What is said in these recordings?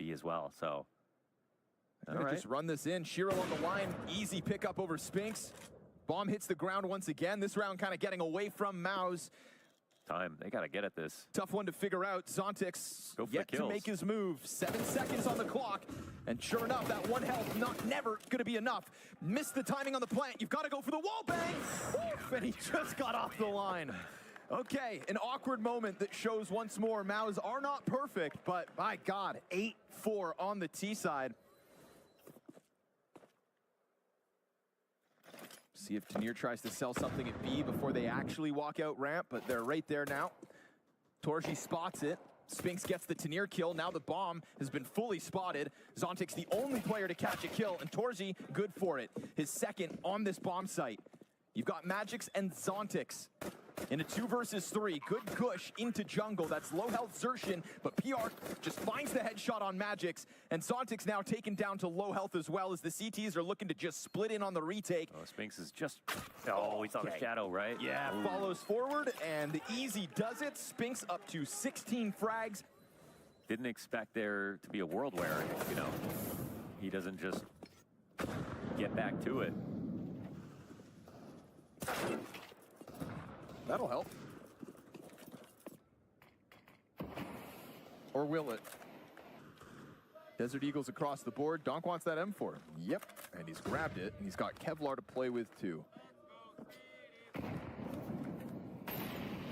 be as well. So, Just run this in. Shiro on the line. Easy pickup over Spinks. Bomb hits the ground once again. This round kind of getting away from Maus. They got to get at this. Tough one to figure out. Zontix yet to make his move. 7 seconds on the clock. And sure enough, that 1 health never going to be enough. Missed the timing on the plant. You've got to go for the wall bang. Oof, and he just got off the line. Okay, an awkward moment that shows once more Maus are not perfect, but by God, 8-4 on the T side. See if Tenier tries to sell something at B before they actually walk out ramp, but they're right there now. Torji spots it. Spinks gets the Tenier kill. Now the bomb has been fully spotted. Zontix the only player to catch a kill, and Torji good for it. His second on this bomb site. You've got Magix and Zontix in a 2 versus 3. Good push into jungle. That's low health Xerxian, but PR just finds the headshot on Magix, and Zontix now taken down to low health as well as the CTs are looking to just split in on the retake. Oh, Spinks is just, we saw the shadow, right? Yeah, follows forward, and the easy does it. Spinks up to 16 frags. Didn't expect there to be a world where, he doesn't just get back to it. That'll help. Or will it? Desert Eagles across the board. Donk wants that M4. Yep, and he's grabbed it, and he's got Kevlar to play with too.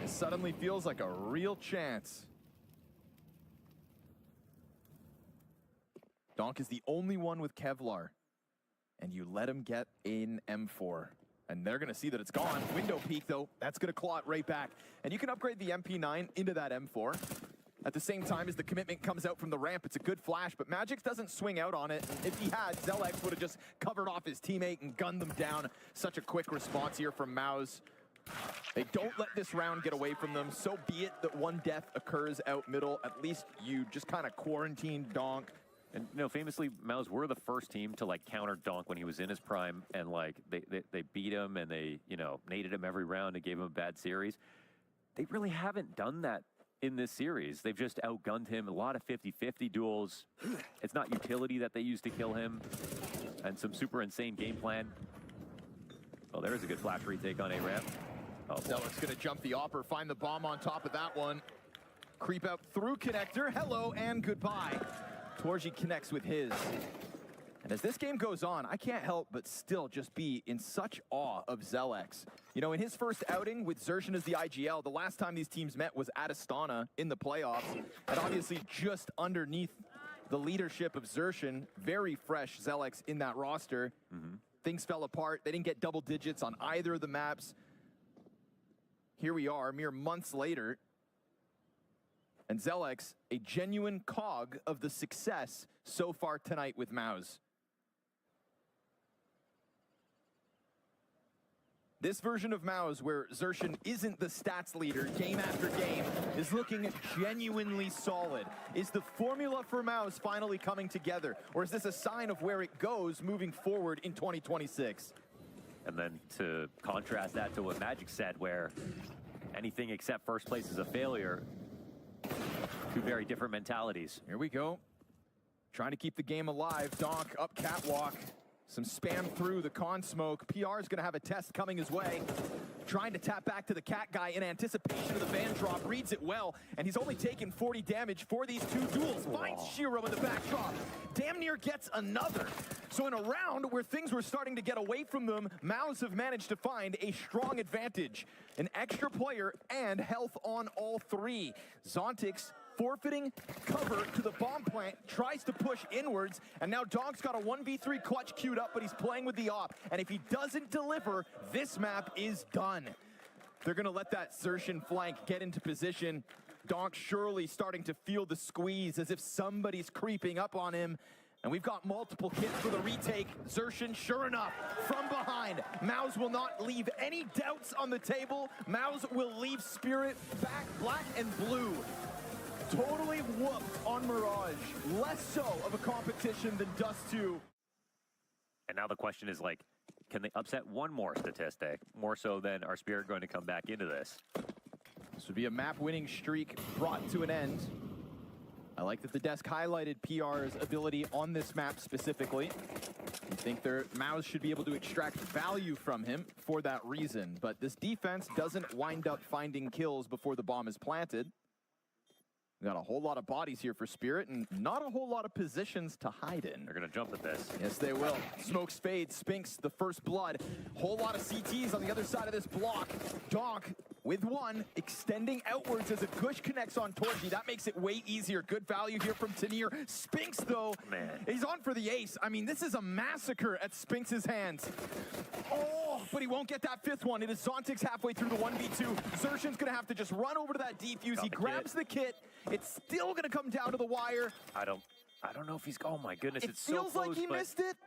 It suddenly feels like a real chance. Donk is the only one with Kevlar, and you let him get in M4. And they're going to see that it's gone. Window peek, though. That's going to claw it right back. And you can upgrade the MP9 into that M4. At the same time as the commitment comes out from the ramp, it's a good flash, but Magix doesn't swing out on it. If he had, Zelex would have just covered off his teammate and gunned them down. Such a quick response here from Maus. They don't let this round get away from them. So be it that 1 death occurs out middle. At least you just kind of quarantine Donk. And famously, Maus were the first team to counter Donk when he was in his prime, and they beat him and they naded him every round and gave him a bad series. They really haven't done that in this series. They've just outgunned him. A lot of 50-50 duels. It's not utility that they use to kill him, and some super insane game plan. Well, there's a good flash retake on A-ramp. Oh, Zealot's gonna jump the opper, find the bomb on top of that one. Creep out through connector. Hello and goodbye. Torji connects with his. And as this game goes on, I can't help but still just be in such awe of Zelex. In his first outing with Xerxian as the IGL, the last time these teams met was at Astana in the playoffs. And obviously just underneath the leadership of Xerxian, very fresh Zelex in that roster. Things fell apart. They didn't get double digits on either of the maps. Here we are, mere months later. And Zelex, a genuine cog of the success so far tonight with Maus. This version of Maus, where Xerxian isn't the stats leader game after game, is looking genuinely solid. Is the formula for Maus finally coming together? Or is this a sign of where it goes moving forward in 2026? And then to contrast that to what Magic said, where anything except first place is a failure. 2 very different mentalities. Here we go. Trying to keep the game alive. Donk up catwalk. Some spam through the con smoke. PR is going to have a test coming his way. Trying to tap back to the cat guy in anticipation of the van drop. Reads it well, and he's only taken 40 damage for these 2 duels. Finds Shiro in the backdrop. Damn near gets another. So in a round where things were starting to get away from them, Maus have managed to find a strong advantage. An extra player and health on all 3. Zontix forfeiting cover to the bomb plant, tries to push inwards, and now Donk's got a 1v3 clutch queued up, but he's playing with the op, and if he doesn't deliver, this map is done. They're gonna let that Xerxian flank get into position. Donk surely starting to feel the squeeze as if somebody's creeping up on him, and we've got multiple kits for the retake. Xerxian, sure enough, from behind. Maus will not leave any doubts on the table. Maus will leave Spirit back black and blue. Totally whooped on Mirage. Less so of a competition than Dust 2. And now the question is can they upset one more statistic? More so than our Spirit going to come back into this? This would be a map winning streak brought to an end. I like that the desk highlighted PR's ability on this map specifically. I think their Mouse should be able to extract value from him for that reason. But this defense doesn't wind up finding kills before the bomb is planted. We got a whole lot of bodies here for Spirit and not a whole lot of positions to hide in. They're going to jump at this. Yes, they will. Smokes fade, Spinks the first blood. Whole lot of CTs on the other side of this block. Donk with one, extending outwards as a Gush connects on Torji. That makes it way easier. Good value here from Tanir. Spinks, though, man, he's on for the ace. I mean, this is a massacre at Spinks' hands. Oh, but he won't get that fifth one. It is Zontix halfway through the 1v2. Xertion's going to have to just run over to that defuse. He grabs the kit. It's still going to come down to the wire. I don't know if he's, oh my goodness, it's so feels close. Like he missed it.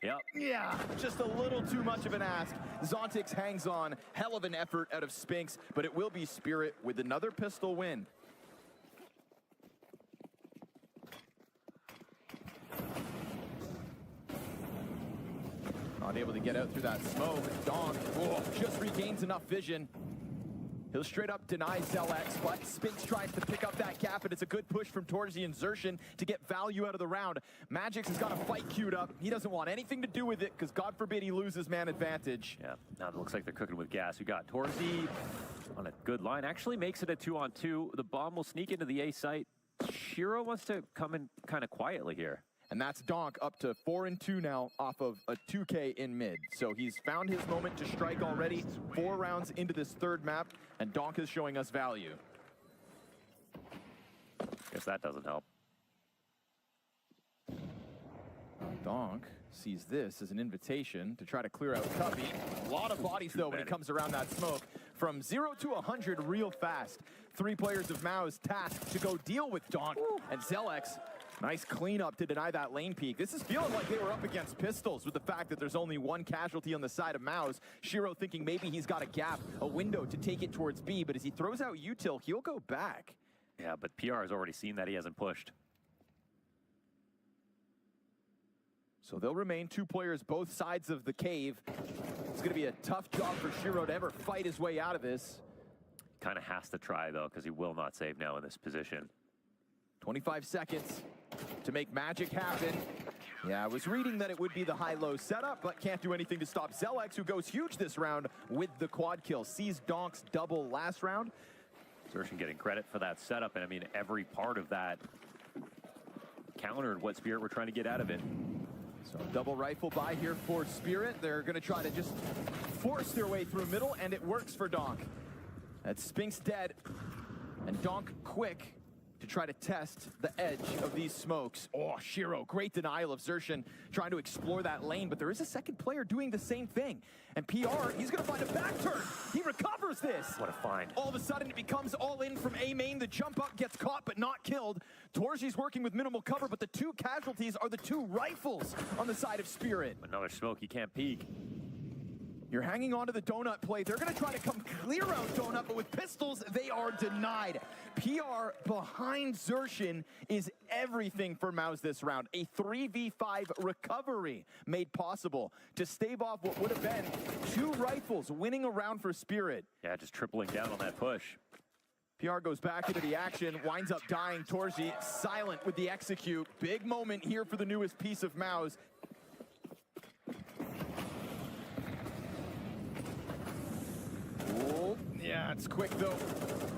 Yep. Yeah, just a little too much of an ask. Zontix hangs on. Hell of an effort out of Spinks, but it will be Spirit with another pistol win. Not able to get out through that smoke. Donk just regains enough vision. He'll straight up deny Zelex, but Spinks tries to pick up that gap, and it's a good push from Torzi and Xertion to get value out of the round. Magix has got a fight queued up. He doesn't want anything to do with it, because God forbid he loses man advantage. Yeah, now it looks like they're cooking with gas. We got Torzi on a good line. Actually makes it a 2-on-2. The bomb will sneak into the A site. Shiro wants to come in kind of quietly here. And that's Donk up to 4-2 now off of a 2K in mid. So he's found his moment to strike already. 4 rounds into this third map, and Donk is showing us value. Guess that doesn't help. Donk sees this as an invitation to try to clear out Cubby. A lot of bodies, though, when he comes around that smoke. From 0 to 100 real fast. 3 players of Mao's tasked to go deal with Donk. And Zelex, nice cleanup to deny that lane peek. This is feeling like they were up against pistols with the fact that there's only one casualty on the side of Mao's. Shiro thinking maybe he's got a gap, a window to take it towards B, but as he throws out util, he'll go back. Yeah, but PR has already seen that he hasn't pushed. So they'll remain 2 players both sides of the cave. It's going to be a tough job for Shiro to ever fight his way out of this. Kind of has to try, though, because he will not save now in this position. 25 seconds to make magic happen. Yeah, I was reading that it would be the high-low setup, but can't do anything to stop Zelex, who goes huge this round with the quad kill. Sees Donk's double last round. Xertion getting credit for that setup, and I mean, every part of that countered what Spirit were trying to get out of it. So double rifle by here for Spirit. They're going to try to just force their way through middle, and it works for Donk. That's Spinks dead, and Donk quick to try to test the edge of these smokes. Oh, Shiro, great denial of Xertion, trying to explore that lane, but there is a second player doing the same thing. And PR, he's gonna find a back turn. He recovers this. What a find. All of a sudden, it becomes all in from A main. The jump up gets caught, but not killed. Torji's working with minimal cover, but the 2 casualties are the 2 rifles on the side of Spirit. Another smoke, he can't peek. You're hanging on to the donut play. They're going to try to come clear out donut, but with pistols, they are denied. PR behind Xertion is everything for Maus this round. A 3v5 recovery made possible to stave off what would have been 2 rifles winning a round for Spirit. Yeah, just tripling down on that push. PR goes back into the action, winds up dying. Torji silent with the execute. Big moment here for the newest piece of Maus. Oh, yeah, it's quick though.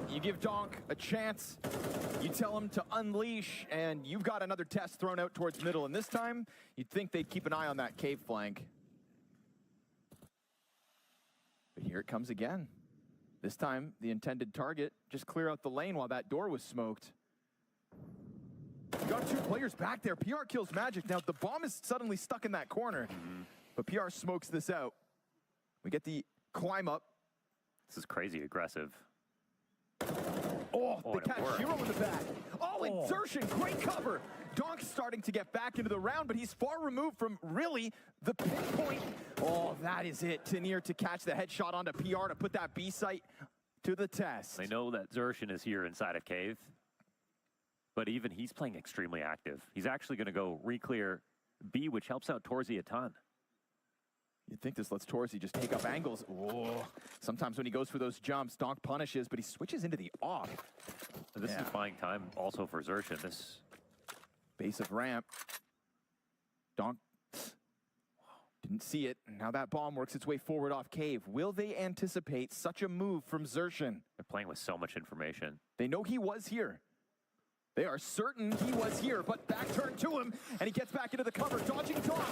You give Donk a chance, you tell him to unleash, and you've got another test thrown out towards middle. And this time, you'd think they'd keep an eye on that cave flank. But here it comes again. This time, the intended target, just clear out the lane while that door was smoked. You got 2 players back there. PR kills Magic. Now, the bomb is suddenly stuck in that corner, but PR smokes this out. We get the climb up. This is crazy aggressive. Oh, they catch Shiro in the back. Oh, insertion, great cover. Donk's starting to get back into the round, but he's far removed from really the pinpoint. Oh, that is it. Tanir to catch the headshot onto PR to put that B site to the test. They know that Xertion is here inside of cave, but even he's playing extremely active. He's actually going to go re-clear B, which helps out Torzi a ton. You'd think this lets Torzy just take up angles. Whoa. Sometimes when he goes for those jumps, Donk punishes, but he switches into the off. This is buying time also for Xerxin. This base of ramp. Donk didn't see it. Now that bomb works its way forward off cave. Will they anticipate such a move from Xerxin? They're playing with so much information. They know he was here. They are certain he was here, but back turn to him, and he gets back into the cover, dodging Donk.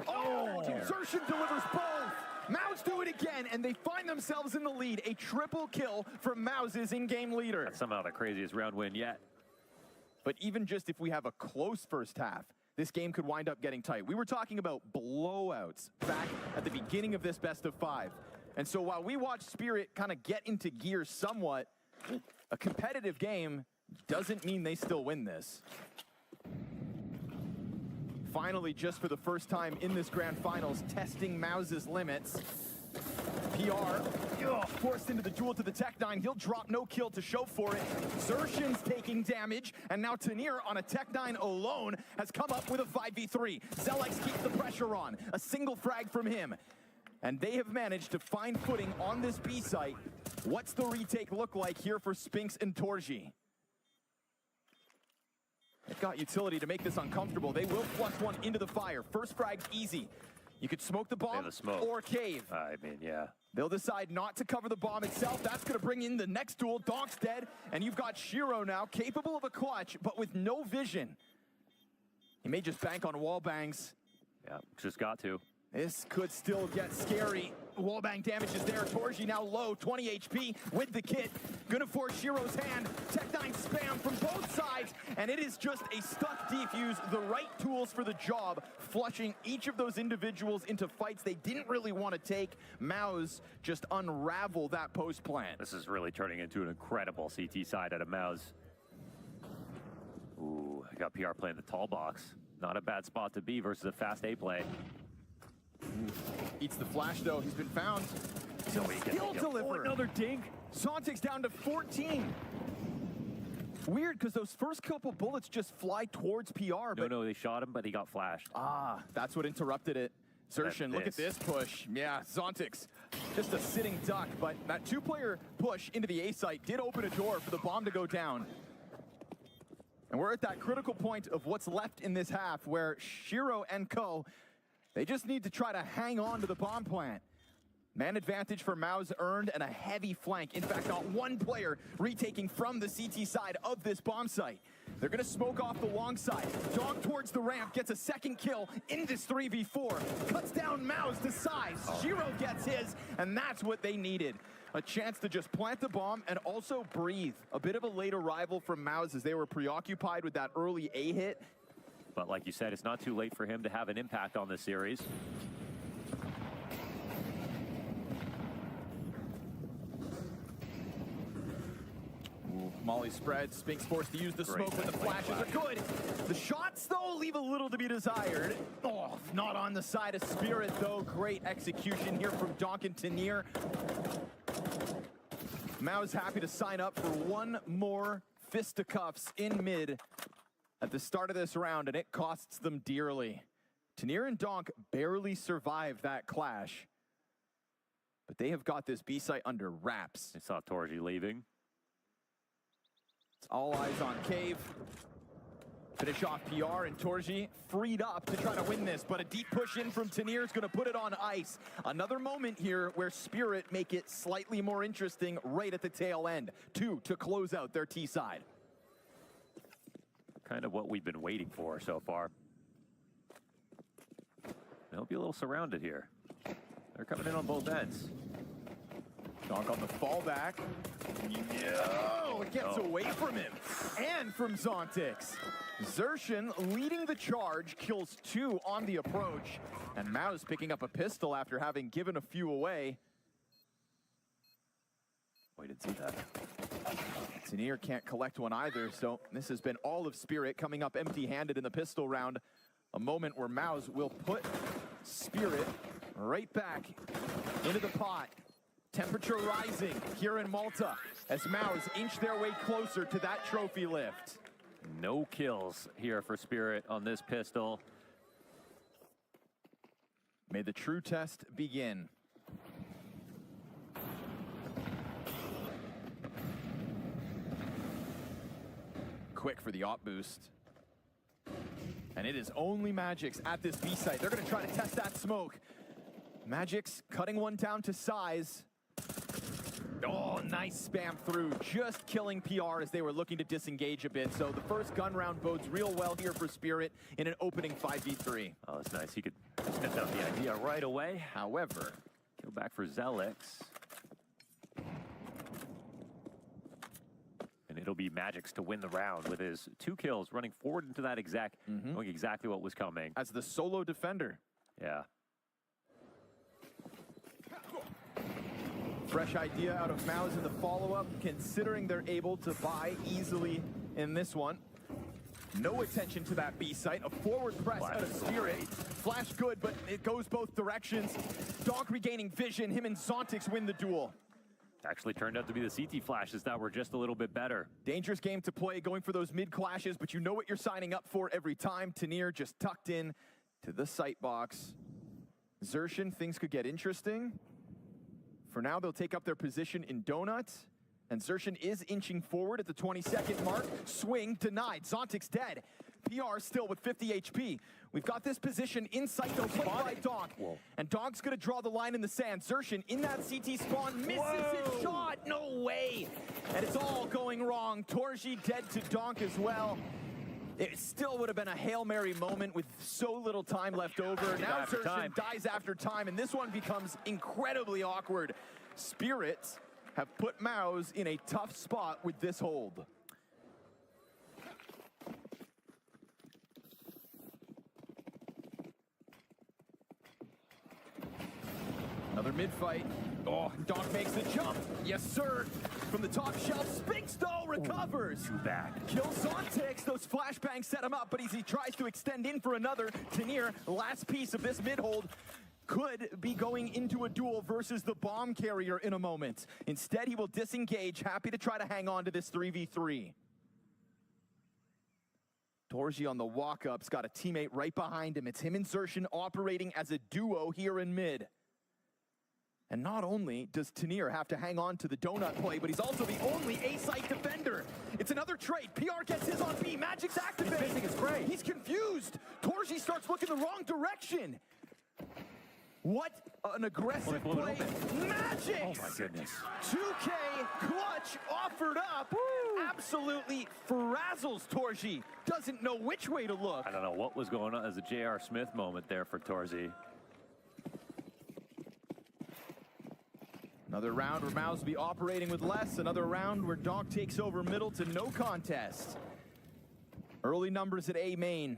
Oh, Xerxin delivers both. Mouse do it again, and they find themselves in the lead. A triple kill from Mouse's in-game leader. That's somehow the craziest round win yet. But even just if we have a close first half, this game could wind up getting tight. We were talking about blowouts back at the beginning of this best of 5. And so while we watch Spirit kind of get into gear somewhat, a competitive game doesn't mean they still win this. Finally, just for the first time in this grand finals, testing Mouse's limits. PR forced into the duel to the Tech-9. He'll drop no kill to show for it. Xerxin's taking damage, and now Tanir on a Tech-9 alone has come up with a 5v3. Zelex keeps the pressure on. A single frag from him. And they have managed to find footing on this B site. What's the retake look like here for Spinks and Torji? They've got utility to make this uncomfortable. They will flush one into the fire. First frag's easy. You could smoke the bomb or cave. I mean, yeah. They'll decide not to cover the bomb itself. That's going to bring in the next duel. Donk's dead, and you've got Shiro now, capable of a clutch, but with no vision. He may just bank on wall bangs. Yeah, just got to. This could still get scary. Wallbang damage is there. Torji now low, 20 HP with the kit. Gonna force Shiro's hand. Tech-9 spam from both sides, and it is just a stuck defuse. The right tools for the job, flushing each of those individuals into fights they didn't really want to take. Mouse just unravel that post plant. This is really turning into an incredible CT side out of Mouse. Ooh, I got PR playing the tall box. Not a bad spot to be versus a fast A play. Eats the flash, though. He's been found. Still deliver. Another dink. Zontic's down to 14. Weird, because those first couple bullets just fly towards PR. No, they shot him, but he got flashed. That's what interrupted it. Xerxin, look at this push. Yeah, Zontic's just a sitting duck, but that two-player push into the A site did open a door for the bomb to go down. And we're at that critical point of what's left in this half where Shiro and Co., they just need to try to hang on to the bomb plant. Man advantage for Mouse earned and a heavy flank. In fact, not one player retaking from the CT side of this bomb site. They're gonna smoke off the long side. Donk towards the ramp, gets a second kill in this 3v4. Cuts down Mouse to size. Shiro gets his, and that's what they needed. A chance to just plant the bomb and also breathe. A bit of a late arrival from Mouse as they were preoccupied with that early A hit. But like you said, it's not too late for him to have an impact on this series. Molly spreads, Spinks forced to use the smoke, but the flashes are good. The shots, though, leave a little to be desired. Oh, not on the side of Spirit, though. Great execution here from Donk and Tanir. Mao's happy to sign up for one more fisticuffs in mid at the start of this round, and it costs them dearly. Tanir and Donk barely survived that clash, but they have got this B site under wraps. I saw Torji leaving. It's all eyes on Cave. Finish off PR, and Torji freed up to try to win this, but a deep push in from Tanir is going to put it on ice. Another moment here where Spirit make it slightly more interesting right at the tail end. 2 to close out their T side. Kind of what we've been waiting for so far. They'll be a little surrounded here. They're coming in on both ends. Donk on the fallback. No, it gets away from him. And from Zontix. Xerxin leading the charge, kills 2 on the approach. And Mao's picking up a pistol after having given a few away. We didn't see that. Tanir can't collect one either, so this has been all of Spirit coming up empty-handed in the pistol round. A moment where Maus will put Spirit right back into the pot. Temperature rising here in Malta as Maus inch their way closer to that trophy lift. No kills here for Spirit on this pistol. May the true test begin. Quick for the op boost. And it is only Magix at this B site. They're going to try to test that smoke. Magix cutting one down to size. Oh, nice spam through, just killing PR as they were looking to disengage a bit. So the first gun round bodes real well here for Spirit in an opening 5v3. Oh, that's nice. He could sniff out the idea right away. However, Go back for Zelix. And it'll be Magix to win the round with his 2 kills, running forward into that knowing exactly what was coming. as the solo defender. Yeah. Fresh idea out of Mouse in the follow-up, considering they're able to buy easily in this one. No attention to that B site. A forward press out of Spirit. Flash good, but it goes both directions. Donk regaining vision. Him and Zontix win the duel. Actually turned out to be the CT flashes that were just a little bit better. Dangerous game to play, going for those mid clashes, but you know what you're signing up for every time. Tanir just tucked in to the sight box. Xertion, things could get interesting. For now, they'll take up their position in Donut. And Xertion is inching forward at the 20-second mark. Swing denied. Zontix dead. PR still with 50 HP. We've got this position in sight, though, played by Donk. Whoa. And Donk's going to draw the line in the sand. Xertion in that CT spawn misses his shot. No way. And it's all going wrong. Torji dead to Donk as well. It still would have been a Hail Mary moment with so little time left over. Now Xertion dies after time, and this one becomes incredibly awkward. Spirits have put Mouse in a tough spot with this hold. Another mid-fight. Oh, Donk makes the jump. Yes, sir. From the top shelf, Spinkstall recovers. Back. Kills Zontix. Those flashbangs set him up, but as he tries to extend in for another, Tanir, last piece of this mid-hold, could be going into a duel versus the bomb carrier in a moment. Instead, he will disengage, happy to try to hang on to this 3v3. Torji on the walk-up's got a teammate right behind him. It's him and Xertion operating as a duo here in mid. And not only does Tanir have to hang on to the donut play, but he's also the only A-site defender. It's another trade. PR gets his on B. Magic's activating. He's missing his spray. He's confused. Torji starts looking the wrong direction. What an aggressive play. Magic! Oh my goodness. 2K clutch offered up. Woo. Absolutely frazzles Torji. Doesn't know which way to look. I don't know what was going on as a J.R. Smith moment there for Torzi. Another round where Mouse will be operating with less. Another round where Donk takes over middle to no contest. Early numbers at A main.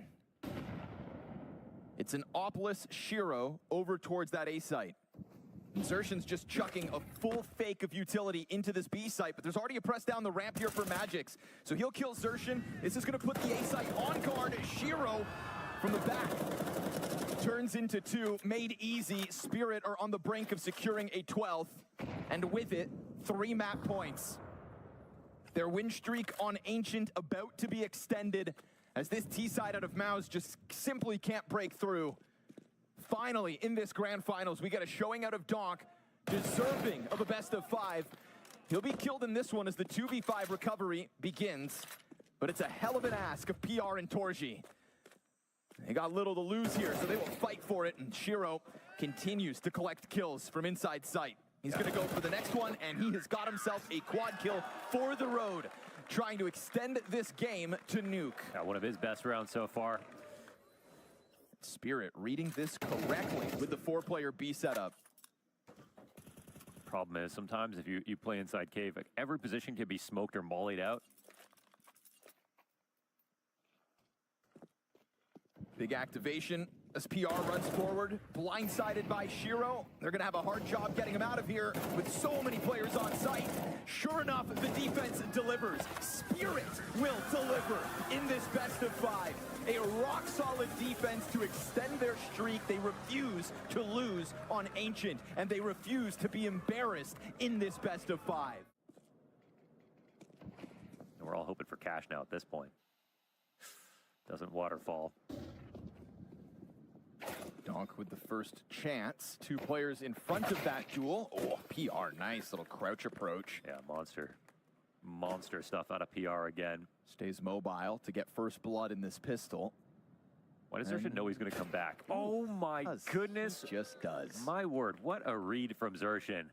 It's an Opolis Shiro over towards that A site. Xertion's just chucking a full fake of utility into this B site, but there's already a press down the ramp here for Magix. So he'll kill Xertion. This is going to put the A site on guard. Shiro from the back turns into 2, made easy. Spirit are on the brink of securing a 12th, and with it, 3 map points. Their win streak on Ancient about to be extended, as this T-side out of Mouse just simply can't break through. Finally, in this grand finals, we get a showing out of Donk, deserving of a best of 5. He'll be killed in this one as the 2v5 recovery begins, but it's a hell of an ask of PR and Torji. They got little to lose here, so they will fight for it, and Shiro continues to collect kills from inside sight. He's going to go for the next one, and he has got himself a quad kill for the road, trying to extend this game to Nuke. Got one of his best rounds so far. Spirit reading this correctly with the 4-player B setup. Problem is, sometimes if you play inside cave, like, every position can be smoked or mollied out. Big activation as PR runs forward, blindsided by Shiro. They're going to have a hard job getting him out of here with so many players on site. Sure enough, the defense delivers. Spirit will deliver in this best of 5. A rock-solid defense to extend their streak. They refuse to lose on Ancient, and they refuse to be embarrassed in this best of 5. And we're all hoping for cash now at this point. Doesn't waterfall. Donk with the first chance. 2 players in front of that duel. Oh, PR, nice little crouch approach. Yeah, monster stuff out of PR again. Stays mobile to get first blood in this pistol. Why does Zershin know he's going to come back? Oh my goodness. He just does. My word, what a read from Zershin.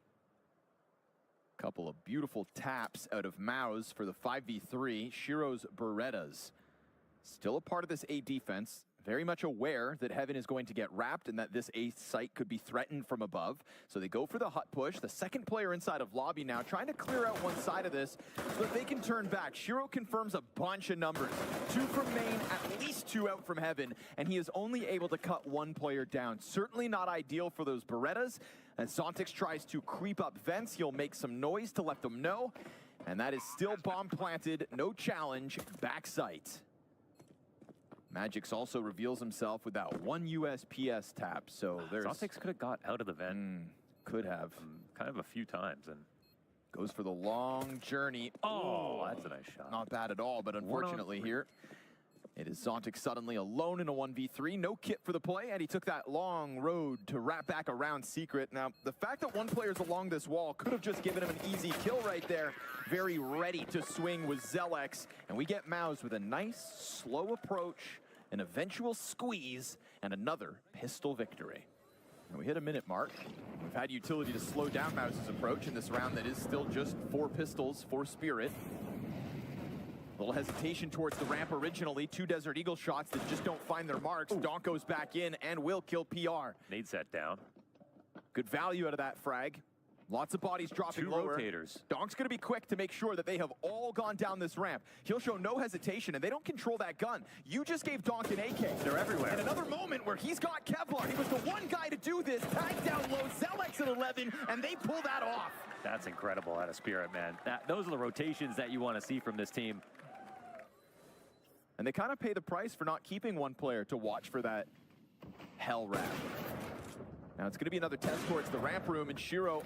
Couple of beautiful taps out of Maus for the 5v3. Shiro's Berettas. Still a part of this A defense. Very much aware that Heaven is going to get wrapped and that this A site could be threatened from above. So they go for the hut push. The second player inside of lobby now, trying to clear out one side of this so that they can turn back. Shiro confirms a bunch of numbers. 2 from main, at least 2 out from Heaven, and he is only able to cut 1 player down. Certainly not ideal for those Berettas. As Zontix tries to creep up vents, he'll make some noise to let them know. And that is still bomb planted, no challenge, backsite. Magix also reveals himself with that 1 USPS tap, so there's... Zontix could have got out of the vent. Could have. Kind of a few times, and... Goes for the long journey. Oh, that's a nice shot. Not bad at all, but unfortunately here, it is Zontix suddenly alone in a 1v3. No kit for the play, and he took that long road to wrap back around Secret. Now, the fact that 1 player's along this wall could have just given him an easy kill right there. Very ready to swing with Zelex, and we get Maus with a nice, slow approach, an eventual squeeze, and another pistol victory. And we hit a minute mark. We've had utility to slow down Maus's approach in this round that is still just 4 pistols, 4 Spirit. Little hesitation towards the ramp originally. 2 Desert Eagle shots that just don't find their marks. Donk goes back in and will kill PR. Nade set down. Good value out of that frag. Lots of bodies dropping 2 lower. rotators. Donk's going to be quick to make sure that they have all gone down this ramp. He'll show no hesitation, and they don't control that gun. You just gave Donk an AK. They're everywhere. And another moment where he's got Kevlar. He was the one guy to do this. Tag down low, Zelex at 11, and they pull that off. That's incredible out of Spirit, man. Those are the rotations that you want to see from this team. And they kind of pay the price for not keeping 1 player to watch for that hell wrap. Now it's going to be another test towards the ramp room, and Shiro,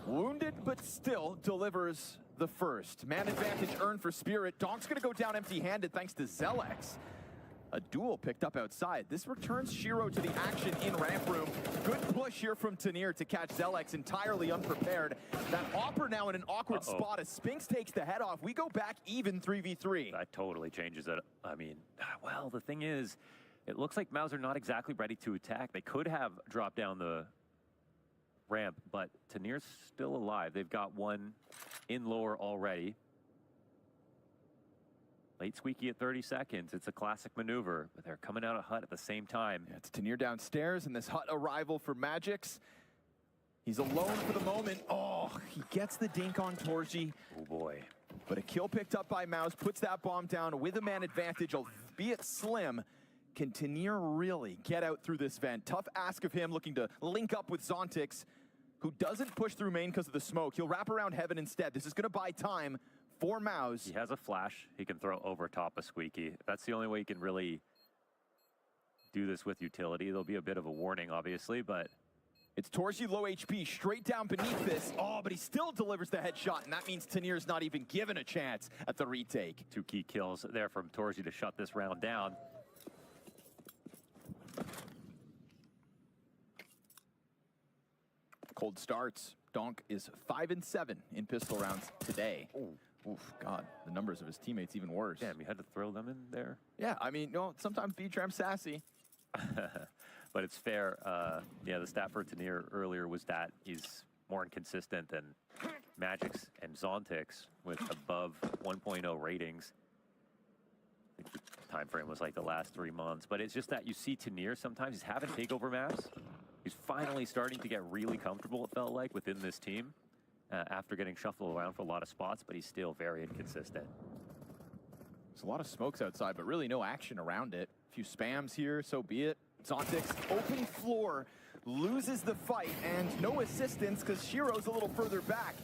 wounded but still delivers the first. Man advantage earned for Spirit. Donk's going to go down empty-handed thanks to Zelex. A duel picked up outside. This returns Shiro to the action in ramp room. Good push here from Tanir to catch Zelex entirely unprepared. That Opper now in an awkward spot as Spinks takes the head off. We go back even 3v3. That totally changes it. I mean, well, the thing is, it looks like Maus are not exactly ready to attack. They could have dropped down the ramp, but Tanir's still alive. They've got 1 in lower already. Late squeaky at 30 seconds. It's a classic maneuver, but they're coming out of hut at the same time. Yeah, it's Tanir downstairs, and this hut arrival for Magix. He's alone for the moment. Oh, he gets the dink on Torji. Oh boy. But a kill picked up by Maus, puts that bomb down with a man advantage, albeit slim. Can Tanir really get out through this vent? Tough ask of him, looking to link up with Zontix, who doesn't push through main because of the smoke. He'll wrap around Heaven instead. This is going to buy time for Maus. He has a flash he can throw over top of Squeaky. That's the only way he can really do this with utility. There'll be a bit of a warning, obviously, but... It's Torji low HP, straight down beneath this. Oh, but he still delivers the headshot, and that means Tanir's not even given a chance at the retake. 2 key kills there from Torji to shut this round down. Cold starts. Donk is 5-7 in pistol rounds today. Oof, God, the numbers of his teammates even worse. Damn, you had to throw them in there? Yeah, I mean, no, sometimes B-Tram's sassy. But it's fair. Yeah, the stat for Tanir earlier was that he's more inconsistent than Magix and Zontix with above 1.0 ratings. I think the time frame was like the last 3 months. But it's just that you see Tanir sometimes, he's having takeover maps. He's finally starting to get really comfortable, it felt like, within this team after getting shuffled around for a lot of spots, but he's still very inconsistent. There's a lot of smokes outside, but really no action around it. A few spams here, so be it. Zontix, open floor, loses the fight, and no assistance because Shiro's a little further back.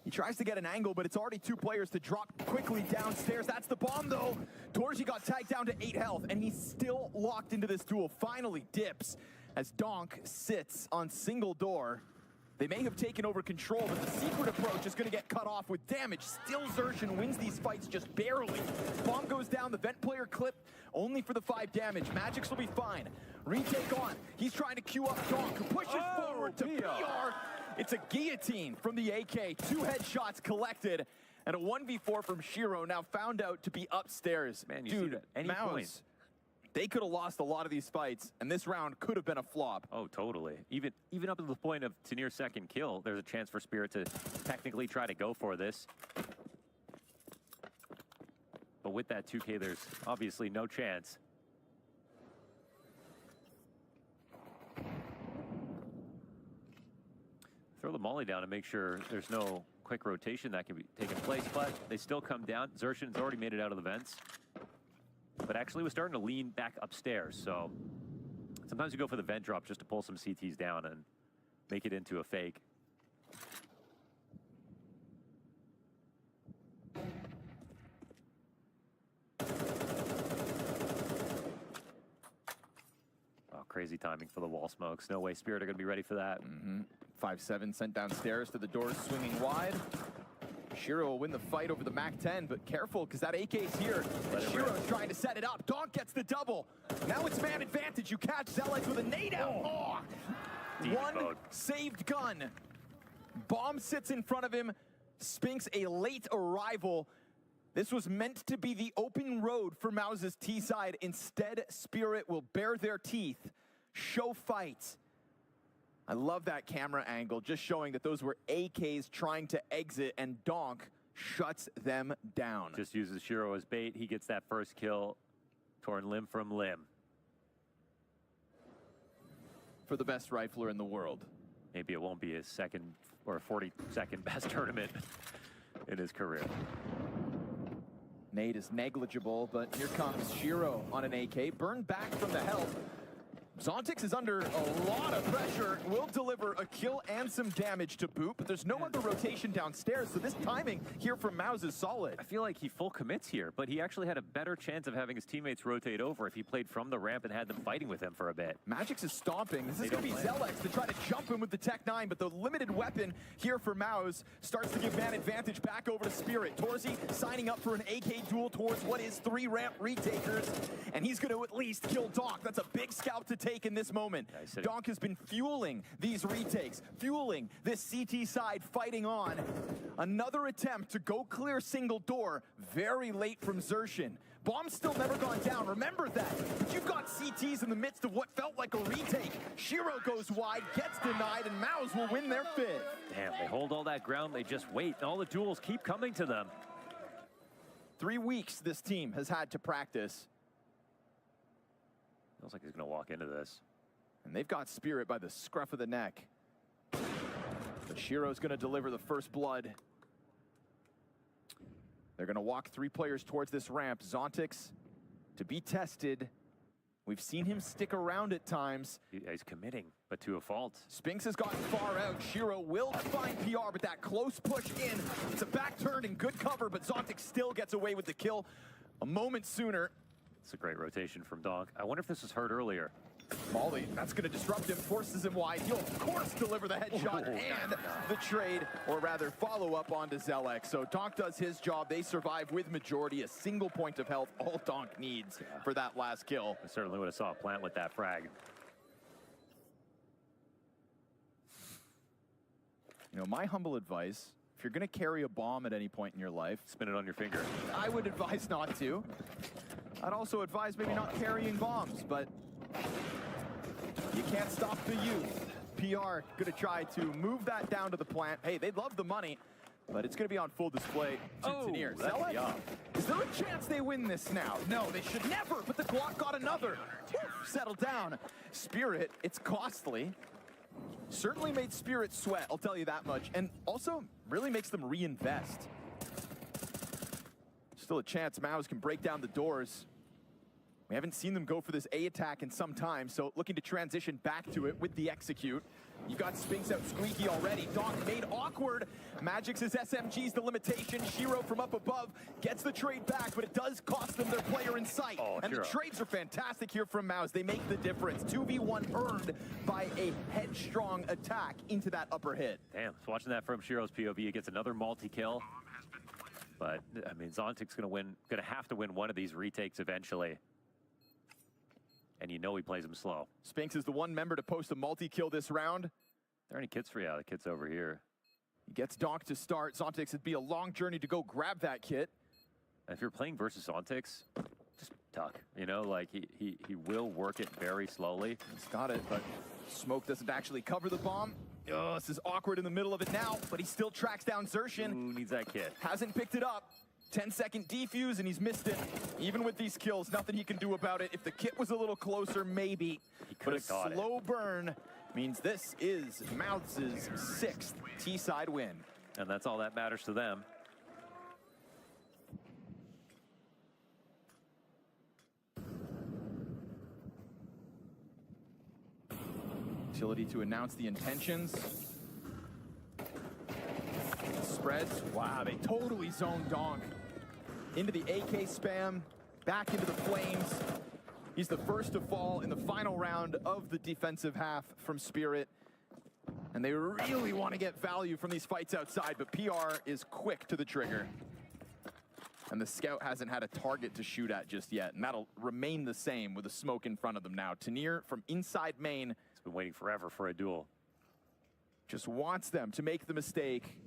He tries to get an angle, but it's already 2 players to drop quickly downstairs. That's the bomb, though. Torji got tagged down to 8 health, and he's still locked into this duel. Finally dips as Donk sits on single door. They may have taken over control, but the secret approach is going to get cut off with damage. Still, Xerxen wins these fights just barely. Bomb goes down, the vent player clipped only for the 5 damage. Magix will be fine. Retake on. He's trying to queue up Donk, who pushes forward to PR. It's a guillotine from the AK. 2 headshots collected, and a 1v4 from Shiro, now found out to be upstairs. Man, you Dude, see that any point. They could have lost a lot of these fights, and this round could have been a flop. Oh, totally. Even up to the point of Tanir's second kill, there's a chance for Spirit to technically try to go for this. But with that 2K, there's obviously no chance. Throw the molly down and make sure there's no quick rotation that can be taking place, but they still come down. Xerxen's already made it out of the vents, but actually was starting to lean back upstairs. So sometimes you go for the vent drop just to pull some CTs down and make it into a fake. Oh, crazy timing for the wall smokes. No way Spirit are going to be ready for that. 5-7 sent downstairs to the doors, swinging wide. Shiro will win the fight over the MAC-10, but careful, because that AK's here. Shiro's trying to set it up. Donk gets the double. Now it's man advantage. You catch Zelex with a nade out. Oh. One mode. saved gun. Bomb sits in front of him. Spinks a late arrival. This was meant to be the open road for Mouse's T-side. Instead, Spirit will bare their teeth, show fight. I love that camera angle, just showing that those were AKs trying to exit, and Donk shuts them down. Just uses Shiro as bait. He gets that first kill, torn limb from limb. For the best rifler in the world. Maybe it won't be his second or 42nd best tournament in his career. Nade is negligible, but here comes Shiro on an AK, burned back from the help. Zontix is under a lot of pressure, will deliver a kill and some damage to boot, but there's no other rotation downstairs, so this timing here from Mouse is solid. I feel like he full commits here, but he actually had a better chance of having his teammates rotate over if he played from the ramp and had them fighting with him for a bit. Magix is stomping. This is going to be Zelex to try to jump him with the Tech 9, but the limited weapon here for Mouse starts to give man advantage back over to Spirit. Torzi signing up for an AK duel towards what is 3 ramp retakers, and he's going to at least kill Donk. That's a big scalp to take in this moment. Donk has been fueling these retakes, fueling this CT side fighting on. Another attempt to go clear single door, very late from Xerxen. Bomb's still never gone down, remember that. But you've got CTs in the midst of what felt like a retake. Shiro goes wide, gets denied, and Mouse will win their 5th. Damn, they hold all that ground, they just wait, and all the duels keep coming to them. 3 weeks this team has had to practice. Feels like he's gonna walk into this. And they've got Spirit by the scruff of the neck. But Shiro's gonna deliver the first blood. They're gonna walk 3 players towards this ramp. Zontix to be tested. We've seen him stick around at times. He's committing, but to a fault. Spinks has gotten far out. Shiro will find PR, but that close push in. It's a back turn and good cover, but Zontix still gets away with the kill a moment sooner. It's a great rotation from Donk. I wonder if this was heard earlier. Molly, that's going to disrupt him, forces him wide. He'll, of course, deliver the headshot and the trade, or rather follow up onto Zelex. So Donk does his job. They survive with majority, a single point of health, all Donk needs for that last kill. I certainly would have saw a plant with that frag. You know, my humble advice, if you're going to carry a bomb at any point in your life, spin it on your finger. I would advise not to. I'd also advise maybe not carrying bombs, but you can't stop the youth. PR going to try to move that down to the plant. Hey, they'd love the money, but it's going to be on full display to Tanir. Is there a chance they win this now? No, they should never, but the Glock got another. Settle down. Spirit, it's costly. Certainly made Spirit sweat, I'll tell you that much, and also really makes them reinvest. Still a chance Mouse can break down the doors. We haven't seen them go for this A attack in some time, so looking to transition back to it with the execute. You got Spinks out squeaky already. Donk made awkward. Magic's SMG's the limitation. Shiro from up above gets the trade back, but it does cost them their player in sight. And the trades are fantastic here from Maus. They make the difference. 2v1 earned by a headstrong attack into that upper hit. Damn, so watching that from Shiro's POV, he gets another multi-kill. But, I mean, Zontic's gonna have to win one of these retakes eventually. And you know he plays him slow. Spinks is the one member to post a multi-kill this round. Are there any kits for you? The kit's over here. He gets Donk to start. Zontix, it'd be a long journey to go grab that kit. If you're playing versus Zontix, just duck. You know, like he will work it very slowly. He's got it, but smoke doesn't actually cover the bomb. Oh, this is awkward in the middle of it now, but he still tracks down Zershin. Ooh, needs that kit. Hasn't picked it up. 10-second defuse, and he's missed it. Even with these kills, nothing he can do about it. If the kit was a little closer, maybe. But a slow burn means this is Maus' 6th T-side win. And that's all that matters to them. Utility to announce the intentions. Spreads. Wow, they totally zoned Donk. Into the AK spam, back into the flames. He's the first to fall in the final round of the defensive half from Spirit. And they really want to get value from these fights outside, but PR is quick to the trigger. And the scout hasn't had a target to shoot at just yet, and that'll remain the same with the smoke in front of them now. Tanir from inside main. He's been waiting forever for a duel. Just wants them to make the mistake.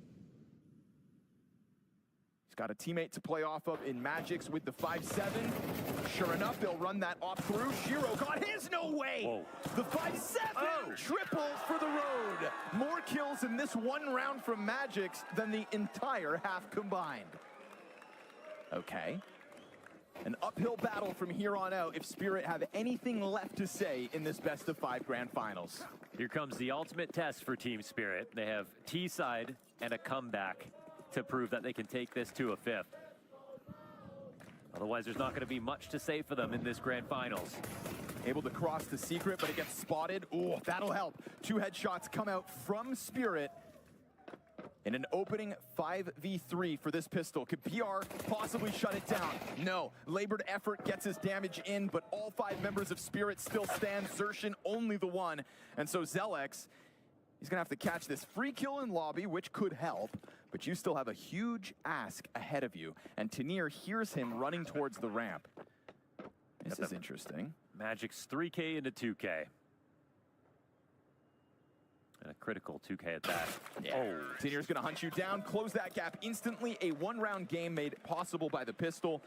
Got a teammate to play off of in Magix with the 5-7. Sure enough, they'll run that off through. Shiro got his, no way! Whoa. The 5-7 triple for the road. More kills in this one round from Magix than the entire half combined. Okay. An uphill battle from here on out if Spirit have anything left to say in this best-of-5 grand finals. Here comes the ultimate test for Team Spirit. They have T-side and a comeback to prove that they can take this to a 5th. Otherwise, there's not going to be much to say for them in this grand finals. Able to cross the secret, but it gets spotted. Oh, that'll help. 2 headshots come out from Spirit in an opening 5v3 for this pistol. Could PR possibly shut it down? No. Labored effort gets his damage in, but all 5 members of Spirit still stand. Zershin only the one. And so Zelex, he's going to have to catch this free kill in lobby, which could help, but you still have a huge ask ahead of you. And Tanir hears him running towards the ramp. This is interesting. Magic's 3K into 2K. And a critical 2K at that. Yeah. Oh, Tanir's going to hunt you down, close that gap instantly. A 1-round game made possible by the pistol.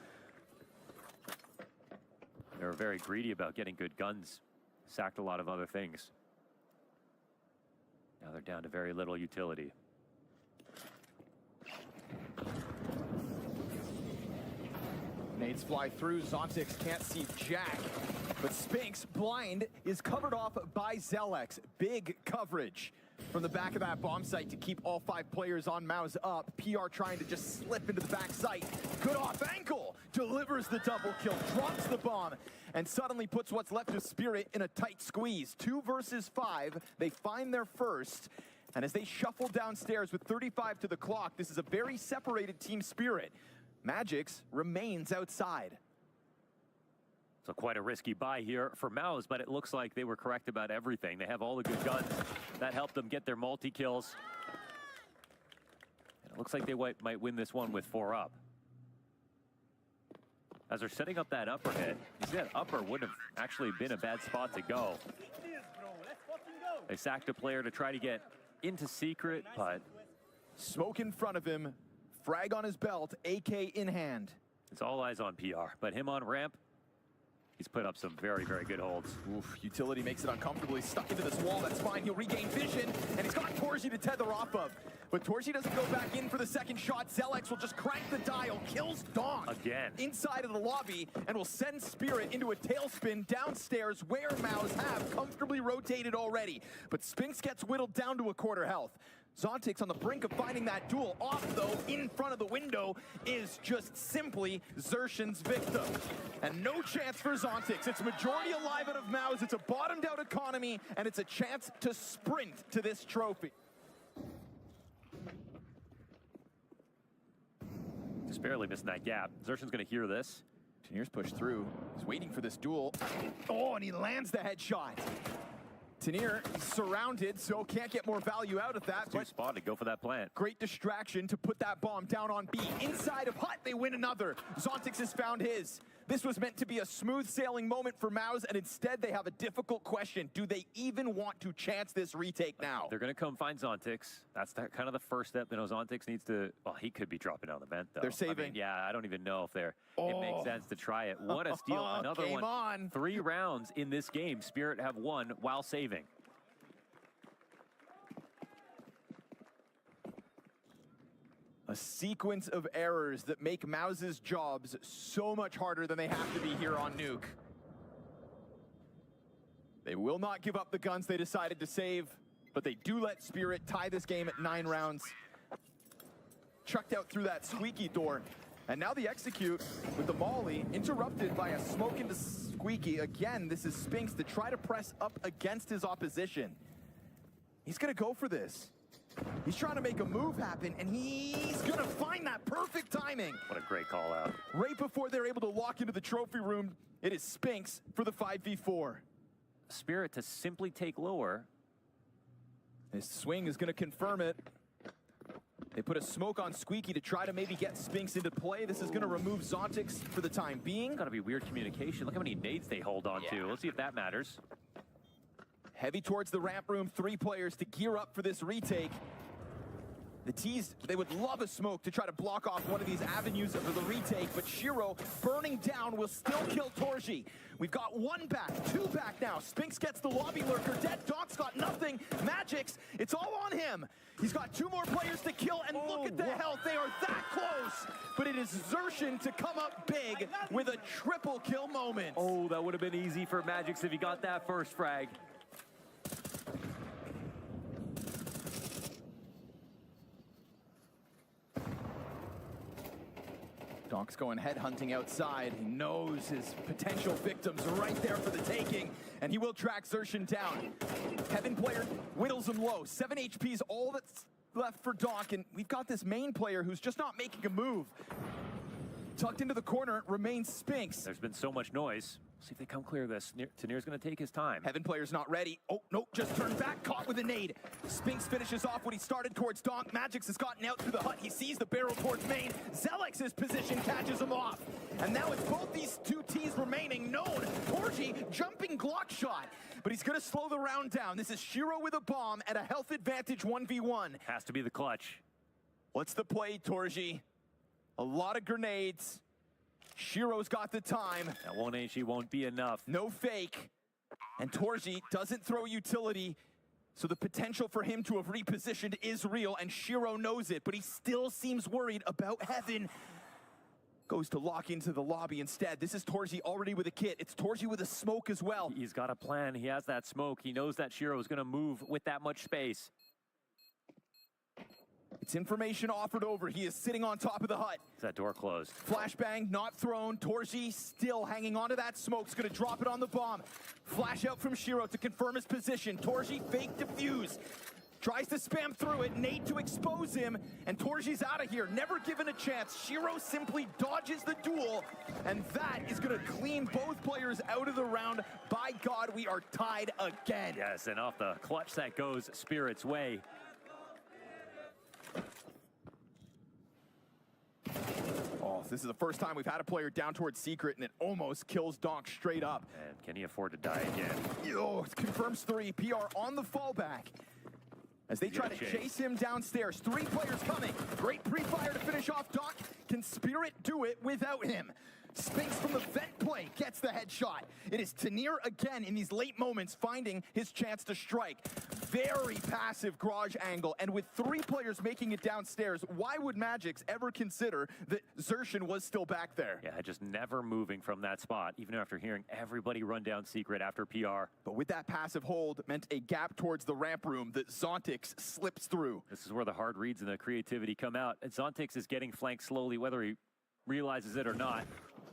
They were very greedy about getting good guns. Sacked a lot of other things. Now they're down to very little utility. Nades fly through. Zontix can't see Jack. But Spinks, blind, is covered off by Zelex. Big coverage from the back of that bomb site to keep all 5 players on Maus up. PR trying to just slip into the back site. Good off ankle. Delivers the double kill. Drops the bomb. And suddenly puts what's left of Spirit in a tight squeeze. 2 versus 5. They find their first. And as they shuffle downstairs with 35 to the clock, this is a very separated Team Spirit. Magix remains outside. So quite a risky buy here for Maus, but it looks like they were correct about everything. They have all the good guns. That helped them get their multi-kills. And it looks like they might win this one with 4 up. As they're setting up that upper hit, you see that upper wouldn't have actually been a bad spot to go. They sacked a player to try to get into secret, but smoke in front of him, frag on his belt, AK in hand. It's all eyes on PR, but him on ramp, he's put up some very, very good holds. Oof, utility makes it uncomfortable. He's stuck into this wall. That's fine. He'll regain vision, and he's got Torji to tether off of. But Torji doesn't go back in for the second shot. Zelex will just crank the dial, kills Donk again inside of the lobby, and will send Spirit into a tailspin downstairs where Maus have comfortably rotated already. But Spinks gets whittled down to a quarter health. Zontic's on the brink of finding that duel. Off, though, in front of the window is just simply Xertion's victim. And no chance for Zontic. It's majority alive out of Maus. It's a bottomed-out economy, and it's a chance to sprint to this trophy. Just barely missing that gap. Xertion's going to hear this. Tanir's pushed through. He's waiting for this duel. Oh, and he lands the headshot. Tanir surrounded, so can't get more value out of that. Too spotted, go for that plant. Great distraction to put that bomb down on B. Inside of Hut, they win another. Zontix has found his. This was meant to be a smooth sailing moment for Maus, and instead they have a difficult question. Do they even want to chance this retake now? They're going to come find Zontix. That's kind of the first step. You know, Zontix needs to, well, he could be dropping down the vent, though. They're saving. I mean, yeah, I don't even know if they're, it makes sense to try it. What a steal. Another Game one. on. 3 rounds in this game. Spirit have won while saving. A sequence of errors that make Maus's jobs so much harder than they have to be here on Nuke. They will not give up the guns they decided to save, but they do let Spirit tie this game at 9 rounds. Chucked out through that squeaky door. And now the execute with the molly, interrupted by a smoke into squeaky. Again, this is Spinks to try to press up against his opposition. He's gonna go for this. He's trying to make a move happen, and he's gonna find that perfect timing. What a great call out. Right before they're able to walk into the trophy room, it is Spinks for the 5v4. Spirit to simply take lower. His swing is gonna confirm it. They put a smoke on Squeaky to try to maybe get Spinks into play. This is gonna remove Zontix for the time being. It's gotta be weird communication. Look how many nades they hold on to. Let's see if that matters. Heavy towards the ramp room, 3 players to gear up for this retake. The T's, they would love a smoke to try to block off one of these avenues of the retake, but Shiro, burning down, will still kill Torji. We've got 1 back, 2 back now. Spinks gets the lobby lurker dead. Doc's got nothing. Magic's, it's all on him. He's got 2 more players to kill, and look at the health. They are that close. But it is Xertion to come up big with a triple kill moment. Oh, that would have been easy for Magix if he got that first frag. Doc's going headhunting outside. He knows his potential victims are right there for the taking, and he will track Xertion down. Heaven player whittles him low. 7 HP is all that's left for Doc, and we've got this main player who's just not making a move. Tucked into the corner remains Spinks. There's been so much noise. See if they come clear of this. Tanir's going to take his time. Heaven player's not ready. Oh, no, just turned back, caught with a nade. Spinks finishes off what he started towards Donk. Magix has gotten out through the hut. He sees the barrel towards main. Zelex's position catches him off. And now it's both these 2 T's remaining. Known. Torji jumping Glock shot. But he's going to slow the round down. This is Shiro with a bomb at a health advantage 1v1. Has to be the clutch. What's the play, Torji? A lot of grenades. Shiro's got the time. That 1 HE won't be enough. No fake. And Torji doesn't throw utility, so the potential for him to have repositioned is real, and Shiro knows it, but he still seems worried about Heaven. Goes to lock into the lobby instead. This is Torji already with a kit. It's Torji with a smoke as well. He's got a plan. He has that smoke. He knows that Shiro is going to move with that much space. It's information offered over. He is sitting on top of the hut. Is that door closed? Flashbang not thrown. Torji still hanging onto that smoke. He's going to drop it on the bomb. Flash out from Shiro to confirm his position. Torji fake defuse. Tries to spam through it. Nade to expose him. And Torji's out of here. Never given a chance. Shiro simply dodges the duel. And that is going to clean both players out of the round. By God, we are tied again. Yes, and off the clutch that goes Spirit's way. Oh, this is the first time we've had a player down towards Secret, and it almost kills Donk straight up. And can he afford to die again? Oh, it confirms 3. PR on the fallback. As they try to chase him downstairs. 3 players coming. Great pre-fire to finish off Doc. Can Spirit do it without him? Spinks from the vent play gets the headshot. It is Tanir again in these late moments finding his chance to strike. Very passive garage angle, and with 3 players making it downstairs, why would Magix ever consider that Xerxin was still back there? Yeah, just never moving from that spot, even after hearing everybody run down secret after PR. But with that passive hold meant a gap towards the ramp room that Zontix slips through. This is where the hard reads and the creativity come out. And Zontix is getting flanked slowly, whether he realizes it or not.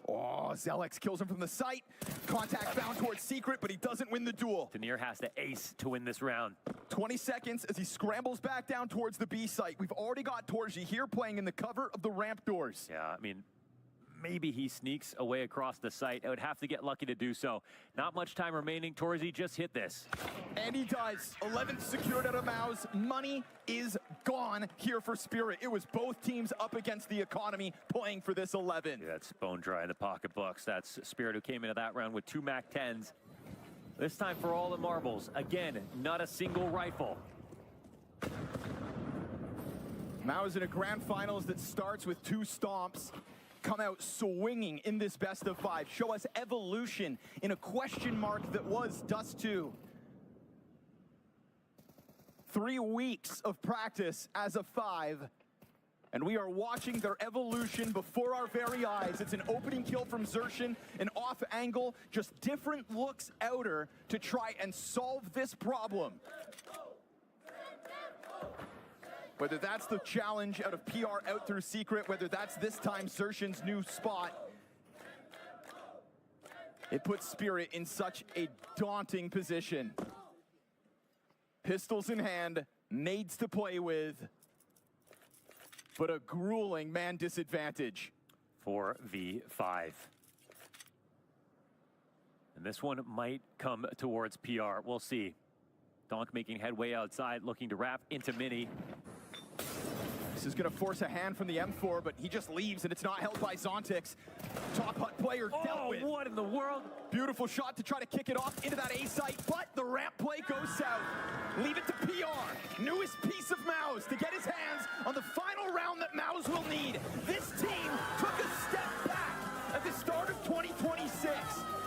Oh, Zelex kills him from the site. Contact found towards secret, but he doesn't win the duel. Tanir has to ace to win this round. 20 seconds as he scrambles back down towards the B site. We've already got Torji here playing in the cover of the ramp doors. Yeah, I mean, maybe he sneaks away across the site. I would have to get lucky to do so. Not much time remaining. Torzi just hit this. And he does. 11th secured out of Maus. Money is gone here for Spirit. It was both teams up against the economy playing for this 11. Yeah, that's bone dry in the pocketbooks. That's Spirit who came into that round with 2 MAC 10s. This time for all the marbles. Again, not a single rifle. Maus in a grand finals that starts with 2 stomps. Come out swinging in this best of 5. Show us evolution in a question mark that was Dust 2. 3 weeks of practice as a 5. And we are watching their evolution before our very eyes. It's an opening kill from Xerxin, an off angle, just different looks outer to try and solve this problem. Whether that's the challenge out of PR out through secret, whether that's this time Xerxin's new spot, it puts Spirit in such a daunting position. Pistols in hand, nades to play with, but a grueling man disadvantage. 4v5. And this one might come towards PR. We'll see. Donk making headway outside, looking to wrap into Mini. This is going to force a hand from the M4, but he just leaves, and it's not held by Zontix. Top hut player dealt with. What in the world? Beautiful shot to try to kick it off into that A site, but the ramp play goes south. Leave it to PR, newest piece of Maus, to get his hands on the final round that Maus will need. This team took a step back at the start of 2026.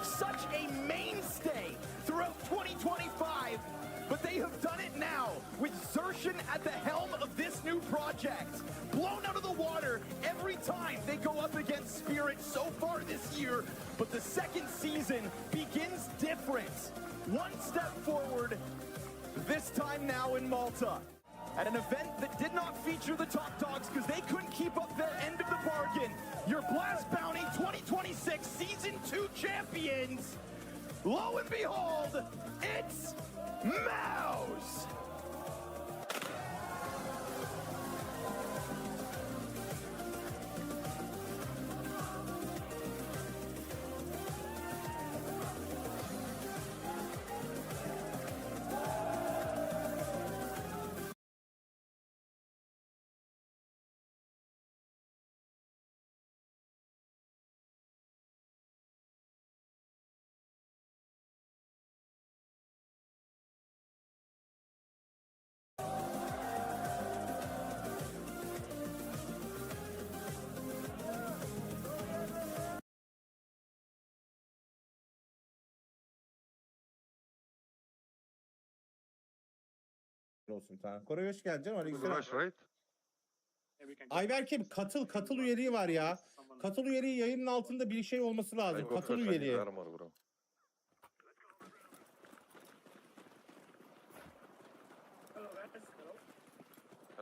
Such a mainstay throughout 2025. But they have done it now with Xerxin at the helm of this new project. Blown out of the water every time they go up against Spirit so far this year. But the second season begins different. One step forward, this time now in Malta. At an event that did not feature the top dogs because they couldn't keep up their end of the bargain. Your Blast Bounty 2026 Season 2 champions. Lo and behold, it's Maus! Olsun tamam. Koray hoş geldin. Aleykümselam. Rush, right? Ayberk'im katıl üyeliği var ya. Katıl üyeliği yayının altında bir şey olması I lazım. go Katıl first, I need üyeliği. armor, bro.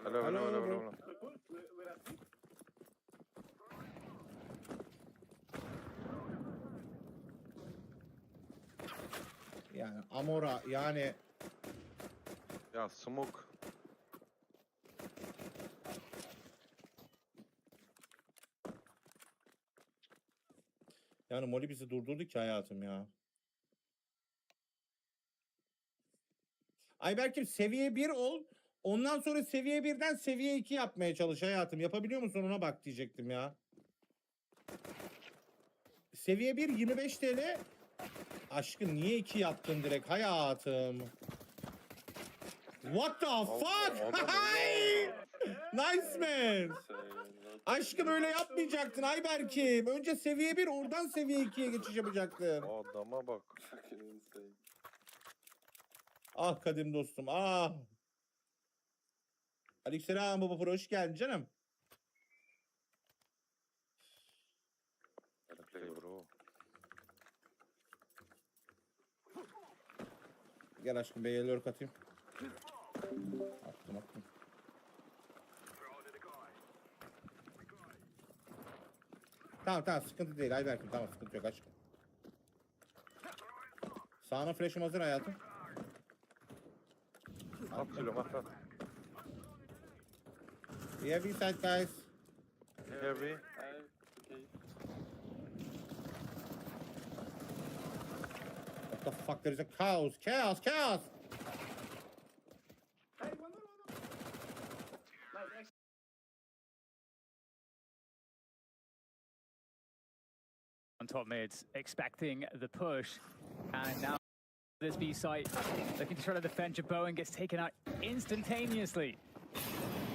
Hello. Yani Amora yani Ya smoke. yani Molly bizi durdurdu ki hayatım ya. Ayberk'im seviye 1 ol. Ondan sonra seviye 1'den seviye 2 yapmaya çalış hayatım. Yapabiliyor musun ona bak diyecektim ya. Seviye 1 25 TL. Aşkım niye 2 yaptın direkt hayatım? What the fuck? Nice man. Aşkım öyle yapmayacaktın Ayberk'im. Önce seviye 1 oradan seviye 2'ye geçiş yapacaktın. Adama bak. Ah kadim dostum ah. Aleykümselam baba pro hoş geldin canım. Play bro. Gel aşkım B'ye lurk atayım. Attım. Tamam sıkıntı değil Ayberk'im tamam sıkıntı yok aşkım. Sağına flash'ım hazır hayatım. Atıyorum at. Yeah, B-side guys. Heavy. What the fuck, there's a chaos! On top mid, expecting the push, and now this B site looking to try to defend. Jabot gets taken out instantaneously,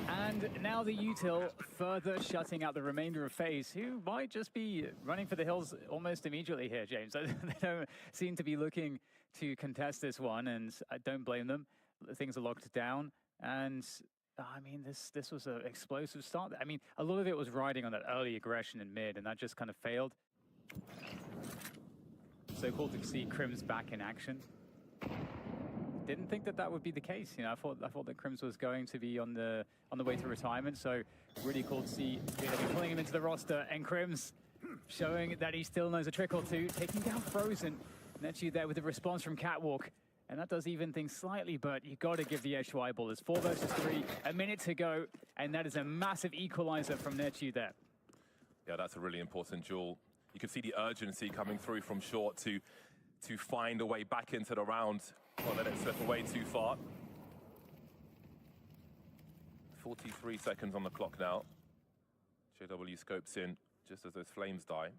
and now the util further shutting out the remainder of FaZe, who might just be running for the hills almost immediately here, James. They don't seem to be looking to contest this one, and I don't blame them. Things are locked down, and I mean, this was an explosive start. I mean, a lot of it was riding on that early aggression in mid, and that just kind of failed. So cool to see Crims back in action. Didn't think that would be the case. You know, I thought that Crims was going to be on the way to retirement. So really cool to see JW pulling him into the roster, and Crims showing that he still knows a trick or two, taking down Frozen. Netu there with the response from Catwalk. And that does even things slightly, but you got to give the edge to Eyeballers. 4 versus 3, a minute to go, and that is a massive equalizer from Netu there. Yeah, that's a really important duel. You can see the urgency coming through from short to find a way back into the round. Not let it slip away too far. 43 seconds on the clock now. JW scopes in just as those flames die.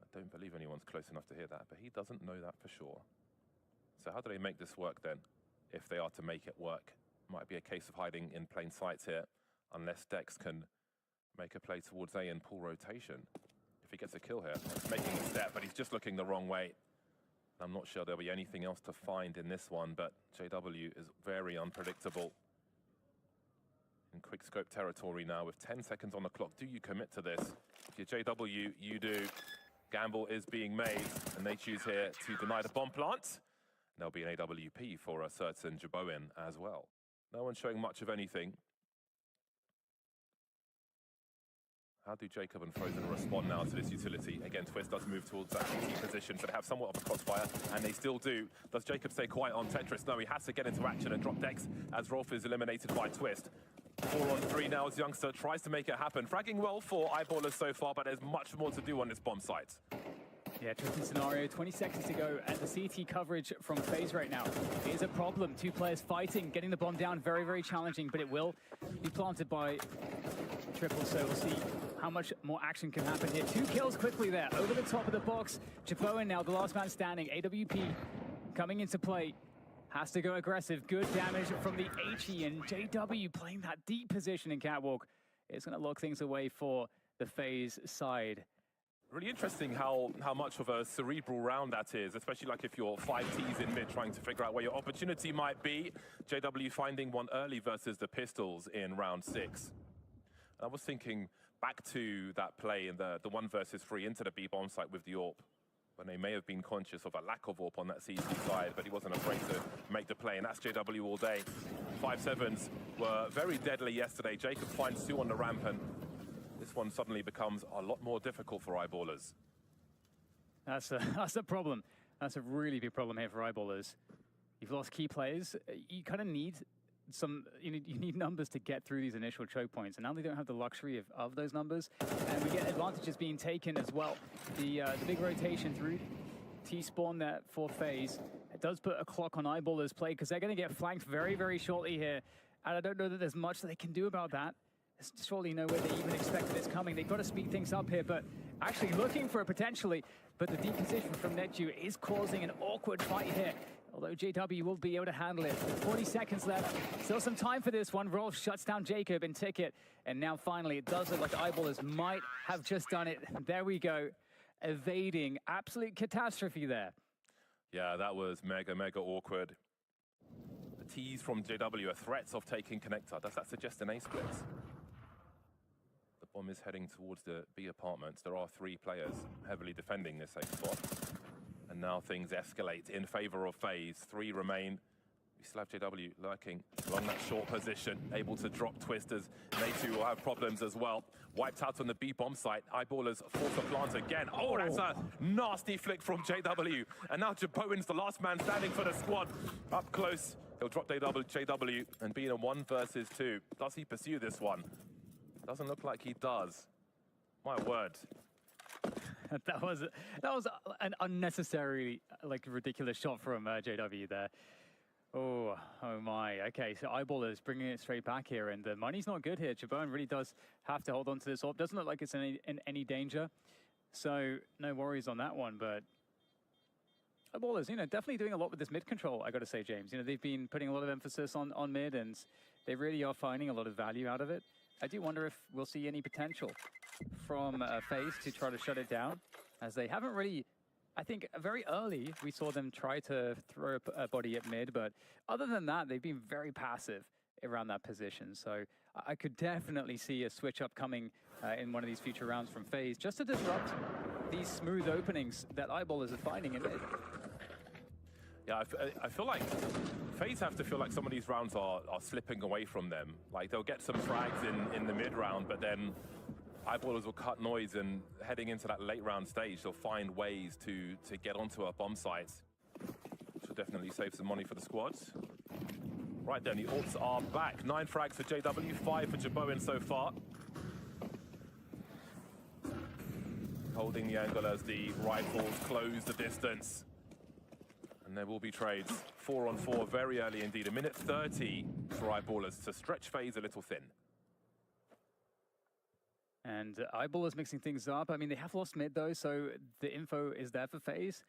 I don't believe anyone's close enough to hear that, but he doesn't know that for sure. So how do they make this work then? If they are to make it work, might be a case of hiding in plain sight here, unless Dex can make a play towards A and pull rotation. If he gets a kill here, making a step, but he's just looking the wrong way. I'm not sure there'll be anything else to find in this one, but JW is very unpredictable. In quick scope territory now with 10 seconds on the clock. Do you commit to this? If you're JW, you do. Gamble is being made, and they choose here to deny the bomb plant. There'll be an AWP for a certain Jaboin as well. No one's showing much of anything. How do Jacob and Frozen respond now to this utility? Again, Twist does move towards that CT position, so they have somewhat of a crossfire, and they still do. Does Jacob stay quiet on Tetris? No, he has to get into action and drop Dex as Rolf is eliminated by Twist. 4 on 3 now as Youngster tries to make it happen. Fragging well for Eyeballers so far, but there's much more to do on this bomb site. Yeah, tricky scenario, 20 seconds to go, and the CT coverage from FaZe right now is a problem. 2 players fighting, getting the bomb down, very, very challenging, but it will be planted by Triple, so we'll see how much more action can happen here. 2 kills quickly there, over the top of the box. Jaboin now, the last man standing. AWP coming into play. Has to go aggressive. Good damage from the HE, and JW playing that deep position in Catwalk. It's going to lock things away for the FaZe side. Really interesting how much of a cerebral round that is, especially like if you're 5 Ts in mid trying to figure out where your opportunity might be. JW finding one early versus the Pistols in round 6. I was thinking back to that play in the 1 versus 3 into the B bomb site with the AWP, when they may have been conscious of a lack of AWP on that CT side, but he wasn't afraid to make the play, and that's JW all day. 5-7s were very deadly yesterday. Jacob finds 2 on the ramp, and this one suddenly becomes a lot more difficult for Eyeballers. That's a problem. That's a really big problem here for Eyeballers. You've lost key players. You kind of need you need numbers to get through these initial choke points, and now they don't have the luxury of those numbers, and we get advantages being taken as well. The big rotation through T-spawn there for FaZe. It does put a clock on Eyeballers' play, because they're going to get flanked very, very shortly here, and I don't know that there's much that they can do about that. There's surely no way they even expected this coming. They've got to speed things up here, but actually looking for it potentially, but the deep position from Netu is causing an awkward fight here. Although JW will be able to handle it. 40 seconds left. Still some time for this one. Rolf shuts down Jacob and Ticket. And now finally, it does look like Eyeballers might have just done it. There we go. Evading. Absolute catastrophe there. Yeah, that was mega, mega awkward. The tease from JW, a threat of taking connector. Does that suggest an A split? The bomb is heading towards the B apartments. There are 3 players heavily defending this A spot. And now things escalate in favor of FaZe. 3 remain. We still have JW lurking along that short position, able to drop Twisters. They too will have problems as well. Wiped out on the B bomb site. Eyeballers force a plant again. Oh, that's a nasty flick from JW. And now Jaboin's the last man standing for the squad. Up close, he'll drop JW and be in a 1 versus 2. Does he pursue this one? Doesn't look like he does. My word. That was an unnecessary, like, ridiculous shot from JW there. Oh my. Okay, so Eyeballers bringing it straight back here, and the money's not good here. Jaboin really does have to hold on to this orb. Doesn't look like it's in any danger, so no worries on that one. But Eyeballers, you know, definitely doing a lot with this mid control, I got to say, James. You know, they've been putting a lot of emphasis on mid, and they really are finding a lot of value out of it. I do wonder if we'll see any potential from FaZe to try to shut it down, as they haven't really. I think very early we saw them try to throw a body at mid, but other than that, they've been very passive around that position. So I could definitely see a switch up coming in one of these future rounds from FaZe, just to disrupt these smooth openings that Eyeballers are finding in mid. Yeah, I feel like FaZe have to feel like some of these rounds are slipping away from them. Like, they'll get some frags in the mid round, but then Eyeballers will cut noise, and heading into that late round stage, they'll find ways to get onto a bomb site. Which will definitely save some money for the squads. Right then, the Orcs are back. 9 frags for JW, 5 for Jaboin so far. Holding the angle as the rifles close the distance. And there will be trades. 4 on 4 very early indeed. 1:30 for Eyeballers to stretch FaZe a little thin. And Eyeballers mixing things up. I mean, they have lost mid though, so the info is there for FaZe.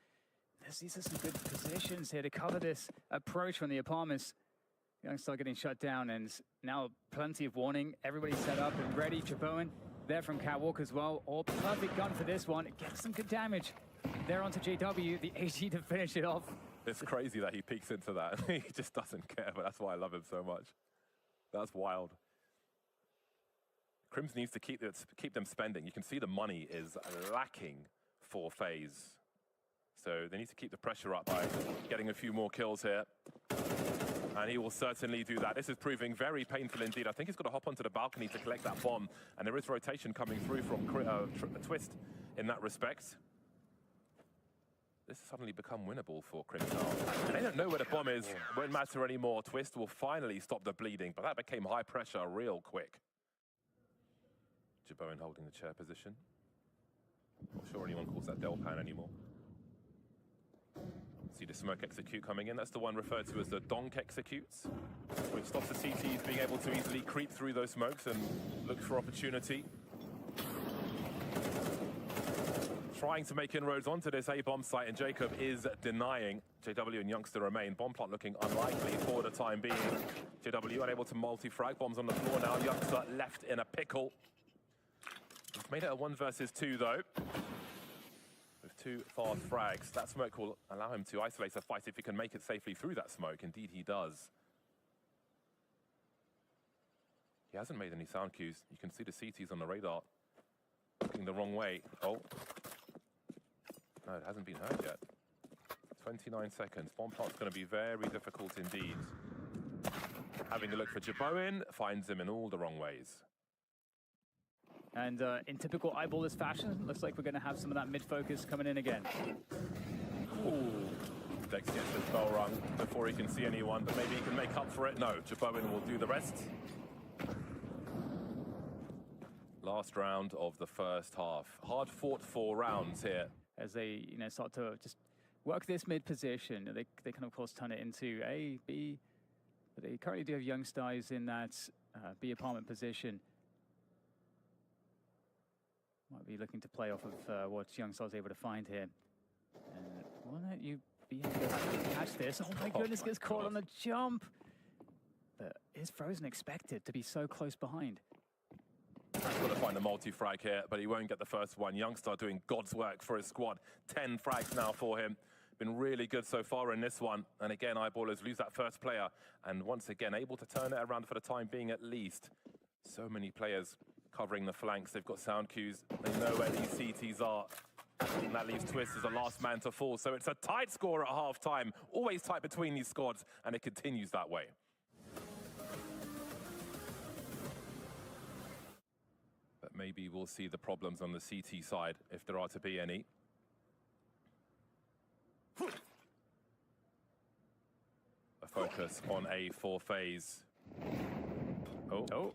These are some good positions here to cover this approach from the apartments. Youngstar getting shut down, and now plenty of warning. Everybody set up and ready. Jaboin there from Catwalk as well. All perfect gun for this one. It gets some good damage. There onto JW, the AG to finish it off. It's crazy that he peeks into that. He just doesn't care, but that's why I love him so much. That's wild. Crims needs to keep them spending. You can see the money is lacking for FaZe. So they need to keep the pressure up by getting a few more kills here. And he will certainly do that. This is proving very painful indeed. I think he's got to hop onto the balcony to collect that bomb. And there is rotation coming through from Twist in that respect. This has suddenly become winnable for Crims now. And they don't know where the bomb is. Won't matter anymore. Twist will finally stop the bleeding. But that became high pressure real quick. Jaboin holding the chair position. Not sure anyone calls that Delpan anymore. See the smoke execute coming in. That's the one referred to as the donk executes, which stops the CTs being able to easily creep through those smokes and look for opportunity. Trying to make inroads onto this A-bomb site, and Jacob is denying. JW and Youngster remain. Bomb plant looking unlikely for the time being. JW unable to multi-frag. Bombs on the floor now. Youngster left in a pickle. He's made it a 1 versus 2 though. With 2 fast frags. That smoke will allow him to isolate the fight if he can make it safely through that smoke. Indeed he does. He hasn't made any sound cues. You can see the CTs on the radar looking the wrong way. Oh. No, it hasn't been heard yet. 29 seconds. Bomb plant's going to be very difficult indeed. Having a look for Jaboin, finds him in all the wrong ways. And in typical Eyeballers fashion, looks like we're going to have some of that mid-focus coming in again. Ooh. Dex gets his bell rung before he can see anyone, but maybe he can make up for it. No, Jaboin will do the rest. Last round of the first half. Hard-fought 4 rounds here. As they, you know, start to just work this mid position, they can of course turn it into A, B, but they currently do have Youngstars in that B apartment position. Might be looking to play off of what Youngstar's able to find here. And why don't you be able to catch watch this. Oh my goodness, gets caught on the jump. But is Frozen expected to be so close behind? He's got to find a multi-frag here, but he won't get the first one. Youngstar doing God's work for his squad. 10 frags now for him. Been really good so far in this one. And again, Eyeballers lose that first player. And once again, able to turn it around for the time being at least. So many players covering the flanks. They've got sound cues. They know where these CTs are. And that leaves Twist as the last man to fall. So it's a tight score at half-time. Always tight between these squads, and it continues that way. But maybe we'll see the problems on the CT side, if there are to be any. A focus on A for FaZe. Oh.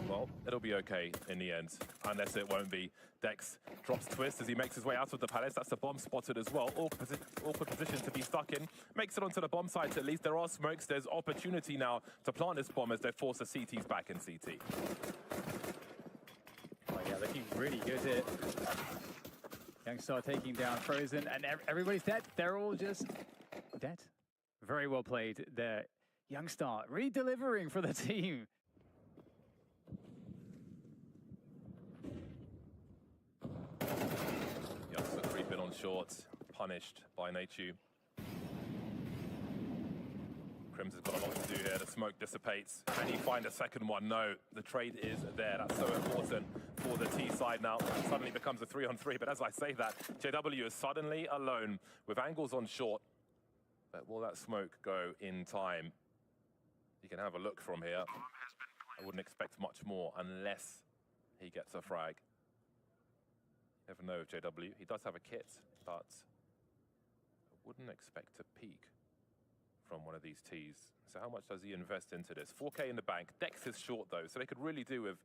Well, it'll be okay in the end, unless it won't be. Dex drops Twist as he makes his way out of the palace. That's the bomb spotted as well. Awkward position to be stuck in. Makes it onto the bomb site at least. There are smokes. There's opportunity now to plant this bomb as they force the CTs back in CT. Oh yeah, looking really good here. Youngstar taking down Frozen, and everybody's dead. They're all just dead. Very well played there. Youngstar really delivering for the team. Youngster creeping on short, punished by Nachu. Crims has got a lot to do here. The smoke dissipates. Can he find a second one? No. The trade is there. That's so important for the T side now. It suddenly becomes a 3-on-3. But as I say that, JW is suddenly alone with angles on short. But will that smoke go in time? You can have a look from here. I wouldn't expect much more unless he gets a frag. Never know, JW. He does have a kit, but I wouldn't expect a peak from one of these Ts. So how much does he invest into this? 4K in the bank. Dex is short though, so they could really do with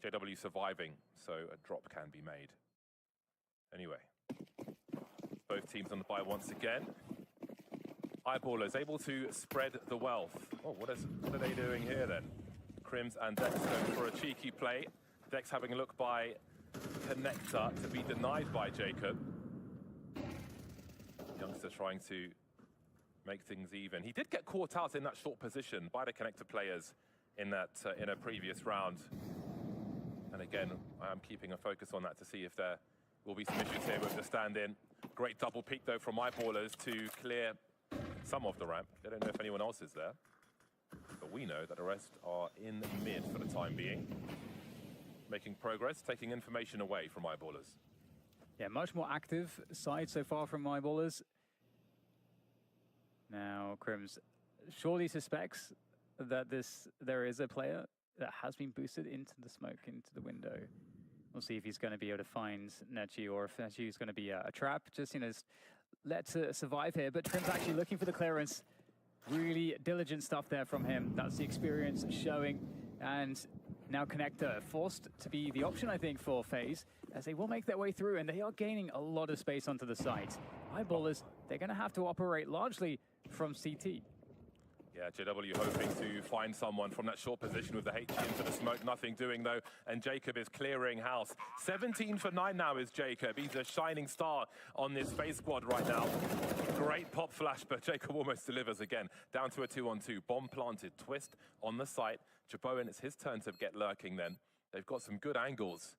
JW surviving, so a drop can be made. Anyway, both teams on the buy once again. Eyeballers able to spread the wealth. Oh, what are they doing here then? Crims and Dex going for a cheeky play. Dex having a look by Connector to be denied by Jacob. Youngster trying to make things even. He did get caught out in that short position by the Connector players in that in a previous round. And again, I am keeping a focus on that to see if there will be some issues here with the stand-in. Great double peek though from Eyeballers to clear some of the ramp. They don't know if anyone else is there, but we know that the rest are in mid for the time being. Making progress, taking information away from Eyeballers. Yeah, much more active side so far from Eyeballers. Now, Crims surely suspects that there is a player that has been boosted into the smoke, into the window. We'll see if he's going to be able to find Nechi, or if Nechi is going to be a trap. Just, let's survive here. But Crims actually looking for the clearance. Really diligent stuff there from him. That's the experience showing. And now Connector forced to be the option, I think, for FaZe, as they will make their way through, and they are gaining a lot of space onto the site. Eyeballers, they're going to have to operate largely from CT. Yeah, JW hoping to find someone from that short position with the HE into the smoke. Nothing doing, though, and Jacob is clearing house. 17 for 9 now is Jacob. He's a shining star on this FaZe squad right now. Great pop flash, but Jacob almost delivers again. Down to a 2-on-2. Bomb planted. Twist on the site. Jaboen, it's his turn to get lurking then. They've got some good angles.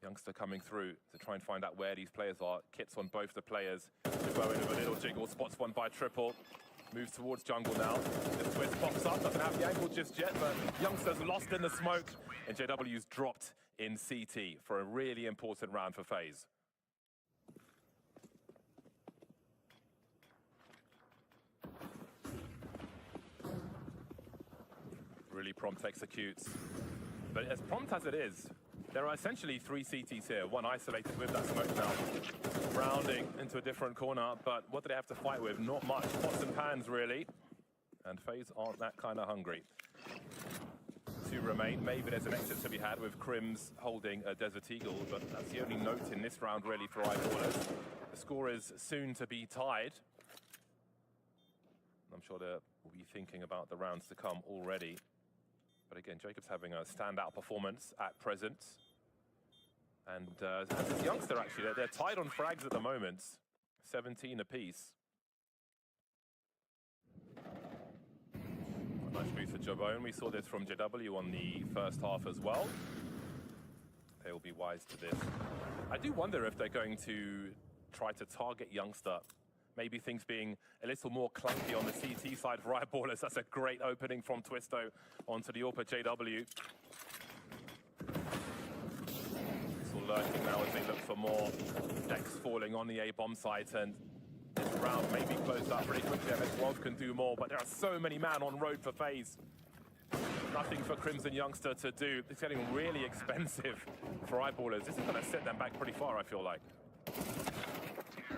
Youngster coming through to try and find out where these players are. Kits on both the players. Jaboen with a little jiggle. Spots one by triple. Moves towards jungle now. The Twist pops up, doesn't have the angle just yet, but Youngster's lost in the smoke, and JW's dropped in CT for a really important round for FaZe. Really prompt executes. But as prompt as it is, there are essentially 3 CTs here, one isolated with that smoke now. Rounding into a different corner, but what do they have to fight with? Not much. Pots and pans, really. And FaZe aren't that kind of hungry. 2 remain. Maybe there's an exit to be had with Crims holding a Desert Eagle, but that's the only note in this round, really, for Eyeballers. The score is soon to be tied. I'm sure they will be thinking about the rounds to come already. But again, Jacob's having a standout performance at present. And as is Youngster, actually, they're tied on frags at the moment. 17 apiece. Jabone. We saw this from JW on the first half as well. They will be wise to this. I do wonder if they're going to try to target Youngster. Maybe things being a little more clunky on the CT side for Eyeballers. That's a great opening from Twisto onto the AWP JW. Still lurking now as they look for more decks falling on the A-bomb site, and this round may be closed up pretty quickly. MS12 can do more, but there are so many man on road for FaZe. Nothing for Crimson Youngster to do. It's getting really expensive for Eyeballers. This is going to set them back pretty far, I feel like.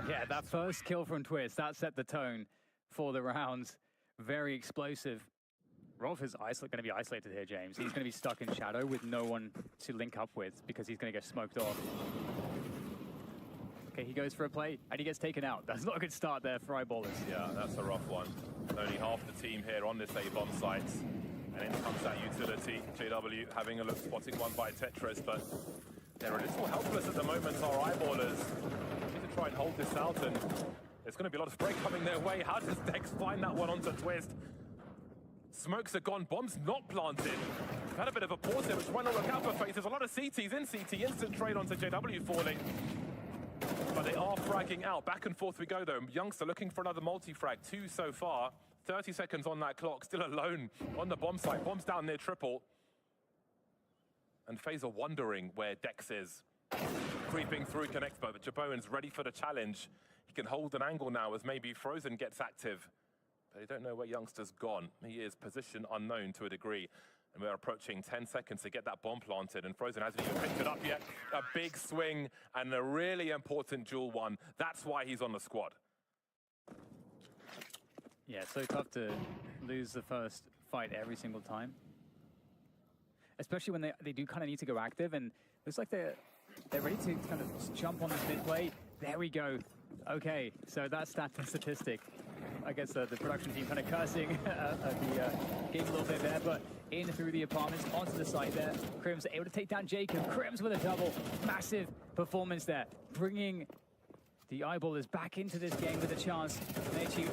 Yeah, that first kill from Twist, that set the tone for the rounds. Very explosive. Rolf is going to be isolated here, James. He's going to be stuck in shadow with no one to link up with because he's going to get smoked off. Okay, he goes for a play and he gets taken out. That's not a good start there for Eyeballers. Yeah, that's a rough one. Only half the team here on this A-bomb site. And in comes that utility. JW having a look, spotting one by Tetris, but they're a little helpless at the moment, our Eyeballers. Need to try and hold this out, and there's going to be a lot of spray coming their way. How does Dex find that one onto Twist? Smokes are gone, bombs not planted. We've had a bit of a pause here, which might not look out for FaZe. There's a lot of CTs in CT, instant trade onto JW falling. But they are fragging out. Back and forth we go, though. Youngster looking for another multi-frag. 2 so far. 30 seconds on that clock. Still alone on the bomb site. Bombs down near triple. And FaZe are wondering where Dex is. Creeping through Connect, but Jaboen's ready for the challenge. He can hold an angle now as maybe Frozen gets active. But they don't know where Youngster's gone. He is position unknown to a degree. And we're approaching 10 seconds to get that bomb planted, and Frozen hasn't even picked it up yet. A big swing and a really important duel one. That's why he's on the squad. Yeah, it's so tough to lose the first fight every single time. Especially when they do kind of need to go active, and looks like they're ready to kind of jump on this mid play. There we go. Okay, so that's that statistic. I guess the production team kind of cursing the game a little bit there, but in through the apartments, onto the site there. Crims able to take down Jacob. Crims with a double. Massive performance there, bringing the Eyeballers back into this game with a chance. Nechu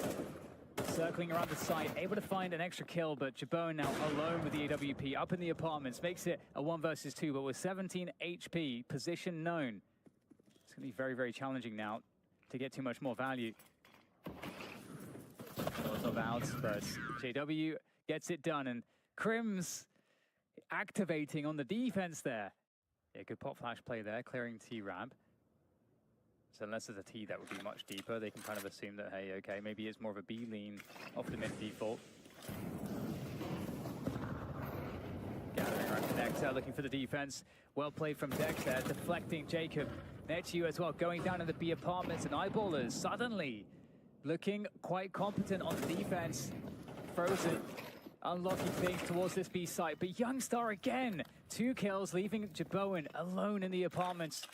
circling around the site, able to find an extra kill, but Jabone now alone with the AWP up in the apartments. Makes it a 1 versus 2, but with 17 HP, position known. It's going to be very, very challenging now to get too much more value. Lots of outs, but JW gets it done, and Crims activating on the defense there. Yeah, good pop flash play there, clearing T-ramp. So unless there's a T that would be much deeper, they can kind of assume that, hey, okay, maybe it's more of a B lean off the mid default. Gathering around Connector, looking for the defense. Well played from Dex there, deflecting Jacob. Nechu as well, going down in the B apartments, and Eyeballers suddenly looking quite competent on the defense. Frozen unlocking things towards this B site, but Youngstar again, 2 kills, leaving Jabone alone in the apartments.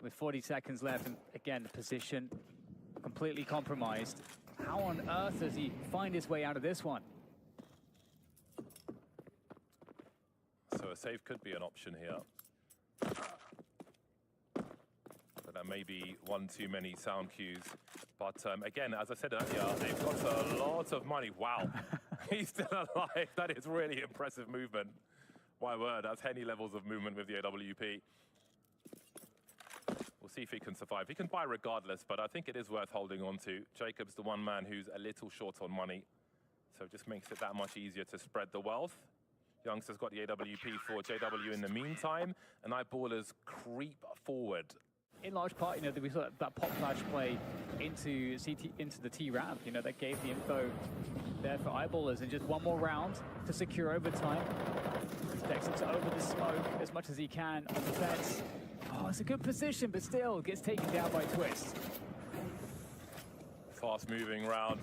With 40 seconds left, and again, the position completely compromised. How on earth does he find his way out of this one? So a save could be an option here. But that may be one too many sound cues. But again, as I said earlier, they've got a lot of money. Wow, he's still alive. That is really impressive movement. My word, that's Henny levels of movement with the AWP. We'll see if he can survive. He can buy regardless, but I think it is worth holding on to. Jacob's the one man who's a little short on money, so it just makes it that much easier to spread the wealth. Youngster's got the AWP for JW in the meantime, and Eyeballers creep forward. In large part, you know, we saw that pop flash play into the T-ramp, you know, that gave the info there for Eyeballers, and just one more round to secure overtime. Dex it over the smoke as much as he can on the fence. Oh, it's a good position, but still gets taken down by Twist. Fast moving round.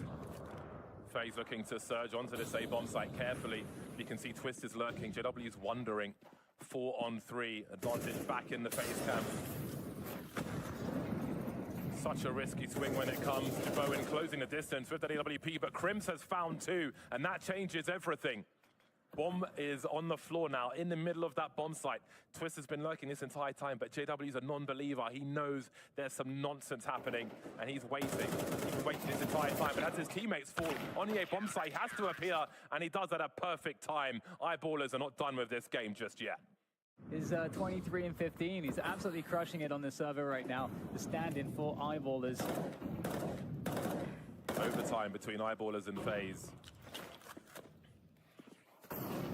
FaZe looking to surge onto this A-bomb site carefully. You can see Twist is lurking. JW's wondering. 4 on 3. Advantage back in the FaZe camp. Such a risky swing when it comes. Bowen closing the distance with that AWP, but Crims has found 2, and that changes everything. Bomb is on the floor now, in the middle of that bomb site. Twist has been lurking this entire time, but JW's a non-believer. He knows there's some nonsense happening, and he's waiting. He's been waiting this entire time, as his teammates fall on the A bomb site. He has to appear, and he does at a perfect time. Eyeballers are not done with this game just yet. He's 23 and 15. He's absolutely crushing it on the server right now. The stand-in for Eyeballers. Overtime between Eyeballers and FaZe.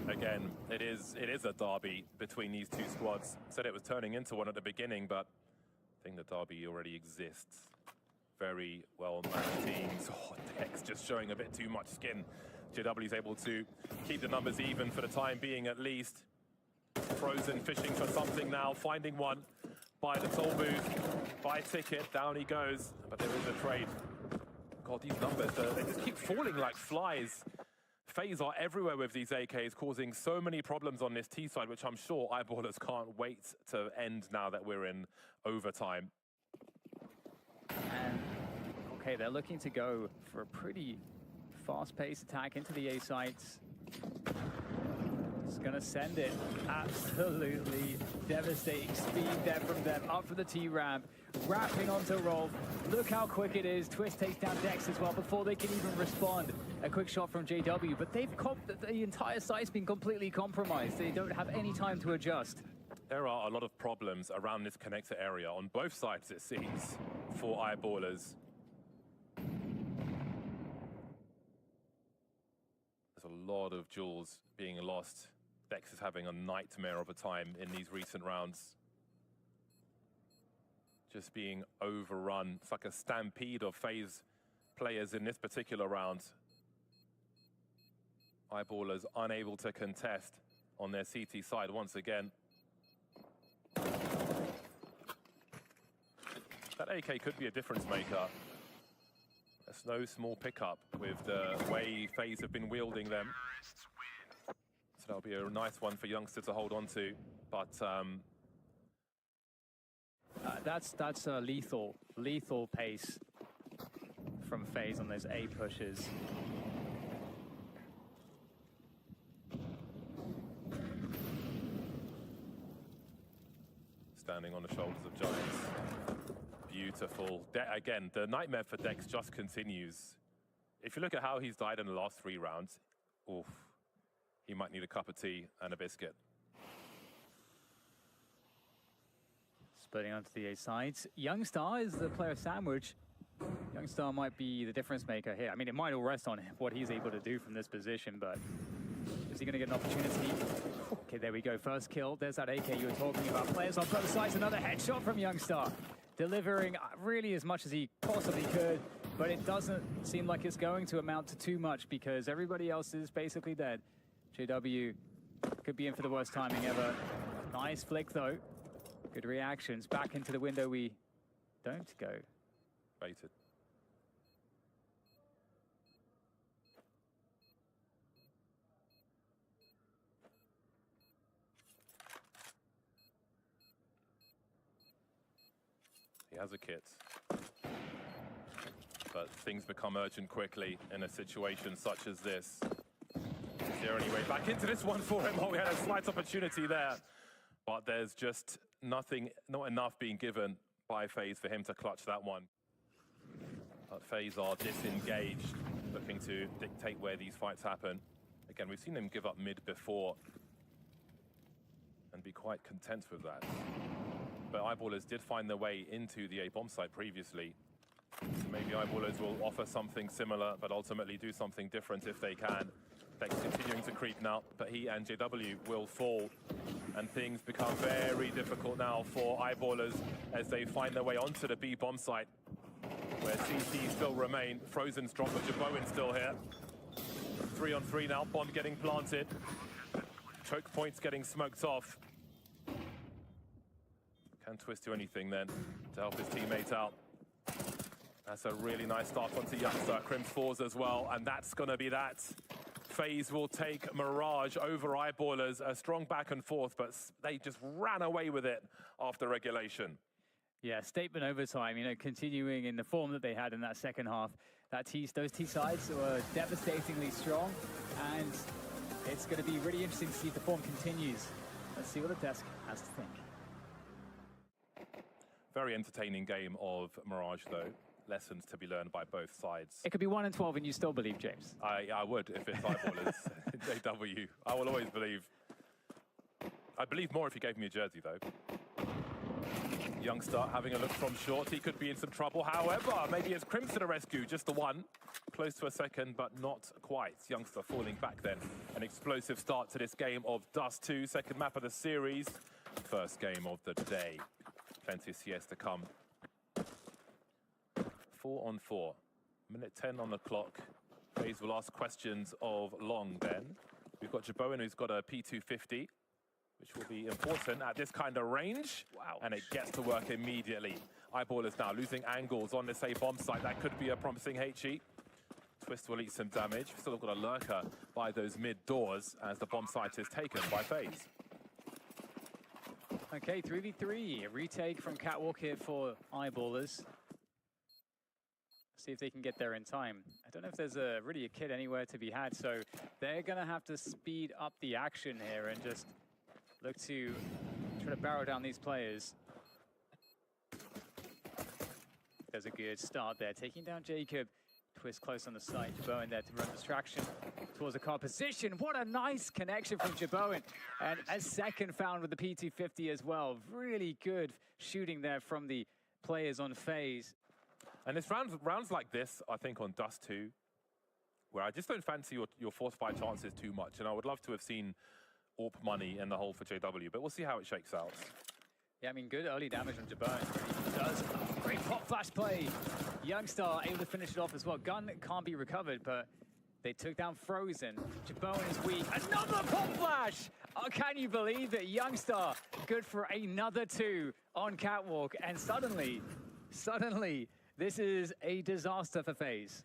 Again, it is a derby between these two squads. Said it was turning into one at the beginning, but I think the derby already exists. Very well-managed teams. Oh, Dex just showing a bit too much skin. JW is able to keep the numbers even for the time being, at least. Frozen fishing for something now, finding one by the toll booth, buy ticket, down he goes. But there is a trade. God, these numbers, they just keep falling like flies. FaZe are everywhere with these AKs, causing so many problems on this T side, which I'm sure Eyeballers can't wait to end now that we're in overtime. And, okay, they're looking to go for a pretty fast-paced attack into the A sites. It's gonna send it. Absolutely devastating speed there from them. Up for the T-ramp, wrapping onto Rolf. Look how quick it is. Twist takes down Dex as well before they can even respond. A quick shot from JW, but the entire site's been completely compromised. They don't have any time to adjust. There are a lot of problems around this connector area on both sides, it seems, for Eyeballers. There's a lot of jewels being lost. Dex is having a nightmare of a time in these recent rounds. Just being overrun. It's like a stampede of FaZe players in this particular round. Eyeballers unable to contest on their CT side once again. That AK could be a difference maker. That's no small pickup with the way FaZe have been wielding them. So that'll be a nice one for Youngster to hold on to. But that's a lethal pace from FaZe on those A pushes. Standing on the shoulders of giants. Beautiful. Again, the nightmare for Dex just continues. If you look at how he's died in the last 3 rounds, oof, he might need a cup of tea and a biscuit. Splitting onto the A sides. Youngstar is the player sandwich. Youngstar might be the difference maker here. I mean, it might all rest on what he's able to do from this position, but is he going to get an opportunity? Okay, there we go. First kill. There's that AK you were talking about. Players on both sides. Another headshot from Youngstar. Delivering really as much as he possibly could, but it doesn't seem like it's going to amount to too much because everybody else is basically dead. JW could be in for the worst timing ever. Nice flick, though. Good reactions. Back into the window we don't go. Baited. He has a kit. But things become urgent quickly in a situation such as this. Is there any way back into this one for him? Oh, we had a slight opportunity there. But there's just not enough being given by FaZe for him to clutch that one. But FaZe are disengaged, looking to dictate where these fights happen. Again, we've seen them give up mid before and be quite content with that. But Eyeballers did find their way into the A bomb site previously. So maybe Eyeballers will offer something similar, but ultimately do something different if they can. Dex continuing to creep now, but he and JW will fall. And things become very difficult now for Eyeballers as they find their way onto the B bomb site, where CT still remain. Frozen's dropped, but Jaboin still here. 3-on-3 now, bomb getting planted. Choke points getting smoked off. Can Twist do anything then to help his teammates out? That's a really nice start onto Youngster. Crims falls as well, and that's gonna be that. FaZe will take Mirage over Eyeballers. A strong back and forth, but they just ran away with it after regulation. Yeah, statement overtime, you know, continuing in the form that they had in that second half. Those T sides were devastatingly strong, and it's going to be really interesting to see if the form continues. Let's see what the desk has to think. Very entertaining game of Mirage, though. lessons to be learned by both sides. It could be 1 and 12 and you still believe, James. I would if it's eyeballers. JW. I will always believe. I'd believe more if he gave me a jersey, though. Youngster having a look from short. He could be in some trouble. However, maybe it's Crimson to rescue. Just the one. Close to a second, but not quite. Youngster falling back then. An explosive start to this game of Dust 2. Second map of the series. First game of the day. Plenty of CS to come. 4 on 4. Minute 10 on the clock. FaZe will ask questions of Long then. We've got Jaboen, who's got a P250, which will be important at this kind of range. Wow. And it gets to work immediately. Eyeballers now losing angles on this A bomb site. That could be a promising HE. Twist will eat some damage. Still got a lurker by those mid doors as the bomb site is taken by FaZe. Okay, 3v3. A retake from Catwalk here for Eyeballers. See if they can get there in time. I don't know if there's really a kid anywhere to be had, so they're going to have to speed up the action here and just look to try to barrel down these players. There's a good start there. Taking down Jacob. Twist close on the site. Jaboen there to run distraction towards the car position. What a nice connection from Jaboen. And a second found with the P250 as well. Really good shooting there from the players on FaZe. And it's rounds like this, I think, on Dust 2, where I just don't fancy your force fight chances too much. And I would love to have seen AWP money in the hole for JW, but we'll see how it shakes out. Yeah, I mean, good early damage from Jaboen. He does a great pop flash play. Youngstar able to finish it off as well. Gun can't be recovered, but they took down Frozen. Jaboen is weak. Another pop flash! Oh, can you believe it? Youngstar good for another 2 on Catwalk. And suddenly, this is a disaster for FaZe.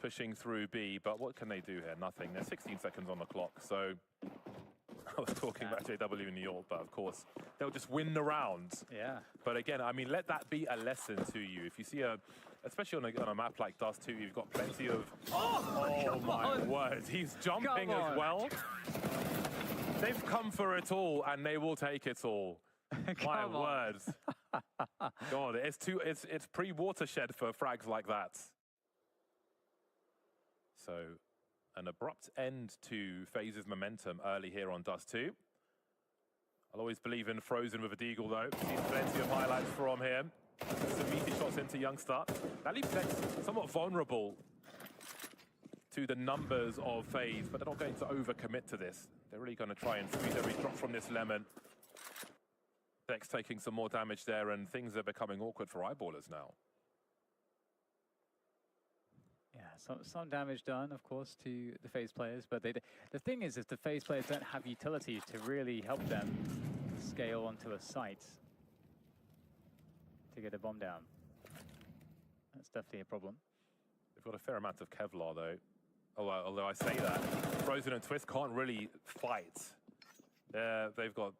Pushing through B, but what can they do here? Nothing. There's 16 seconds on the clock, so I was talking about JW in New York, but of course, they'll just win the round. Yeah. But again, I mean, let that be a lesson to you. If you see especially on a map like Dust 2, you've got plenty of... Oh my word, he's jumping as well. They've come for it all, and they will take it all. My word. God, it's pre-watershed for frags like that. So, an abrupt end to FaZe's momentum early here on Dust 2. I'll always believe in Frozen with a deagle, though. Seen plenty of highlights from him. Some meaty shots into Youngster. That leaves them somewhat vulnerable to the numbers of FaZe, but they're not going to overcommit to this. They're really going to try and squeeze every drop from this lemon. Dex taking some more damage there, and things are becoming awkward for Eyeballers now. Yeah, some damage done, of course, to the FaZe players, but the thing is, if the FaZe players don't have utility to really help them scale onto a site to get a bomb down, that's definitely a problem. They've got a fair amount of Kevlar, though. Although I say that, Frozen and Twist can't really fight. They've got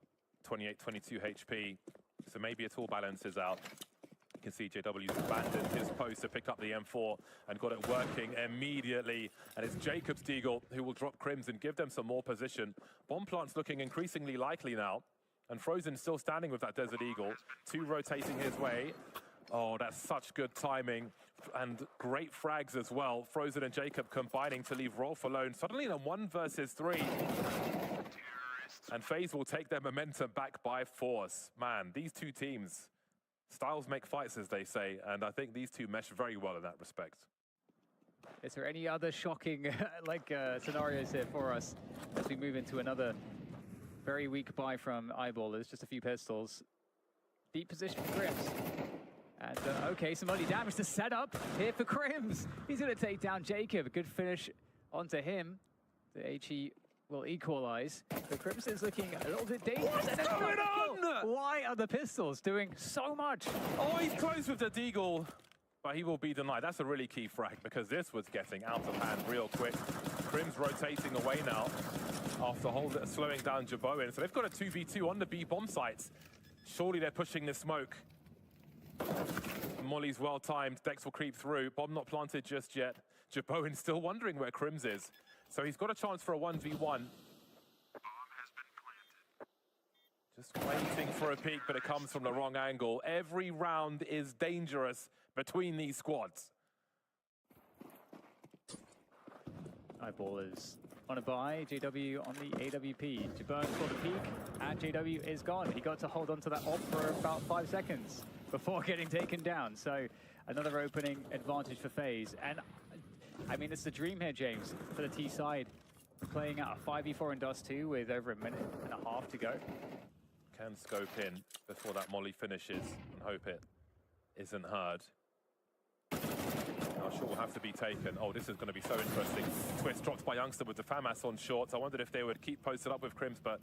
28, 22 HP, so maybe it all balances out. You can see JW's abandoned his post to pick up the M4 and got it working immediately. And it's Jacob's Deagle who will drop Crims and give them some more position. Bomb plant's looking increasingly likely now. And Frozen still standing with that Desert Eagle. 2 rotating his way. Oh, that's such good timing. And great frags as well. Frozen and Jacob combining to leave Rolf alone. Suddenly in a 1 versus 3. And FaZe will take their momentum back by force. Man, these two teams, styles make fights, as they say, and I think these two mesh very well in that respect. Is there any other shocking scenarios here for us as we move into another very weak buy from Eyeballers? Just a few pistols. Deep position for Crims. And okay, some early damage to set up here for Crims. He's going to take down Jacob. A good finish onto him. The HE will equalize. The Crims is looking a little bit dangerous. What's going on? Why are the pistols doing so much? Oh, he's close with the Deagle, but he will be denied. That's a really key frag because this was getting out of hand real quick. Crims rotating away now after slowing down Jaboen. So they've got a 2v2 on the B bomb sites. Surely they're pushing the smoke. Molly's well timed. Dex will creep through. Bomb not planted just yet. Jaboen still wondering where Crims is. So he's got a chance for a 1v1. Just waiting for a peek, but it comes from the wrong angle. Every round is dangerous. between these squads. Eyeballers on a buy, JW on the AWP. Jabone for the peak, and JW is gone. He got to hold on to that op for about 5 seconds before getting taken down. So another opening advantage for FaZe. And I mean, it's the dream here, James, for the T side. Playing out a 5v4 in Dust 2 with over a minute and a half to go. Can scope in before that molly finishes and hope it isn't heard. Now short will have to be taken. Oh, this is going to be so interesting. Twist dropped by Youngster with the FAMAS on shorts. I wondered if they would keep posted up with Crims, but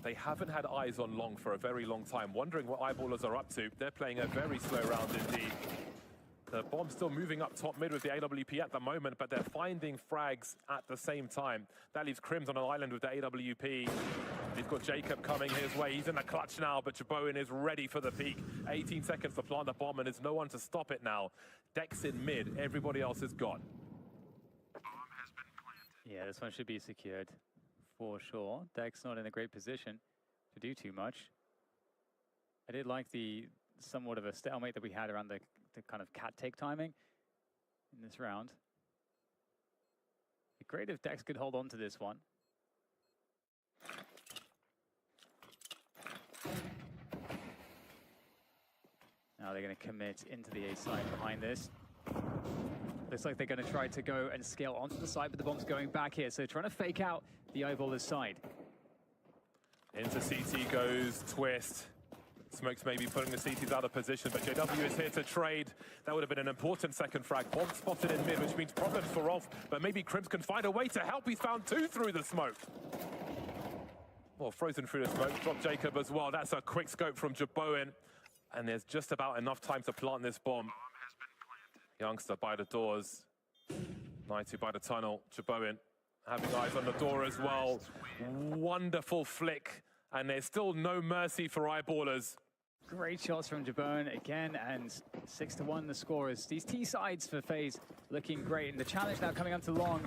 they haven't had eyes on long for a very long time. Wondering what Eyeballers are up to. They're playing a very slow round indeed. The bomb's still moving up top mid with the AWP at the moment, but they're finding frags at the same time. That leaves Crims on an island with the AWP. He's got Jacob coming his way. He's in the clutch now, but Jaboin is ready for the peak. 18 seconds to plant the bomb, and there's no one to stop it now. Dex in mid. Everybody else is gone. Yeah, this one should be secured for sure. Dex not in a great position to do too much. I did like the somewhat of a stalemate that we had around the kind of cat take timing in this round. It'd be great if Dex could hold on to this one. Now they're going to commit into the A side behind this. Looks like they're going to try to go and scale onto the side, but the bomb's going back here. So trying to fake out the Eyeballers side. Into CT goes Twist. Smokes maybe putting the CTs out of position, but JW is here to trade. That would have been an important second frag. Bomb spotted in mid, which means problems for Rolf, but maybe Crims can find a way to help. He's found two through the smoke. Well, frozen through the smoke. Drop Jacob as well. That's a quick scope from Jaboin. And there's just about enough time to plant this bomb. Youngster by the doors. 90 by the tunnel. Jaboin having eyes on the door as well. Wonderful flick. And there's still no mercy for Eyeballers. Great shots from Jabone again, and 6-1 the score is. These T sides for FaZe looking great, and the challenge now coming onto long.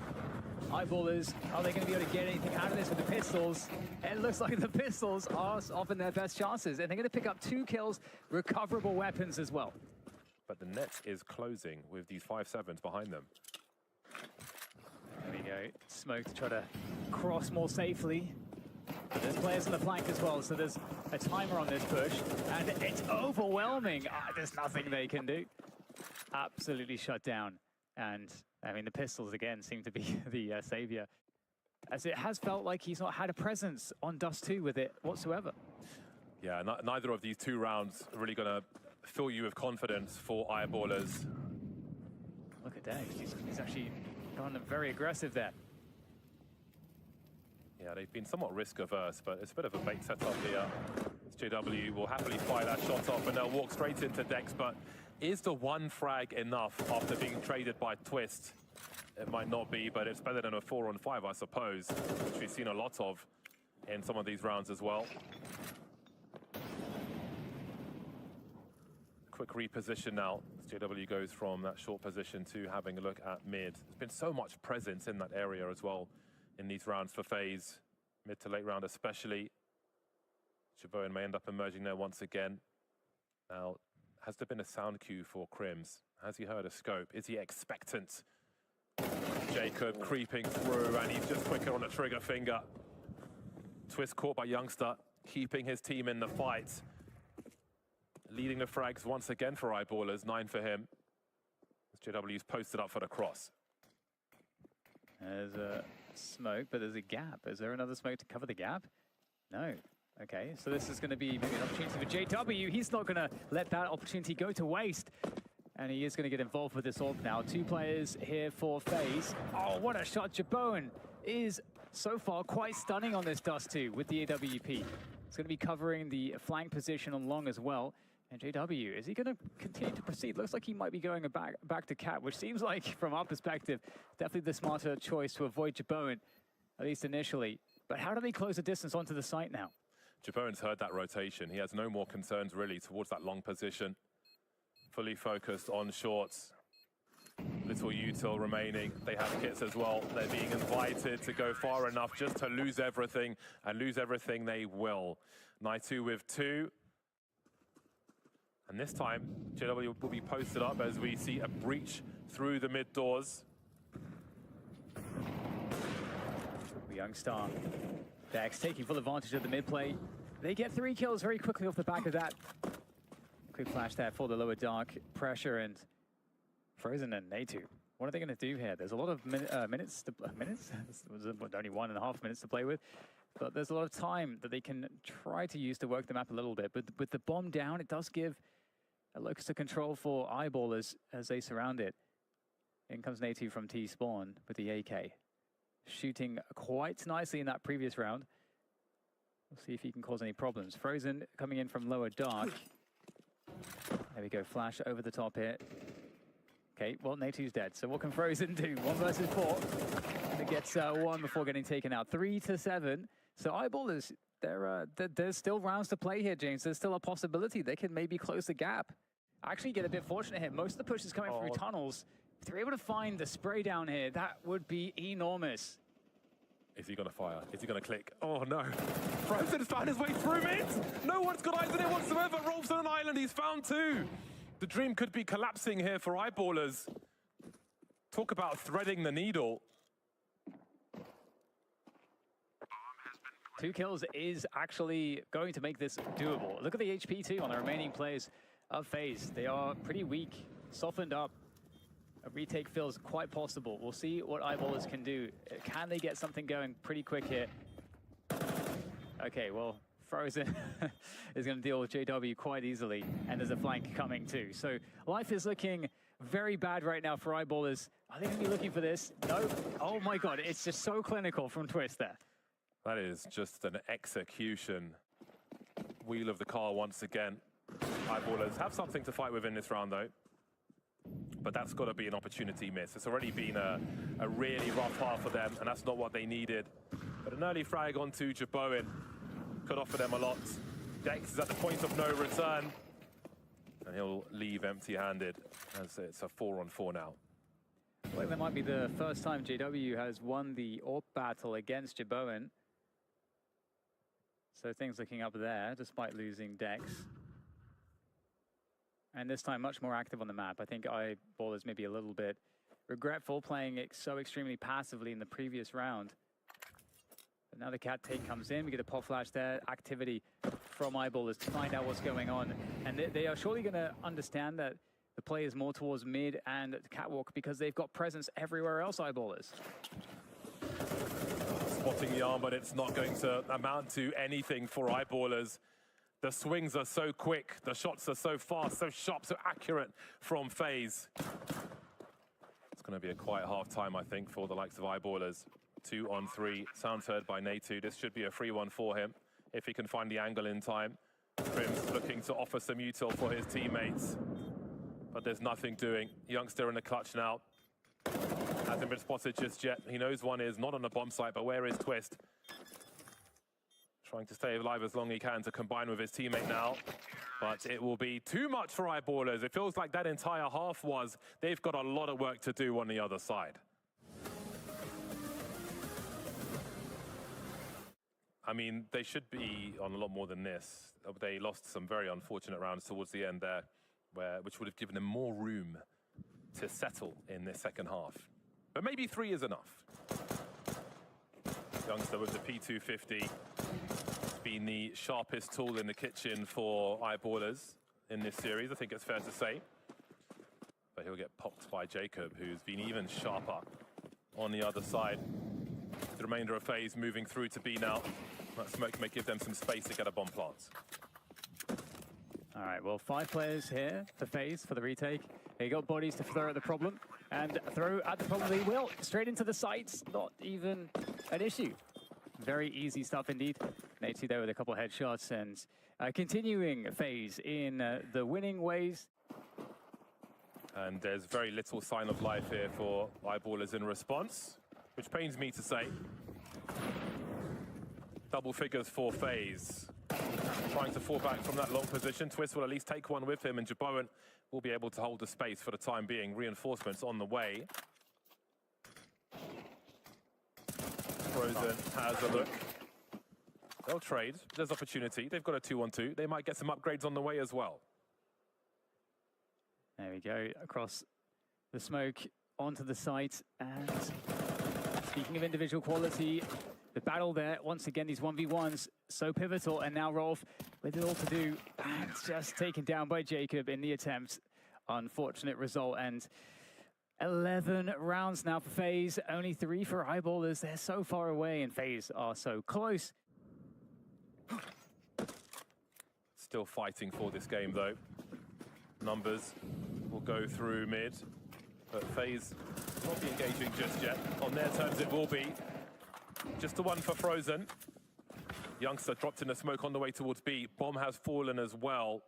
Eyeballers, are they going to be able to get anything out of this with the pistols? It looks like the pistols are often their best chances, and they're going to pick up 2 kills, recoverable weapons as well. But the net is closing with these 5-7s behind them. There we go. Smoke to try to cross more safely. But there's players on the flank as well, so there's a timer on this push, and it's overwhelming. There's nothing they can do. Absolutely shut down. And, I mean, the pistols, again, seem to be the savior, as it has felt like he's not had a presence on Dust 2 with it whatsoever. Yeah, neither of these 2 rounds are really going to fill you with confidence for Eyeballers. Look at Dex. He's actually gone very aggressive there. Yeah, they've been somewhat risk-averse, but it's a bit of a bait setup here. JW will happily fire that shot off, and they'll walk straight into Dex, but is the 1 frag enough after being traded by Twist? It might not be, but it's better than a 4-on-5, I suppose, which we've seen a lot of in some of these rounds as well. Quick reposition now. JW goes from that short position to having a look at mid. There's been so much presence in that area as well in these rounds for FaZe, mid to late round especially. Jaboin may end up emerging there once again. Now, has there been a sound cue for Crims? Has he heard a scope? Is he expectant? Jacob creeping through, and he's just quicker on the trigger finger. Twist caught by Youngster, keeping his team in the fight. Leading the frags once again for Eyeballers, 9 for him. As JW's posted up for the cross. There's a smoke, but there's a gap. Is there another smoke to cover the gap? No. Okay, so this is going to be maybe an opportunity for JW. He's not going to let that opportunity go to waste. And he is going to get involved with this orb now. 2 players here for FaZe. Oh, what a shot. Jaboin is so far quite stunning on this Dust 2 with the AWP. It's going to be covering the flank position on long as well. And JW, is he going to continue to proceed? Looks like he might be going back to Cat, which seems like, from our perspective, definitely the smarter choice to avoid Jaboin, at least initially. But how do they close the distance onto the site now? Jaboin's heard that rotation. He has no more concerns, really, towards that long position. Fully focused on shorts. Little util remaining. They have kits as well. They're being invited to go far enough just to lose everything, and lose everything they will. Naitu with 2. And this time, JW will be posted up as we see a breach through the mid doors. Young star. Dex taking full advantage of the mid play. They get 3 kills very quickly off the back of that. Quick flash there for the lower dark pressure, and Frozen and Natu. What are they going to do here? There's a lot of minutes? Only 1.5 minutes to play with. But there's a lot of time that they can try to use to work the map a little bit. But with the bomb down, it does give a locus of control for Eyeballers as they surround it. In comes Natu from T-spawn with the AK. Shooting quite nicely in that previous round. We'll see if he can cause any problems. Frozen coming in from lower dark. There we go, flash over the top here. Okay, well, Natu's dead. So what can Frozen do? 1 versus 4. It gets 1 before getting taken out. 3-7. So Eyeballers, there's still rounds to play here, James. There's still a possibility they can maybe close the gap. Actually get a bit fortunate here. Most of the push is coming through tunnels. If they're able to find the spray down here, that would be enormous. Is he going to fire? Is he going to click? Oh, no. Frozen has found his way through mid. No one's got eyes on it whatsoever. Rolf's on an island. He's found 2. The dream could be collapsing here for Eyeballers. Talk about threading the needle. 2 kills is actually going to make this doable. Look at the HP too on the remaining players of FaZe. They are pretty weak, softened up. A retake feels quite possible. We'll see what Eyeballers can do. Can they get something going pretty quick here? Okay, well, Frozen is going to deal with JW quite easily, and there's a flank coming too. So life is looking very bad right now for Eyeballers. Are they going to be looking for this? No. Oh my God, it's just so clinical from Twist there. That is just an execution. Wheel of the car once again. Eyeballers have something to fight with in this round though. But that's got to be an opportunity miss. It's already been a really rough half for them, and that's not what they needed. But an early frag onto Jaboin could offer them a lot. Dex is at the point of no return, and he'll leave empty-handed as it's a 4-on-4 now. Well, that might be the first time JW has won the AWP battle against Jaboin. So things looking up there, despite losing Dex. And this time much more active on the map. I think Eyeballers maybe a little bit regretful playing it so extremely passively in the previous round. But now the cat take comes in, we get a pop flash there, activity from Eyeballers to find out what's going on. And they are surely going to understand that the play is more towards mid and catwalk because they've got presence everywhere else, Eyeballers. Spotting the arm, but it's not going to amount to anything for Eyeballers. The swings are so quick, the shots are so fast, so sharp, so accurate from FaZe. It's going to be a quiet half-time, I think, for the likes of Eyeballers. 2-on-3, sounds heard by Natu. This should be a free one for him, if he can find the angle in time. Prim's looking to offer some util for his teammates, but there's nothing doing. Youngster in the clutch now. Hasn't been spotted just yet. He knows one is not on the bomb site, but where is Twist? Trying to stay alive as long as he can to combine with his teammate now. But it will be too much for Eyeballers. It feels like that entire half was. They've got a lot of work to do on the other side. I mean, they should be on a lot more than this. They lost some very unfortunate rounds towards the end there, which would have given them more room to settle in this second half. But maybe 3 is enough. Youngster with the P250. Been the sharpest tool in the kitchen for Eyeballers in this series, I think it's fair to say. But he'll get popped by Jacob, who's been even sharper on the other side. The remainder of FaZe moving through to B now. That smoke may give them some space to get a bomb plant. All right, well, 5 players here for FaZe for the retake. They got bodies to throw at the problem, and throw at the problem they will. Straight into the sights, not even an issue. Very easy stuff indeed. Natu there with a couple headshots, and continuing FaZe in the winning ways. And there's very little sign of life here for Eyeballers in response, which pains me to say. Double figures for FaZe. Trying to fall back from that long position. Twist will at least take one with him, and Jaboin will be able to hold the space for the time being. Reinforcements on the way. Frozen has a look. They'll trade. There's opportunity. They've got a 2-on-2. They might get some upgrades on the way as well. There we go, across the smoke onto the site. And speaking of individual quality, the battle there, once again, these 1v1s, so pivotal. And now Rolf with it all to do, and just taken down by Jacob in the attempt. Unfortunate result, and 11 rounds now for FaZe, only 3 for Eyeballers. They're so far away, and FaZe are so close. Still fighting for this game, though. Numbers will go through mid, but FaZe not be engaging just yet. On their terms, it will be. Just the one for Frozen. Youngster dropped in the smoke on the way towards B. Bomb has fallen as well.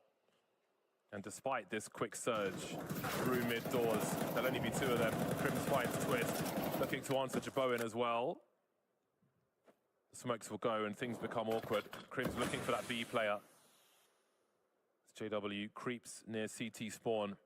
And despite this quick surge through mid doors, there'll only be 2 of them. Crims finds Twist, looking to answer Jaboin as well. The smokes will go and things become awkward. Crims looking for that B player. As JW creeps near CT spawn.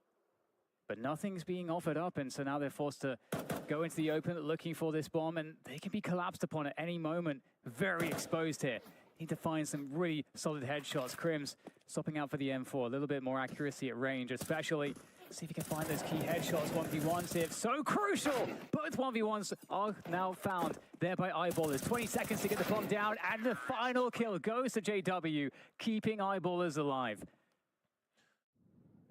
But nothing's being offered up, and so now they're forced to go into the open looking for this bomb, and they can be collapsed upon at any moment. Very exposed here. Need to find some really solid headshots. Crims stopping out for the M4. A little bit more accuracy at range, especially. See if he can find those key headshots. 1v1s here. So crucial! Both 1v1s are now found there by Eyeballers. 20 seconds to get the bomb down, and the final kill goes to JW, keeping Eyeballers alive.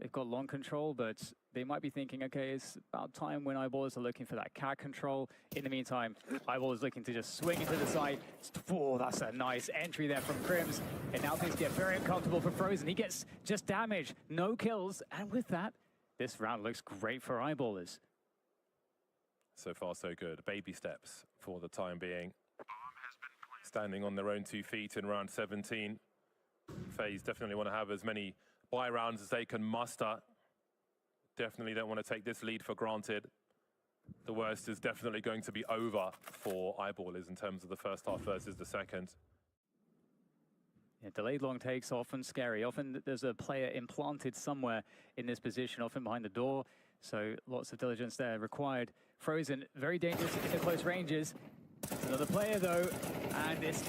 They've got long control, but they might be thinking, okay, it's about time when Eyeballers are looking for that cat control. In the meantime, Eyeballers looking to just swing into the side. Oh, that's a nice entry there from Crims. And now things get very uncomfortable for Frozen. He gets just damage, no kills. And with that, this round looks great for Eyeballers. So far, so good. Baby steps for the time being. Standing on their own 2 feet in round 17. FaZe definitely want to have as many buy rounds as they can muster. Definitely don't want to take this lead for granted. The worst is definitely going to be over for Eyeballers in terms of the first half versus the second. Yeah, delayed long takes often scary. Often there's a player implanted somewhere in this position, often behind the door. So lots of diligence there required. Frozen, very dangerous in the close ranges. It's another player though, and this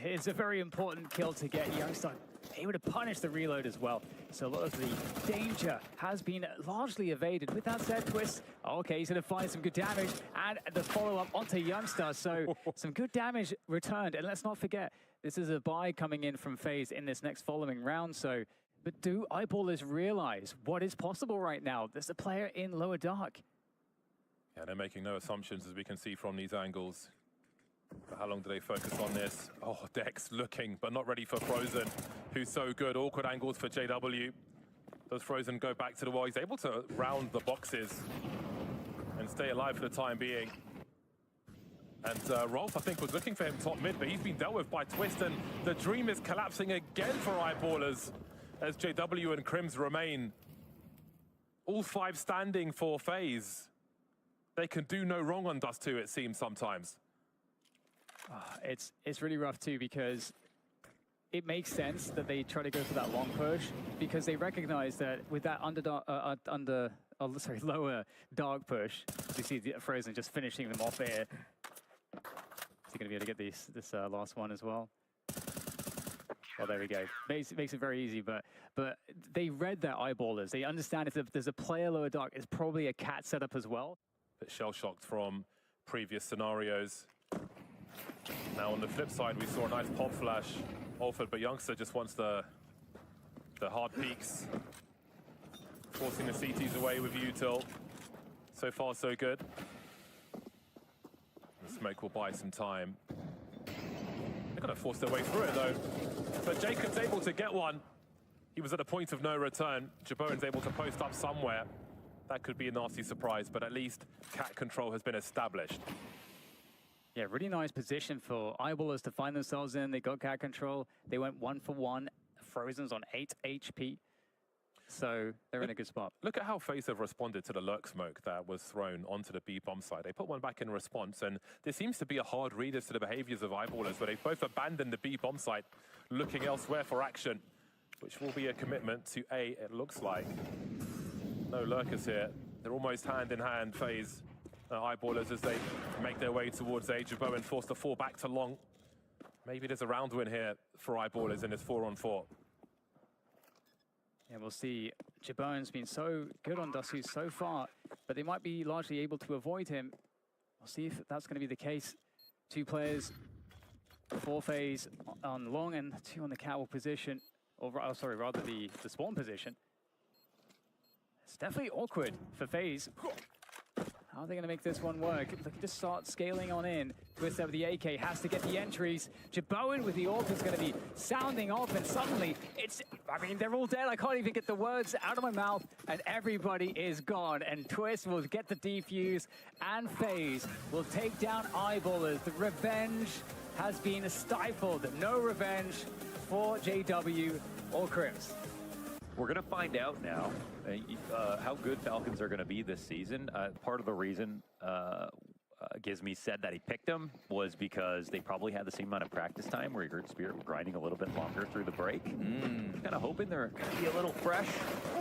is a very important kill to get. Youngster able to punish the reload as well. So a lot of the danger has been largely evaded. With that said, Twist, okay, he's going to find some good damage, and the follow-up onto Youngster. So some good damage returned. And let's not forget, this is a buy coming in from FaZe in this next following round. So, but do Eyeballers realize what is possible right now? There's a player in lower dark. Yeah, they're making no assumptions, as we can see from these angles. But how long do they focus on this? Oh, Dex looking, but not ready for Frozen, who's so good. Awkward angles for JW. Does Frozen go back to the wall? He's able to round the boxes and stay alive for the time being. And Rolf, I think, was looking for him top mid, but he's been dealt with by Twist, and the dream is collapsing again for Eyeballers as JW and Crims remain. All 5 standing for FaZe. They can do no wrong on Dust 2, it seems, sometimes. It's really rough too, because it makes sense that they try to go for that long push, because they recognize that with that lower dark push, you see the Frozen just finishing them off here. Is he going to be able to get this last one as well? Well, there we go. Makes it very easy, but they read their Eyeballers. They understand if there's a player lower dark, it's probably a cat setup as well. Bit shell-shocked from previous scenarios. Now on the flip side, we saw a nice pop flash offered, but Youngster just wants the hard peaks. Forcing the CTs away with Util. So far, so good. The smoke will buy some time. They're gonna force their way through it though. But Jacob's able to get one. He was at a point of no return. Jaboin's able to post up somewhere. That could be a nasty surprise, but at least cat control has been established. Yeah, really nice position for Eyeballers to find themselves in. They got cat control. They went 1 for 1. Frozen's on 8 HP. So they're in a good spot. Look at how FaZe have responded to the lurk smoke that was thrown onto the B bomb side. They put one back in response, and there seems to be a hard read as to the behaviors of Eyeballers, where they both abandoned the B bomb site, looking elsewhere for action, which will be a commitment to A, it looks like. No lurkers here. They're almost hand in hand, FaZe. Eyeballers as they make their way towards A. Jaboin forced to fall back to long. Maybe there's a round win here for Eyeballers in this 4-on-4. Yeah, we'll see. Jabon's been so good on Dasu so far, but they might be largely able to avoid him. We'll see if that's going to be the case. 2 players, 4 phase on long and 2 on the catwalk position, or sorry, rather the spawn position. It's definitely awkward for FaZe. How are they going to make this one work? Looking to start scaling on in. Twist over the AK, has to get the entries. Jabon with the AWP is going to be sounding off, and suddenly I mean, they're all dead. I can't even get the words out of my mouth, and everybody is gone. And Twist will get the defuse, and FaZe will take down Eyeballers. The revenge has been stifled. No revenge for JW or Crims. We're going to find out now how good Falcons are going to be this season. Part of the reason Gizmy said that he picked them was because they probably had the same amount of practice time where you heard Spirit grinding a little bit longer through the break. Kind of hoping they're going to be a little fresh.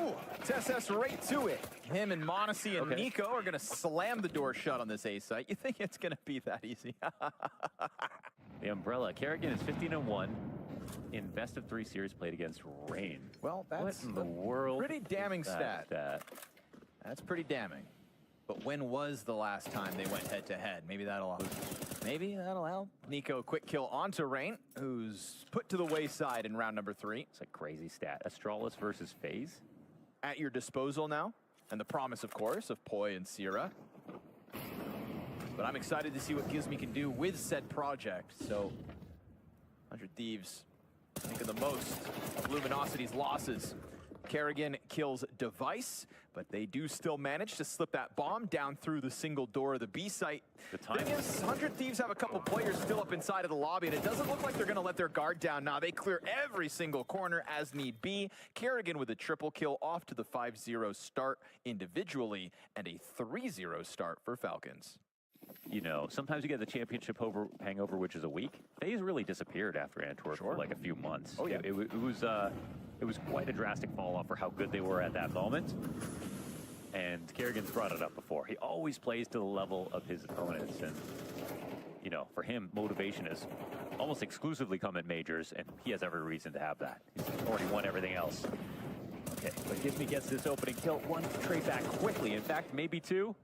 Ooh, TSS right to it. Him and Monacy and Nico are going to slam the door shut on this A site. You think it's going to be that easy? The Umbrella. Kerrigan is 15-1 in best of 3 series played against Rain. Well, that's what in the world? Pretty damning is that stat. That's pretty damning. But when was the last time they went head-to-head? Maybe that'll help. Nico, quick kill onto Rain, who's put to the wayside in round number 3. It's a crazy stat. Astralis versus FaZe. At your disposal now. And the promise, of course, of Poi and Sierra. But I'm excited to see what Gizmy can do with said project. So, 100 Thieves making the most of Luminosity's losses. Kerrigan kills Device, but they do still manage to slip that bomb down through the single door of the B site. The thing is, 100 Thieves have a couple players still up inside of the lobby, and it doesn't look like they're going to let their guard down now. They clear every single corner as need be. Kerrigan with a triple kill off to the 5-0 start individually, and a 3-0 start for Falcons. You know, sometimes you get the championship hangover, which is a week. FaZe really disappeared after Antwerp for like a few months. Oh, yeah. It was quite a drastic fall off for how good they were at that moment. And Kerrigan's brought it up before. He always plays to the level of his opponents. And, you know, for him, motivation is almost exclusively come at majors, and he has every reason to have that. He's already won everything else. Okay, but Gizmy gets this opening kill. 1 trade back quickly. In fact, maybe 2.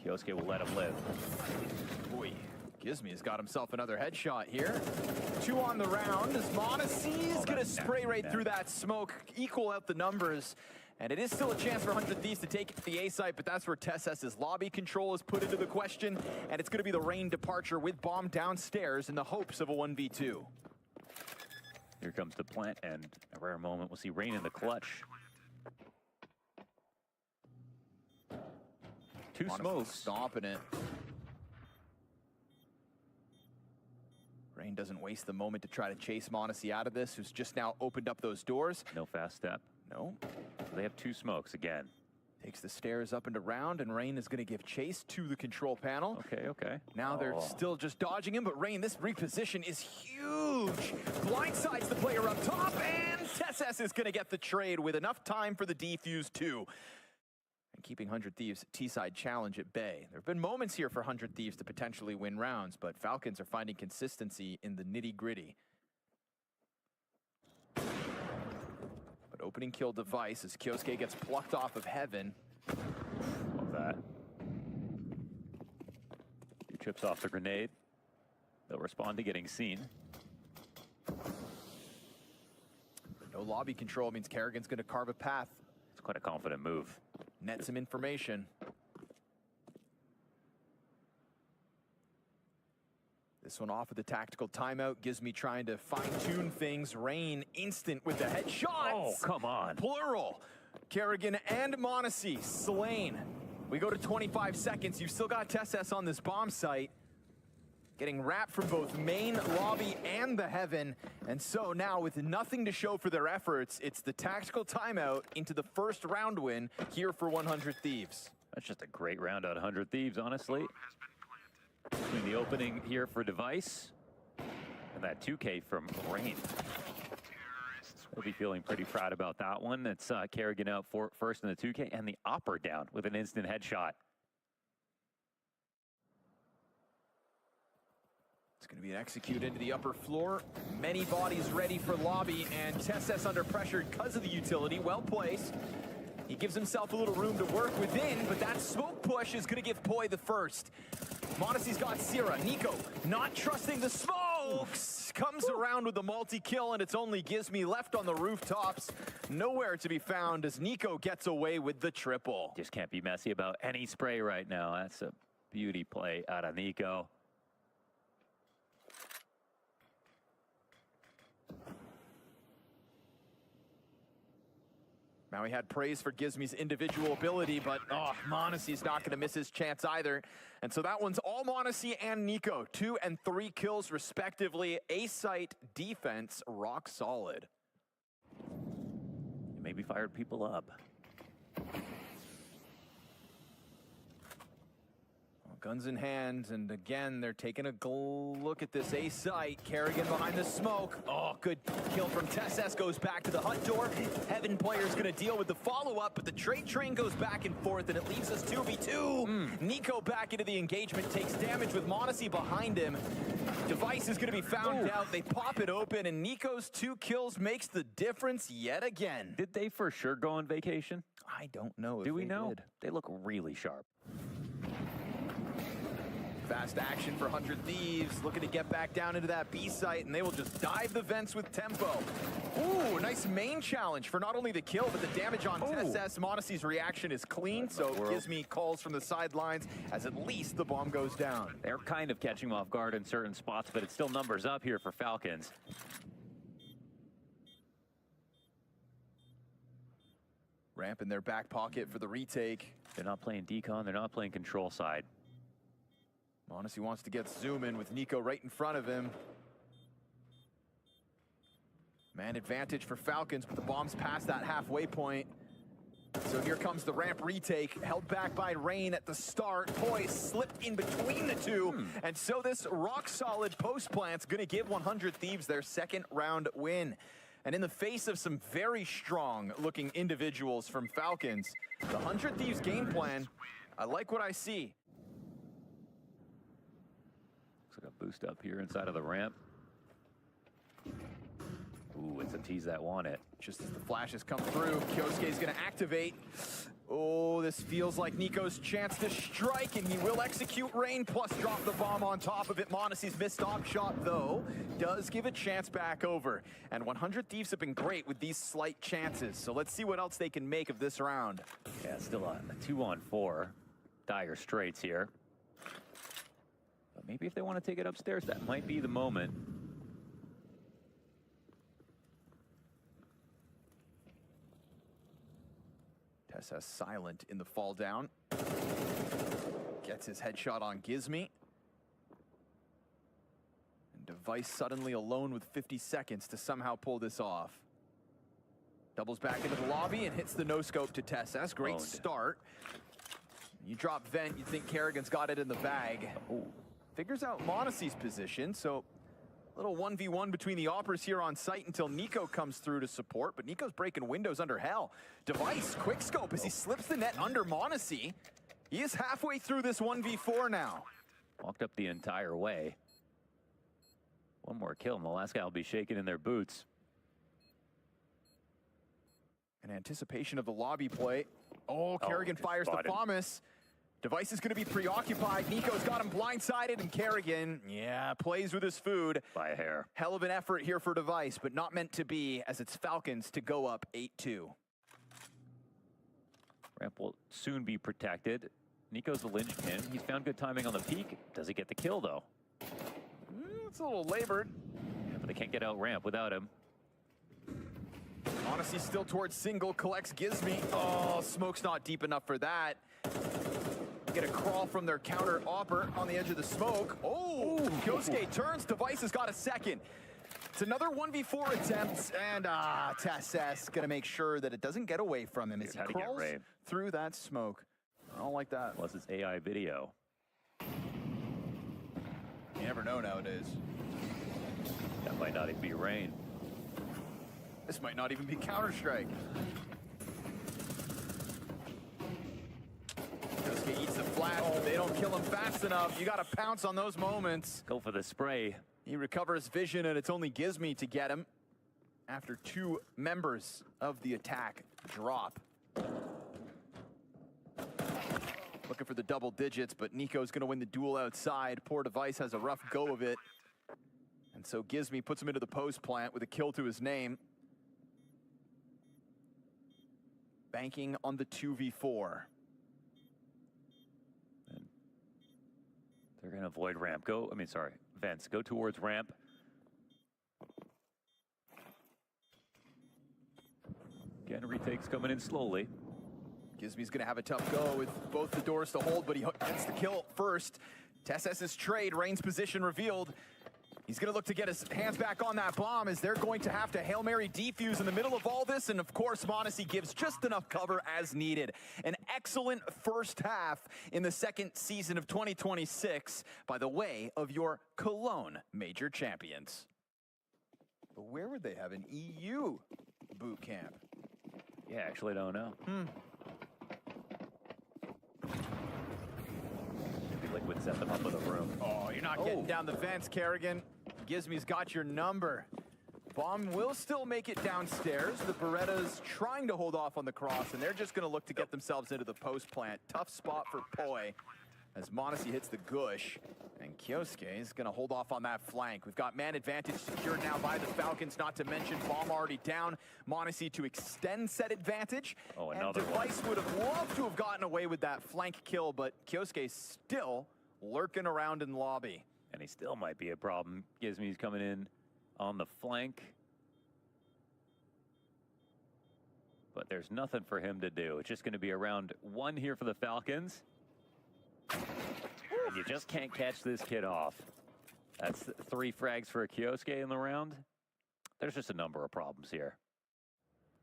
Kioske will let him live. Boy, Gizmy has got himself another headshot here. 2 on the round as Monacy's gonna spray right through that smoke, equal out the numbers. And it is still a chance for 100 Thieves to take the A site, but that's where TSS's lobby control is put into the question. And it's gonna be the Rain departure with bomb downstairs in the hopes of a 1v2. Here comes the plant, and a rare moment, we'll see Rain in the clutch. 2 smokes. Stomping it. Rain doesn't waste the moment to try to chase Monacy out of this, who's just now opened up those doors. No fast step. No. They have 2 smokes again. Takes the stairs up and around, and Rain is going to give chase to the control panel. Okay. Now they're still just dodging him, but Rain, this reposition is huge. Blindsides the player up top, and TSS is going to get the trade with enough time for the defuse too. And keeping 100 Thieves' T-side challenge at bay. There have been moments here for 100 Thieves to potentially win rounds, but Falcons are finding consistency in the nitty-gritty. But opening kill Device as Kioske gets plucked off of Heaven. Love that. He chips off the grenade. They'll respond to getting seen. No lobby control means Kerrigan's going to carve a path. It's quite a confident move. Net some information. This one off of the tactical timeout. Gizmy trying to fine-tune things. Rain instant with the headshots. Oh, come on. Plural. Kerrigan and Monacy slain. We go to 25 seconds. You've still got TSS on this bomb site. Getting wrapped from both main, lobby, and the Heaven. And so now, with nothing to show for their efforts, it's the tactical timeout into the first round win here for 100 Thieves. That's just a great round out of 100 Thieves, honestly. Between the opening here for Device and that 2K from Rain. They'll be feeling pretty proud about that one. It's Kerrigan out first in the 2K, and the Opper down with an instant headshot. It's going to be an execute into the upper floor. Many bodies ready for lobby, and TSS under pressure because of the utility. Well placed. He gives himself a little room to work within, but that smoke push is going to give Poi the first. Monacy's got Sierra. Nico not trusting the smokes. Comes around with the multi-kill, and it's only Gizmi left on the rooftops. Nowhere to be found as Nico gets away with the triple. Just can't be messy about any spray right now. That's a beauty play out of Nico. Now, he had praise for Gizmi's individual ability, but Monacy's not going to miss his chance either. And so that one's all Monacy and Nico. 2 and 3 kills respectively. A-site defense, rock solid. Maybe fired people up. Guns in hand, and again, they're taking a look at this A-site. Kerrigan behind the smoke. Oh, good kill from TSS, goes back to the hut door. Heaven player's gonna deal with the follow-up, but the trade train goes back and forth, and it leaves us 2v2. Nico back into the engagement, takes damage with Monacy behind him. Device is gonna be found out. They pop it open, and Nico's 2 kills makes the difference yet again. Did they for sure go on vacation? I don't know if Do we they know? did. They look really sharp. Fast action for 100 Thieves, looking to get back down into that B site, and they will just dive the vents with tempo. Ooh, nice main challenge for not only the kill, but the damage on TSS. Monacy's reaction is clean, so Gizmi calls from the sidelines as at least the bomb goes down. They're kind of catching him off guard in certain spots, but it still numbers up here for Falcons. Ramp in their back pocket for the retake. They're not playing decon, they're not playing control side. Monacy wants to get zoom in with Nico right in front of him. Man advantage for Falcons, but the bomb's past that halfway point. So here comes the ramp retake, held back by Rain at the start. Poi slipped in between the two, and so this rock-solid post plant's gonna give 100 Thieves their second round win. And in the face of some very strong-looking individuals from Falcons, the 100 Thieves game plan, I like what I see. Looks like a boost up here inside of the ramp. Ooh, it's a tease that want it. Just as the flashes come through, Kyosuke's gonna activate. Oh, this feels like Nico's chance to strike, and he will execute Rain, plus drop the bomb on top of it. Monacy's missed op shot, though, does give a chance back over. And 100 Thieves have been great with these slight chances, so let's see what else they can make of this round. Yeah, still a 2-on-4. Dire straits here. But maybe if they want to take it upstairs, that might be the moment. TSS silent in the fall down. Gets his headshot on Gizmi. And Device suddenly alone with 50 seconds to somehow pull this off. Doubles back into the lobby and hits the no-scope to TSS. Great start. You drop vent, you think Kerrigan's got it in the bag. Figures out Monacy's position, so a little 1v1 between the Oppers here on site until Nico comes through to support, but Nico's breaking windows under hell. Device, quick scope as he slips the net under Monacy. He is halfway through this 1v4 now. Walked up the entire way. One more kill, and the last guy will be shaking in their boots. In anticipation of the lobby play. Oh, Kerrigan fires the FAMAS. Device is going to be preoccupied. Nico's got him blindsided, and Kerrigan, plays with his food. By a hair. Hell of an effort here for Device, but not meant to be, as it's Falcons to go up 8-2. Ramp will soon be protected. Nico's the linchpin. He's found good timing on the peak. Does he get the kill, though? It's a little labored. Yeah, but they can't get out ramp without him. Monacy still towards single, collects Gizmi. Oh, smoke's not deep enough for that. Get a crawl from their counter Opper on the edge of the smoke. Oh, Kyosuke turns, Device has got a second. It's another 1v4 attempt, and TSS gonna make sure that it doesn't get away from him as he crawls through that smoke. I don't like that. Plus it's AI video. You never know nowadays. That might not even be Rain. This might not even be Counter-Strike. Kyosuke eats the flash, They don't kill him fast enough. You got to pounce on those moments. Go for the spray. He recovers vision, and it's only Gizmi to get him after 2 members of the attack drop. Looking for the double digits, but Nico's going to win the duel outside. Poor Device has a rough go of it. And so Gizmi puts him into the post plant with a kill to his name. Banking on the 2v4. And they're going to avoid ramp. Vents. Go towards ramp. Again, retake's coming in slowly. Gizmi's going to have a tough go with both the doors to hold, but he gets the kill first. TeSS's trade, Rain's position revealed. He's going to look to get his hands back on that bomb as they're going to have to Hail Mary defuse in the middle of all this. And of course, m0NESY gives just enough cover as needed. An excellent first half in the second season of 2026 by the way of your Cologne major champions. But where would they have an EU boot camp? Yeah, actually don't know. Liquid set them up with a room. Oh, you're not getting down the vents, Kerrigan. Gizmi's got your number. Bomb will still make it downstairs. The Berettas trying to hold off on the cross, and they're just going to look to get themselves into the post plant. Tough spot for Poi as m0NESY hits the gush. And Kyosuke is going to hold off on that flank. We've got man advantage secured now by the Falcons, not to mention bomb already down. m0NESY to extend set advantage. Oh, and another Device would have loved to have gotten away with that flank kill, but Kyosuke still lurking around in lobby. And he still might be a problem. Gizmi's coming in on the flank. But there's nothing for him to do. It's just going to be around 1 here for the Falcons. And you just can't catch this kid off. That's 3 frags for a Kyosuke in the round. There's just a number of problems here.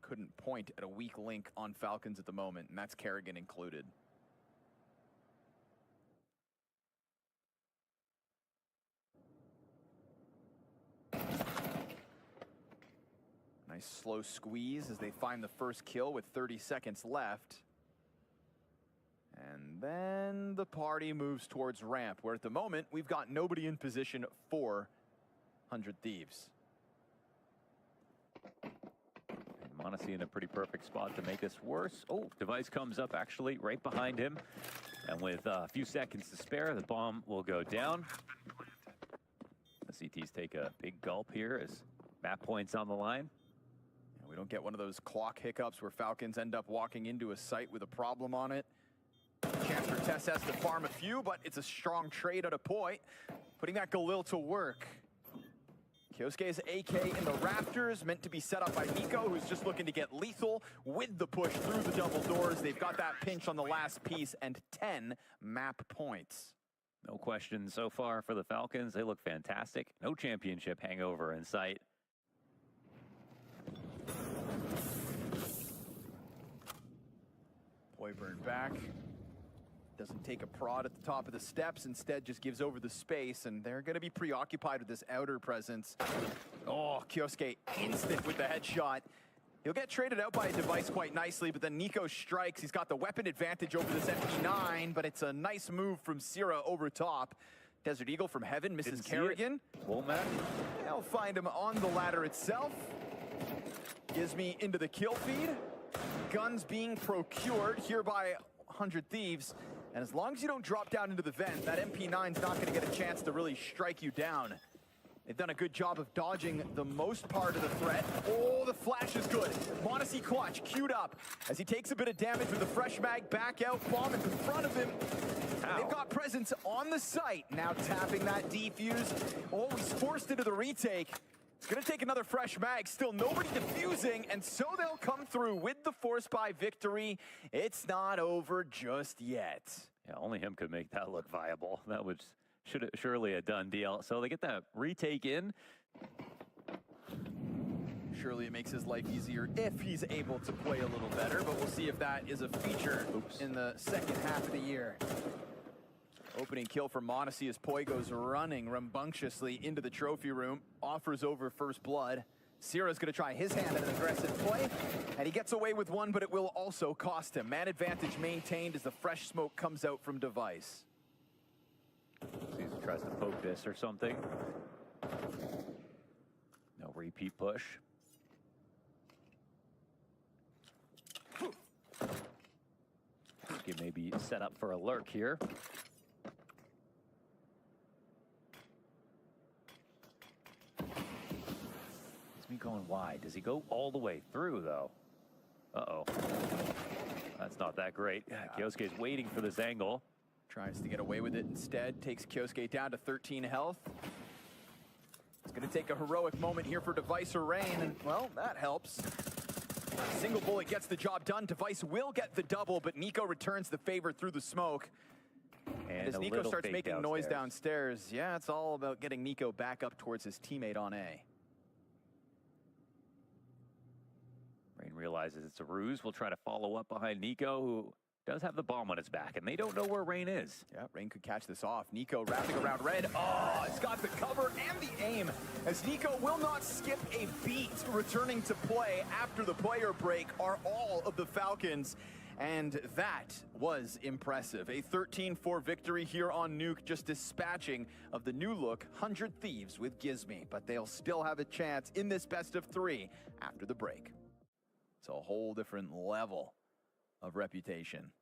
Couldn't point at a weak link on Falcons at the moment, and that's Kerrigan included. Nice slow squeeze as they find the first kill with 30 seconds left. And then the party moves towards ramp, where at the moment we've got nobody in position for 100 Thieves. m0NESY in a pretty perfect spot to make this worse. Oh, Device comes up actually right behind him. And with a few seconds to spare, the bomb will go down. The CTs take a big gulp here as map points on the line. We don't get one of those clock hiccups where Falcons end up walking into a site with a problem on it. Chance for TeSS to farm a few, but it's a strong trade out of Poi, putting that Galil to work. Kyosuke's AK in the rafters, meant to be set up by Nico, who's just looking to get lethal with the push through the double doors. They've got that pinch on the last piece and 10 map points. No question so far for the Falcons. They look fantastic. No championship hangover in sight. Poi burned back. Doesn't take a prod at the top of the steps, instead just gives over the space, and they're going to be preoccupied with this outer presence. Oh, Kyosuke instant with the headshot. He'll get traded out by a Device quite nicely, but then Nico strikes. He's got the weapon advantage over this MP9, but it's a nice move from Sierra over top. Desert Eagle from heaven misses Kerrigan. Won't matter. They'll find him on the ladder itself. Gizmi into the kill feed. Guns being procured here by 100 Thieves. And as long as you don't drop down into the vent, that MP9's not going to get a chance to really strike you down. They've done a good job of dodging the most part of the threat. Oh, the flash is good. m0NESY clutch queued up as he takes a bit of damage with the fresh mag back out. Bomb in front of him. They've got presence on the site. Now tapping that defuse. Oh, he's forced into the retake. It's going to take another fresh mag. Still nobody defusing, and so they'll come through with the force buy victory. It's not over just yet. Yeah, only him could make that look viable. That was surely a done deal. So they get that retake in. Surely it makes his life easier if he's able to play a little better, but we'll see if that is a feature in the second half of the year. Opening kill for m0NESY as Poi goes running rambunctiously into the trophy room, offers over first blood. Sierra's going to try his hand at an aggressive play, and he gets away with one, but it will also cost him. Man advantage maintained as the fresh smoke comes out from Device. See if he tries to poke this or something. No repeat push. He may be set up for a lurk here. Is me going wide? Does he go all the way through, though? Uh-oh. That's not that great. Kyosuke's waiting for this angle. Tries to get away with it instead. Takes Kyosuke down to 13 health. It's going to take a heroic moment here for Device or Rain, and, well, that helps. Single bullet gets the job done. Device will get the double, but Nico returns the favor through the smoke. And as Nico starts making noise downstairs, yeah, it's all about getting Nico back up towards his teammate on A. Rain realizes it's a ruse. We'll try to follow up behind Nico, who does have the bomb on his back, and they don't know where Rain is. Yeah, Rain could catch this off. Nico wrapping around Red. Oh, it's got the cover and the aim, as Nico will not skip a beat. Returning to play after the player break are all of the Falcons, and that was impressive. A 13-4 victory here on Nuke, just dispatching of the new look 100 Thieves with Gizmi, but they'll still have a chance in this best of 3 after the break. It's a whole different level of reputation.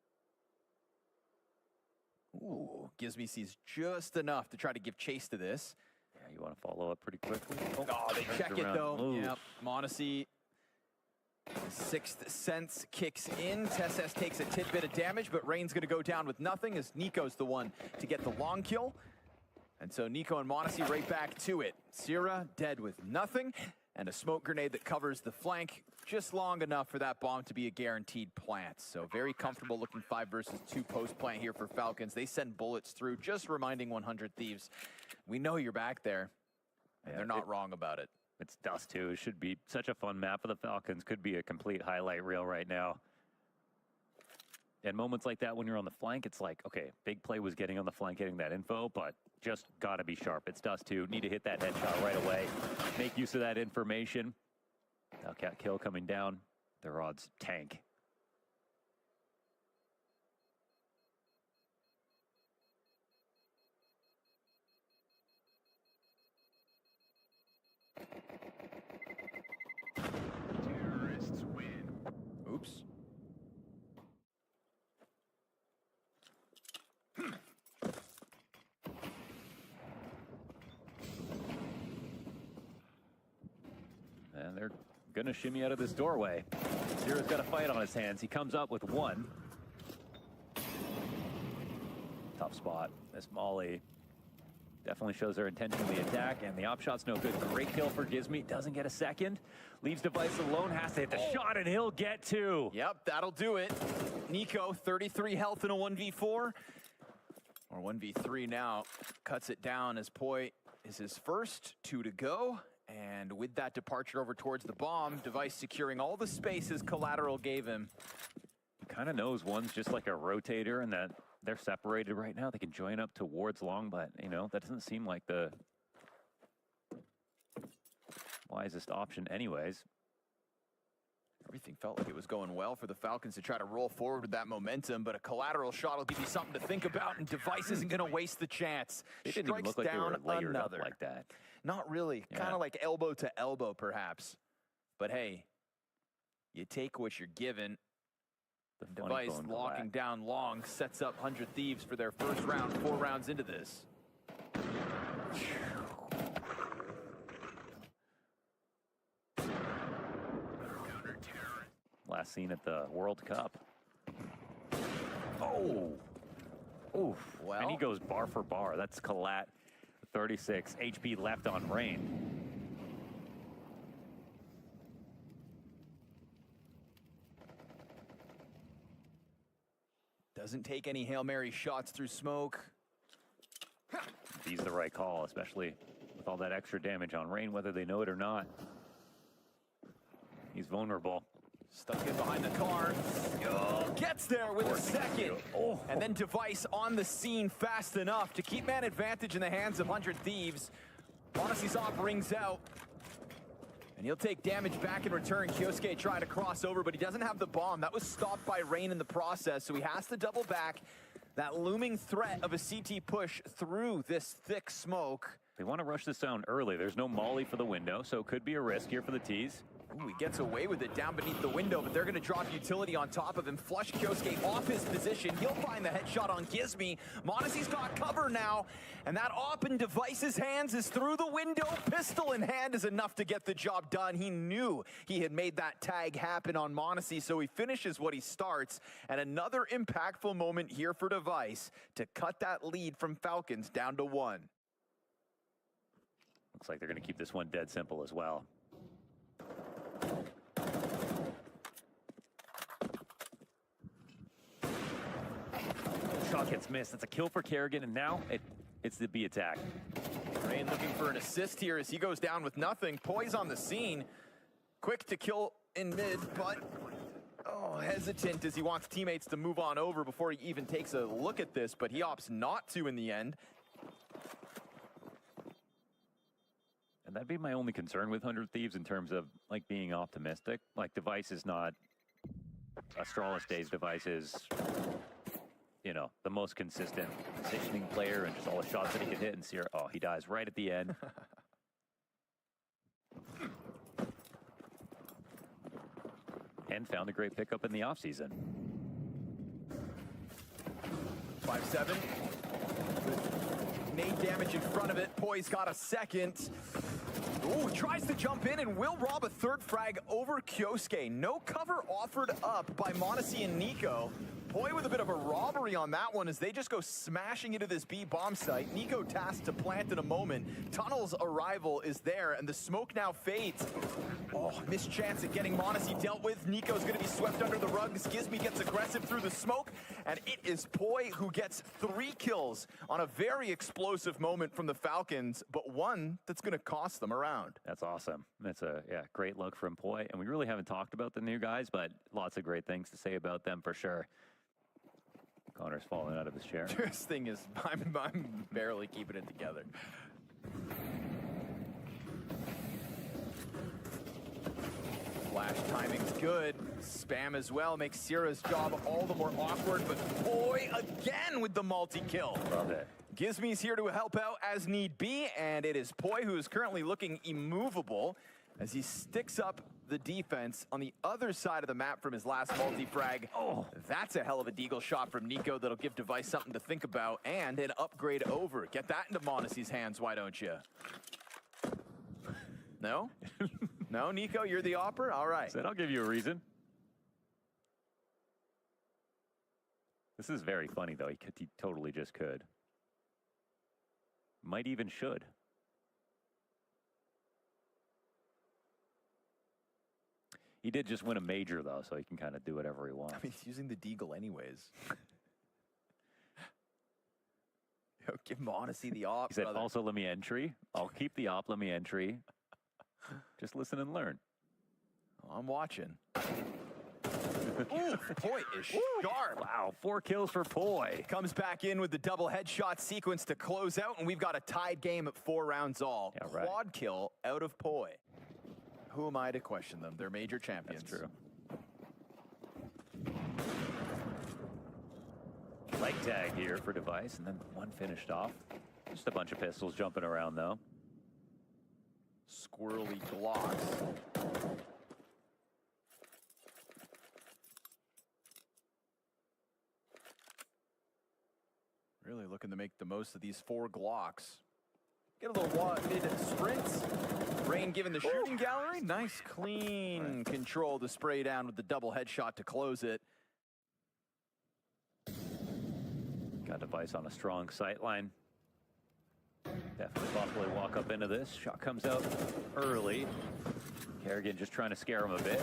Ooh, Gizmi sees just enough to try to give chase to this. Yeah, you want to follow up pretty quickly. Oh, they check it though. Ooh. Yep, Monacy. Sixth Sense kicks in. Tesses takes a tidbit of damage, but Rain's gonna go down with nothing as Nico's the one to get the long kill. And so Nico and Monacy right back to it. Sierra dead with nothing, and a smoke grenade that covers the flank just long enough for that bomb to be a guaranteed plant. So very comfortable looking 5 versus 2 post plant here for Falcons. They send bullets through, just reminding 100 Thieves, we know you're back there, and they're not wrong about it. It's Dust 2. It should be such a fun map for the Falcons. Could be a complete highlight reel right now. And moments like that when you're on the flank, it's like, okay, big play was getting on the flank, getting that info, but just gotta be sharp. It's Dust 2. Need to hit that headshot right away. Make use of that information. Okay, kill coming down. Their odds tank. Terrorists win. Oops. And they're gonna shimmy out of this doorway. Zero's got a fight on his hands. He comes up with one. Tough spot. This Molly definitely shows their intention in the attack, and the op shot's no good. Great kill for Gizmi. Doesn't get a second. Leaves Device alone. Has to hit the shot, and he'll get 2. Yep, that'll do it. Nico, 33 health in a 1v4. Or 1v3 now. Cuts it down as Poi is his first. 2 to go. And with that departure over towards the bomb, Device securing all the spaces Collateral gave him. He kind of knows one's just like a rotator and that they're separated right now. They can join up towards long, but, you know, that doesn't seem like the wisest option anyways. Everything felt like it was going well for the Falcons to try to roll forward with that momentum, but a Collateral shot will give you something to think about, and Device isn't going to waste the chance. It didn't even look like they were layered up like that. Not really. Yeah. Kind of like elbow to elbow, perhaps. But hey, you take what you're given. The Device locking down long sets up 100 Thieves for their first round, 4 rounds into this. Last seen at the World Cup. Oh! Oof. Well, and he goes bar for bar. That's Collat. 36 HP left on Rain. doesn't take any Hail Mary shots through smoke. He's the right call, especially with all that extra damage on Rain, whether they know it or not. He's vulnerable. Stuck in behind the car. Oh, gets there with a second. Oh. And then Device on the scene fast enough to keep man advantage in the hands of 100 Thieves. Monacy's op rings out. And he'll take damage back in return. Kyosuke trying to cross over, but he doesn't have the bomb. That was stopped by Rain in the process, so he has to double back. That looming threat of a CT push through this thick smoke. They want to rush this down early. There's no molly for the window, so it could be a risk here for the T's. Ooh, he gets away with it down beneath the window, but they're going to drop utility on top of him. Flush Kyosuke off his position. He'll find the headshot on Gizmi. Monacy's got cover now, and that op in Device's hands is through the window. Pistol in hand is enough to get the job done. He knew he had made that tag happen on Monacy, so he finishes what he starts. And another impactful moment here for Device to cut that lead from Falcons down to 1. Looks like they're going to keep this one dead simple as well. Shot gets missed. That's a kill for Kerrigan, and now it's the B attack. Rain looking for an assist here as he goes down with nothing. Poise on the scene. Quick to kill in mid, but hesitant as he wants teammates to move on over before he even takes a look at this, but he opts not to in the end. And that'd be my only concern with 100 Thieves in terms of like being optimistic. Like Device is not Astralis Days. Device is, you know, the most consistent positioning player and just all the shots that he can hit. And Sierra, oh, he dies right at the end. And found a great pickup in the offseason. 5-7. Nade damage in front of it. Poise got a second. Ooh, tries to jump in and will rob a third frag over Kyosuke. No cover offered up by Monacy and Nico. Poi with a bit of a robbery on that one as they just go smashing into this B bomb site. Nico tasked to plant in a moment. Tunnel's arrival is there, and the smoke now fades. Oh, missed chance at getting Monacy dealt with. Nico's gonna be swept under the rug. Gizmi gets aggressive through the smoke, and it is Poi who gets 3 kills on a very explosive moment from the Falcons, but one that's gonna cost them a round. That's awesome. That's a great look from Poi. And we really haven't talked about the new guys, but lots of great things to say about them for sure. Connor's falling out of his chair. This thing is, I'm barely keeping it together. Flash timing's good. Spam as well makes Sierra's job all the more awkward, but Poi again with the multi-kill. Love it. Gizmi's here to help out as need be, and it is Poi who is currently looking immovable as he sticks up the defense on the other side of the map from his last multi-frag. Oh, that's a hell of a deagle shot from Nico that'll give Device something to think about, and an upgrade over. Get that into Monacy's hands, why don't you? No? No, Nico, you're the opera? All right. Said I'll give you a reason. This is very funny, though. He totally just could. Might even should. He did just win a major, though, so he can kind of do whatever he wants. I mean, he's using the deagle anyways. Yo, give Monacy the op. He said, brother. also let me entry. I'll keep the op, let me entry. Just listen and learn. I'm watching. Ooh, Poi is sharp. Wow, 4 kills for Poi. Comes back in with the double headshot sequence to close out, and we've got a tied game at 4 rounds all. Yeah, right. Quad kill out of Poi. Who am I to question them? They're major champions. That's true. Leg tag here for Device, and then one finished off. Just a bunch of pistols jumping around, though. Squirrely Glocks. Really looking to make the most of these 4 Glocks. Get a little mid sprints. Rain given the shooting gallery. Nice, clean control to spray down with the double headshot to close it. Got Device on a strong sight line. Definitely possibly walk up into this. Shot comes out early. Kerrigan just trying to scare him a bit.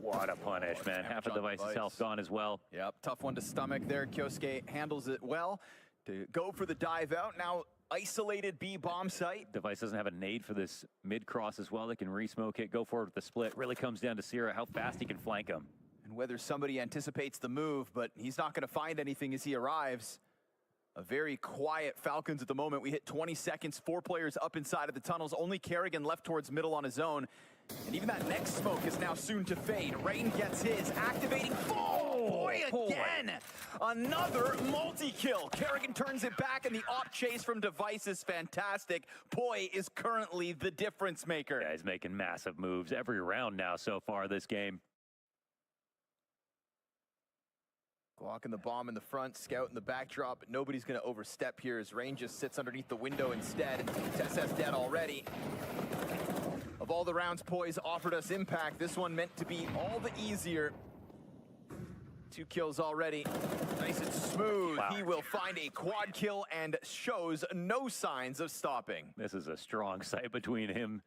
What a punish, man. Half of Device's health gone as well. Yep, tough one to stomach there. Kyosuke handles it well to go for the dive out. Now isolated B bomb site. Device doesn't have a nade for this mid-cross as well. They can re-smoke it, go forward with the split. Really comes down to Sierra, how fast he can flank him. And whether somebody anticipates the move, but he's not going to find anything as he arrives. A very quiet Falcons at the moment. We hit 20 seconds, 4 players up inside of the tunnels. Only Kerrigan left towards middle on his own. And even that next smoke is now soon to fade. Rain gets his, activating full. Boy again! Another multi-kill. Kerrigan turns it back, and the op chase from Device is fantastic. Poi is currently the difference maker. Yeah, he's making massive moves every round now so far this game. Glocking the bomb in the front, Scout in the backdrop, but nobody's going to overstep here as Rain just sits underneath the window instead. Tessa's dead already. Of all the rounds Poise offered us impact, this one meant to be all the easier. 2 kills already. Nice and smooth. Wow. He will find a quad kill and shows no signs of stopping. This is a strong sight between him.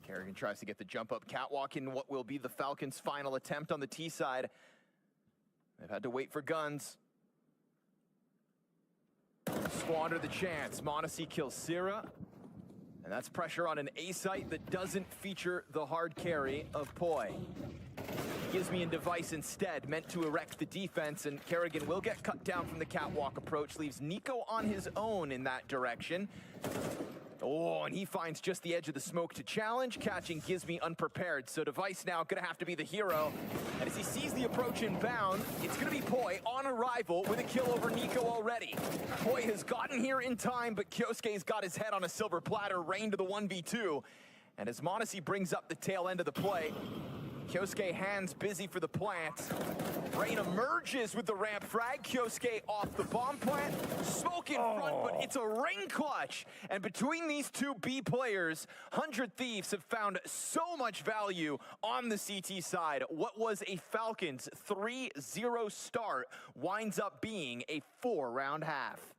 Kerrigan tries to get the jump up catwalk in what will be the Falcons' final attempt on the T side. They've had to wait for guns. Squander the chance. Monacy kills Syrah. And that's pressure on an A site that doesn't feature the hard carry of Poi. Gives me a Device instead, meant to erect the defense, and Kerrigan will get cut down from the catwalk approach, leaves Nico on his own in that direction. Oh, and he finds just the edge of the smoke to challenge, catching Gizmi unprepared. So Device now gonna have to be the hero. And as he sees the approach inbound, it's gonna be Poi on arrival with a kill over Nico already. Poi has gotten here in time, but Kyosuke's got his head on a silver platter, Rain to the 1v2. And as Monacy brings up the tail end of the play, Kyosuke hands busy for the plant. Rain emerges with the ramp frag. Kyosuke off the bomb plant. Smoke in front, but it's a Rain clutch. And between these two B players, 100 Thieves have found so much value on the CT side. What was a Falcons 3-0 start winds up being a 4-round half.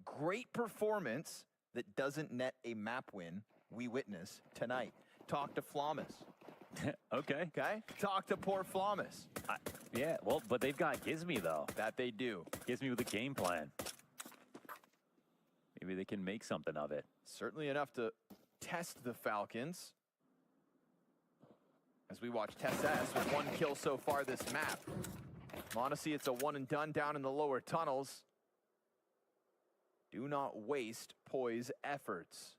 Great performance that doesn't net a map win we witness tonight. Talk to Flamas. Okay. Okay? Talk to poor Flamas. Yeah, well, but they've got Gizmi, though. That they do. Gizmi with a game plan. Maybe they can make something of it. Certainly enough to test the Falcons. As we watch Tess S with 1 kill so far this map. Monacy, it's a one and done down in the lower tunnels. Do not waste Poise efforts.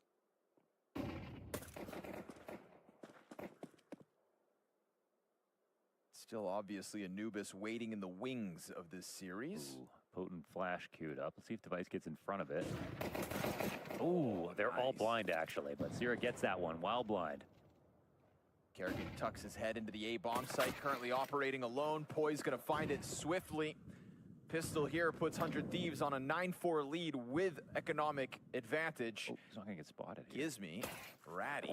Still obviously Anubis waiting in the wings of this series. Ooh, potent flash queued up. Let's see if Device gets in front of it. Ooh, they're all blind actually, but Syrah gets that one while blind. Kerrigan tucks his head into the A bomb site, currently operating alone. Poi's gonna find it swiftly. Pistol here puts 100 Thieves on a 9-4 lead with economic advantage. Oh, he's not gonna get spotted here. Gizmi, ratty.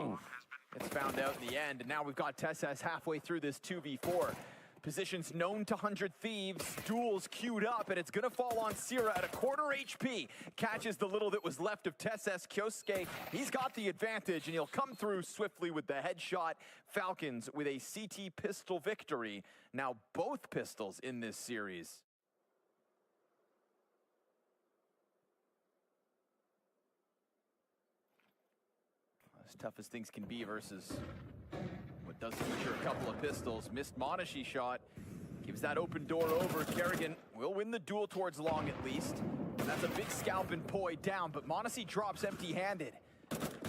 It's found out in the end, and now we've got Tessas halfway through this 2v4. Positions known to 100 Thieves, duels queued up, and it's gonna fall on Syrah at a quarter HP. Catches the little that was left of Tessas. Kyosuke, he's got the advantage, and he'll come through swiftly with the headshot. Falcons with a CT pistol victory. Now both pistols in this series. As tough as things can be versus what does feature a couple of pistols. Missed Monashi shot. Gives that open door over. Kerrigan will win the duel towards long at least. And that's a big scalp and Poi down, but Monacy drops empty-handed.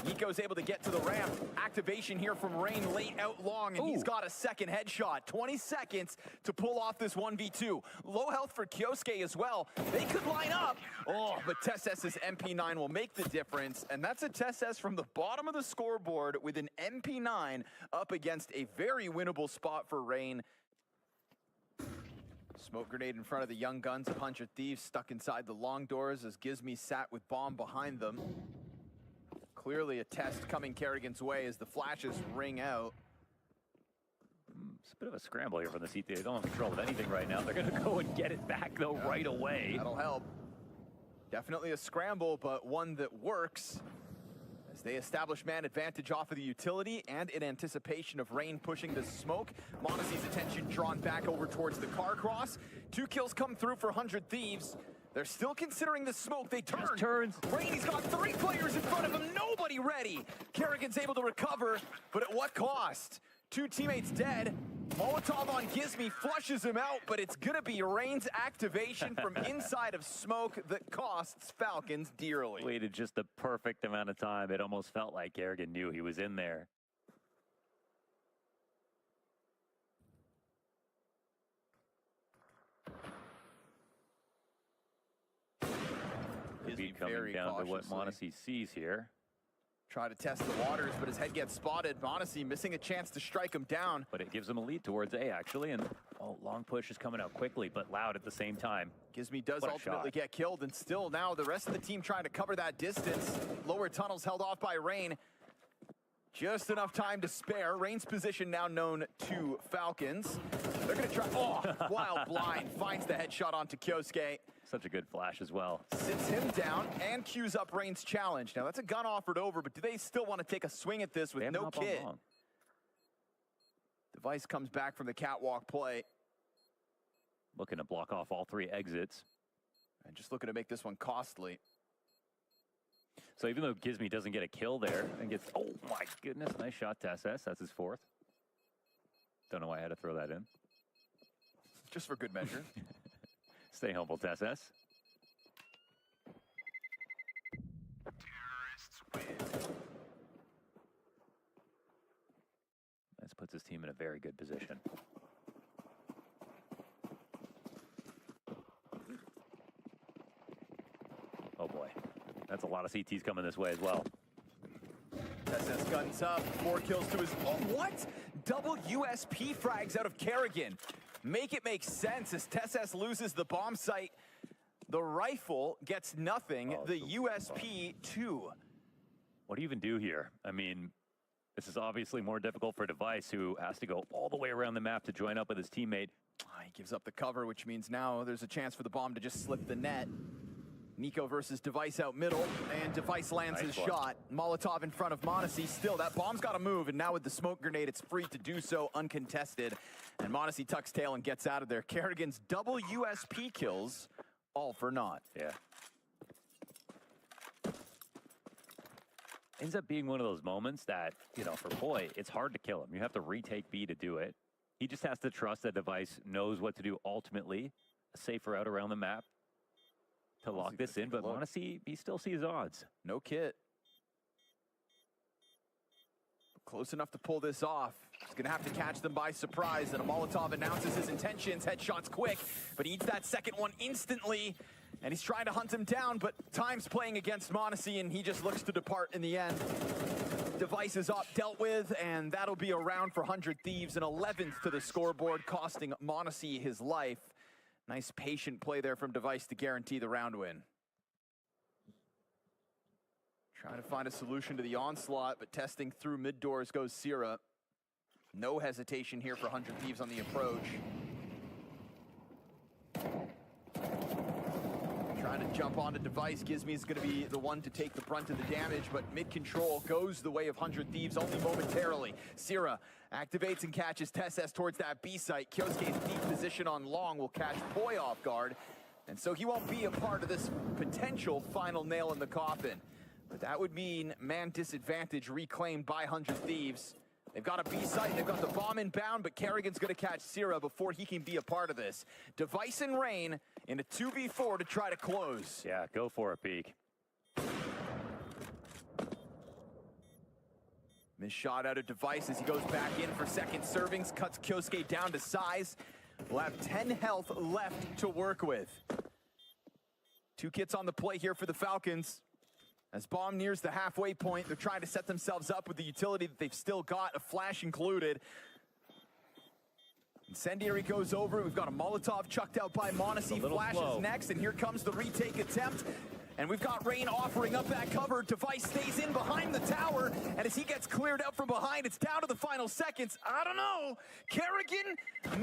Nico's able to get to the ramp. Activation here from Rain late out long, and he's got a second headshot. 20 seconds to pull off this 1v2. Low health for Kyosuke as well. They could line up. Oh, but Tess's MP9 will make the difference, and that's a Tess from the bottom of the scoreboard with an MP9 up against a very winnable spot for Rain. Smoke grenade in front of the young guns of 100 Thieves, stuck inside the long doors as Gizmi sat with bomb behind them. Clearly a test coming Kerrigan's way as the flashes ring out. It's a bit of a scramble here from the CT. They don't have control of anything right now. They're going to go and get it back, though, right away. That'll help. Definitely a scramble, but one that works. As they establish man advantage off of the utility and in anticipation of Rain pushing the smoke. Monacy's attention drawn back over towards the car cross. 2 kills come through for 100 Thieves. They're still considering the smoke. They turn. Just turns. Rain, he's got 3 players in front of him. Nobody ready. Kerrigan's able to recover, but at what cost? 2 teammates dead. Molotov on Gizmy flushes him out, but it's gonna be Rain's activation from inside of smoke that costs Falcons dearly. Waited just the perfect amount of time. It almost felt like Kerrigan knew he was in there. Could be coming down to what Monacy sees here. Try to test the waters, but his head gets spotted. Monacy missing a chance to strike him down. But it gives him a lead towards A, actually. And long push is coming out quickly, but loud at the same time. Gizmy does What a ultimately shot. get killed, and still now the rest of the team trying to cover that distance. Lower tunnels held off by Rain. Just enough time to spare. Rain's position now known to Falcons. They're gonna try, wild blind. Finds the headshot onto Kyosuke. Such a good flash as well. Sits him down and cues up Rain's challenge. Now that's a gun offered over, but do they still want to take a swing at this They with haven't no hop on kid? long. Device comes back from the catwalk play. Looking to block off all 3 exits. And just looking to make this one costly. So even though Gizmy doesn't get a kill there and gets, oh my goodness, nice shot to SS. That's his 4th. Don't know why I had to throw that in. Just for good measure. Stay humble, SS. This puts his team in a very good position. Oh boy, that's a lot of CTs coming this way as well. SS guns up, 4 kills to his, what? Double USP frags out of Kerrigan. Make it make sense as TSS loses the bomb site. The rifle gets nothing, the USP 2. What do you even do here? I mean, this is obviously more difficult for Device, who has to go all the way around the map to join up with his teammate. He gives up the cover, which means now there's a chance for the bomb to just slip the net. Nico versus Device out middle, and Device lands Nice his one. shot. Molotov in front of Monacy. Still, that bomb's got to move, and now with the smoke grenade, it's free to do so uncontested. And Monacy tucks tail and gets out of there. Kerrigan's double USP kills, all for naught. Yeah. Ends up being one of those moments that, you know, for Boy, it's hard to kill him. You have to retake B to do it. He just has to trust that Device knows what to do ultimately. A safer route around the map to lock this in, but Monacy, he still sees odds. No kit. Close enough to pull this off. He's gonna have to catch them by surprise, and a Molotov announces his intentions. Headshots quick, but he eats that second one instantly, and he's trying to hunt him down, but time's playing against Monacy, and he just looks to depart in the end. Device is up, dealt with, and that'll be a round for 100 Thieves, an 11th to the scoreboard, costing Monacy his life. Nice patient play there from Device to guarantee the round win. Trying to find a solution to the onslaught, but testing through mid doors goes Sierra. No hesitation here for 100 Thieves on the approach. Trying to jump onto Device. Gizmy is going to be the one to take the brunt of the damage, but mid-control goes the way of 100 Thieves only momentarily. Sierra activates and catches TSS towards that B site. Kyosuke's deep position on long will catch Boy off guard, and so he won't be a part of this potential final nail in the coffin. But that would mean man disadvantage reclaimed by 100 Thieves. They've got a B site, they've got the bomb inbound, but Kerrigan's gonna catch Sierra before he can be a part of this. Device and Rain in a 2v4 to try to close. Yeah, go for it, Peak. Missed shot out of Device as he goes back in for second servings, cuts Kyosuke down to size. We'll have 10 health left to work with. 2 kits on the play here for the Falcons. As bomb nears the halfway point, they're trying to set themselves up with the utility that they've still got, a flash included. Incendiary goes over. We've got a Molotov chucked out by Monacy. Flash is next, and here comes the retake attempt. And we've got Rain offering up that cover. Device stays in behind the tower, and as he gets cleared out from behind, it's down to the final seconds. I don't know. Kerrigan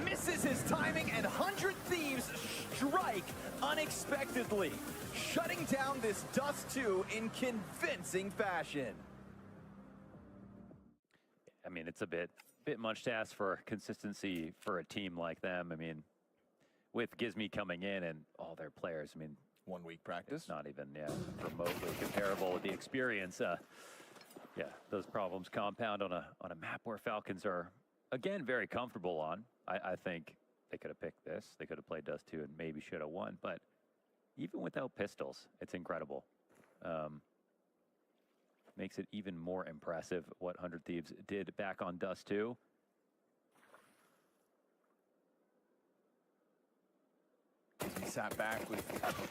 misses his timing, and 100 Thieves strike unexpectedly, shutting down this Dust 2 in convincing fashion. I mean, it's a bit much to ask for consistency for a team like them. I mean, with Gizmy coming in and all their players, I mean, 1 week practice. it's not even remotely comparable with the experience. Yeah, those problems compound on a map where Falcons are again, very comfortable on. I think they could have picked this. They could have played Dust 2 and maybe should have won. But even without pistols, it's incredible. Makes it even more impressive what 100 Thieves did back on Dust 2. He sat back with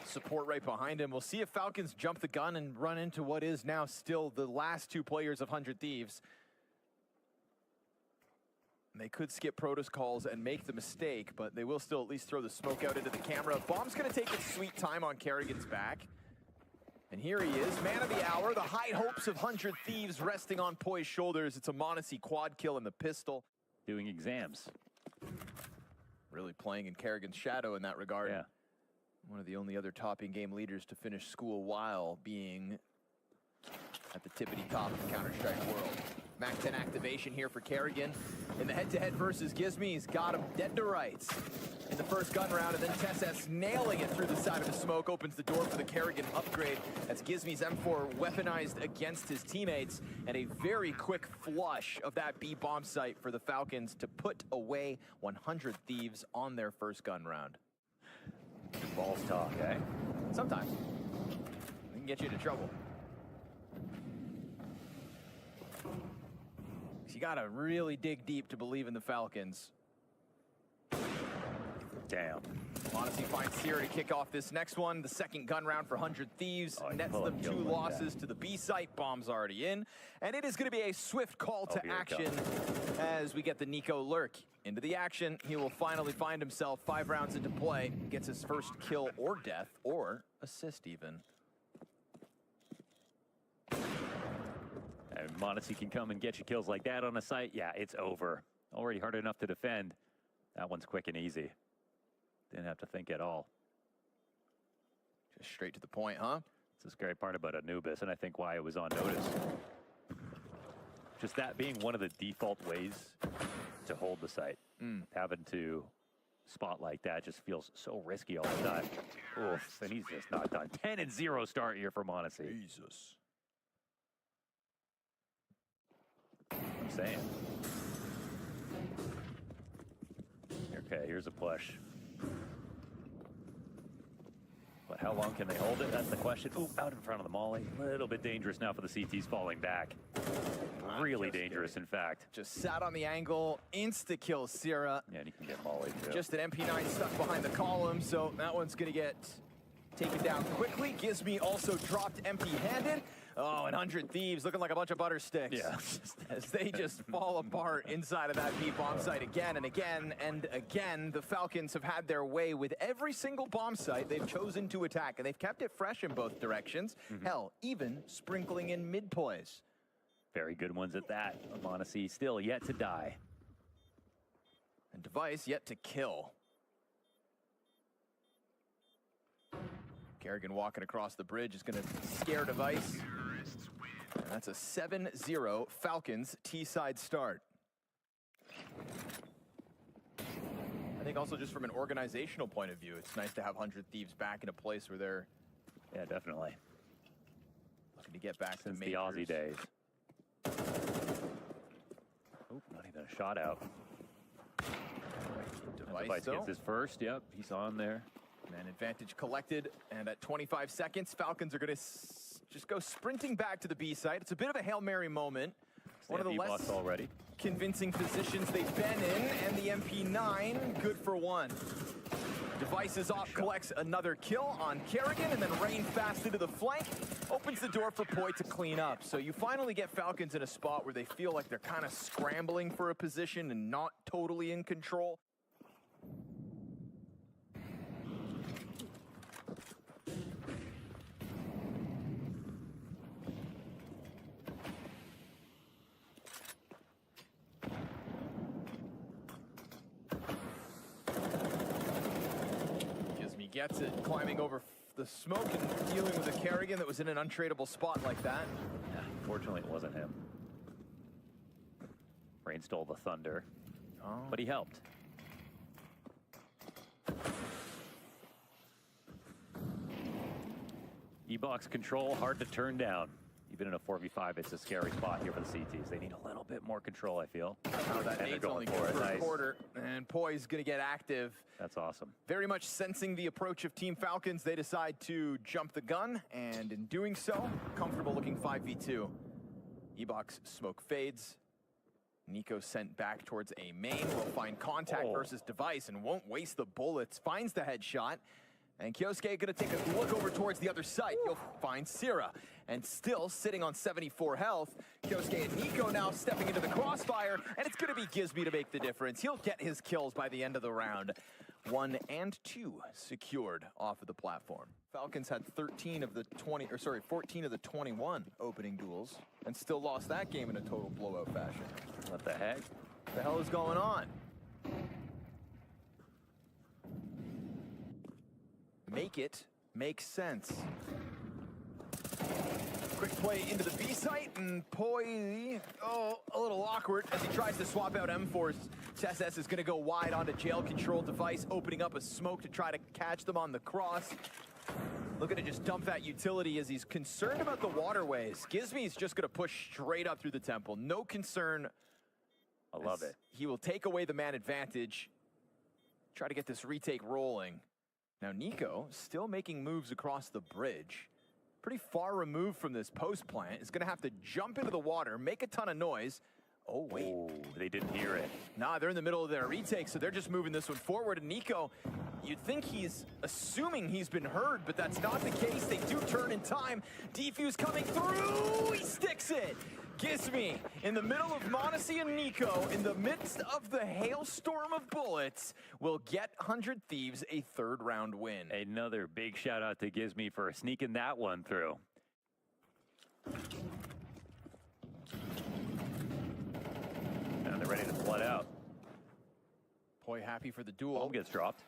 support right behind him. We'll see if Falcons jump the gun and run into what is now still the last two players of 100 Thieves. They could skip protocols and make the mistake, but they will still at least throw the smoke out into the camera. Bomb's going to take its sweet time on Kerrigan's back. And here he is, man of the hour. The high hopes of 100 Thieves resting on Poi's shoulders. It's a m0NESY quad kill in the pistol. Doing exams. Really playing in Kerrigan's shadow in that regard. Yeah. One of the only other top in-game leaders to finish school while being at the tippity top of the Counter-Strike world. Mac 10 activation here for Kerrigan. In the head-to-head versus Gizmy, he's got him dead to rights in the first gun round, and then TeSS nailing it through the side of the smoke opens the door for the Kerrigan upgrade. That's Gizmy's M4 weaponized against his teammates, and a very quick flush of that B bomb site for the Falcons to put away 100 Thieves on their first gun round. Balls talk, eh? Sometimes. It can get you into trouble. You gotta really dig deep to believe in the Falcons. Damn. m0NESY finds Sierra to kick off this next one. The second gun round for 100 Thieves nets pull a them kill 2 like losses to the B site. Bomb's already in. And it is gonna be a swift call to here it action as we get the Nico lurk into the action. He will finally find himself 5 rounds into play. Gets his first kill or death or assist even. And m0NESY can come and get you kills like that on a site. Yeah, it's over. Already hard enough to defend. That one's quick and easy. Didn't have to think at all. Just straight to the point, huh? It's the scary part about Anubis, and I think why it was on notice. Just that being one of the default ways to hold the site. Having to spot like that just feels so risky all the time. Oof, and he's just not done. 10-0 start here for m0NESY. Jesus. I'm saying. Okay, here's a push. But how long can they hold it? That's the question. Ooh, out in front of the molly. A little bit dangerous now for the CTs falling back. Really dangerous, in fact. Just sat on the angle, insta-kill Sierra. Yeah, and he can get molly too. Just an MP9 stuck behind the column, so that one's gonna get taken down quickly. Gizmy also dropped empty-handed. Oh, and 100 Thieves looking like a bunch of butter sticks. Yeah. As they just fall apart inside of that B bomb site again and again and again. The Falcons have had their way with every single bomb site they've chosen to attack, and they've kept it fresh in both directions. Hell, even sprinkling in mid-poise. Very good ones at that. m0NESY still yet to die. And Device yet to kill. Kerrigan walking across the bridge is going to scare Device. And that's a 7-0 Falcons T-side start. I think also just from an organizational point of view, it's nice to have 100 Thieves back in a place where they're Yeah, definitely. looking to get back Since to the majors. Aussie days. Oop, not even a shot out. Device though. gets his first. Yep, he's on there. And advantage collected, and at 25 seconds, Falcons are going to just go sprinting back to the B site. It's a bit of a Hail Mary moment. One of the less already. convincing positions they've been in, and the MP9, good for one. Device is off, collects another kill on Kerrigan, and then rain fast into the flank, opens the door for Poi to clean up. So you finally get Falcons in a spot where they feel like they're kind of scrambling for a position and not totally in control. Gets it, climbing over the smoke and dealing with a Kerrigan that was in an untradeable spot like that. Yeah, fortunately, it wasn't him. Rain stole the thunder, but he helped. E-box control, hard to turn down. even in a 4v5, it's a scary spot here for the CTs. They need a little bit more control, I feel. Oh, that And they're nade's going only for good it. for a Nice. quarter. And Poi's going to get active. That's awesome. Very much sensing the approach of Team Falcons, they decide to jump the gun, and in doing so, comfortable looking 5v2. Ebox smoke fades. Nico sent back towards a main, will find contact versus Device and won't waste the bullets, finds the headshot. And Kyosuke gonna take a look over towards the other side. He'll find Sierra. And still sitting on 74 health, Kyosuke and Nico now stepping into the crossfire, and it's gonna be Gizmi to make the difference. He'll get his kills by the end of the round. 1 and 2 secured off of the platform. Falcons had 14 of the 21 opening duels, and still lost that game in a total blowout fashion. What the heck? What the hell is going on? Make it make sense. Quick play into the B site, and Poi, a little awkward as he tries to swap out M4's. TSS is gonna go wide onto jail control Device, opening up a smoke to try to catch them on the cross. Looking to just dump that utility as he's concerned about the waterways. Gizmi's just gonna push straight up through the temple. No concern. I love it. He will take away the man advantage. Try to get this retake rolling. Now Nico still making moves across the bridge. Pretty far removed from this post plant. Is gonna have to jump into the water, make a ton of noise. Oh, wait. Oh, they didn't hear it. Nah, they're in the middle of their retake, so they're just moving this one forward. And Nico, you'd think he's assuming he's been heard, but that's not the case. They do turn in time. Defuse coming through, he sticks it. Gizmi, in the middle of Monacy and Nico, in the midst of the hailstorm of bullets, will get 100 Thieves a third round win. Another big shout out to Gizmi for sneaking that one through. And they're ready to flood out. Poi happy for the duel. Bomb gets dropped.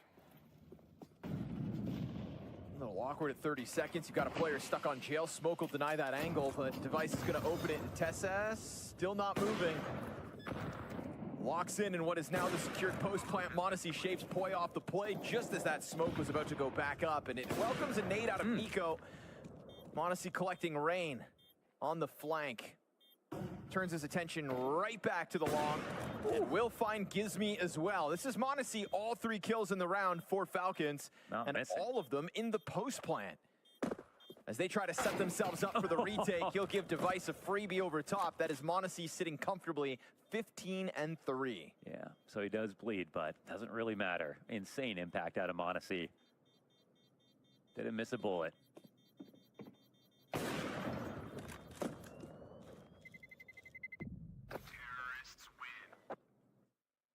A little awkward at 30 seconds. You've got a player stuck on jail. Smoke will deny that angle, but Device is going to open it. And Tessa still not moving. Locks in what is now the secured post plant. Monacy shapes Poi off the play just as that smoke was about to go back up. And it welcomes a nade out of Nico. Monacy collecting rain on the flank. Turns his attention right back to the long. And will find Gizmi as well. This is Monacy, all 3 kills in the round for Falcons. Not and missing. all of them in the post plant. As they try to set themselves up for the retake, he'll give Device a freebie over top. That is Monacy sitting comfortably 15 and 3. Yeah, so he does bleed, but doesn't really matter. Insane impact out of Monacy. Didn't miss a bullet.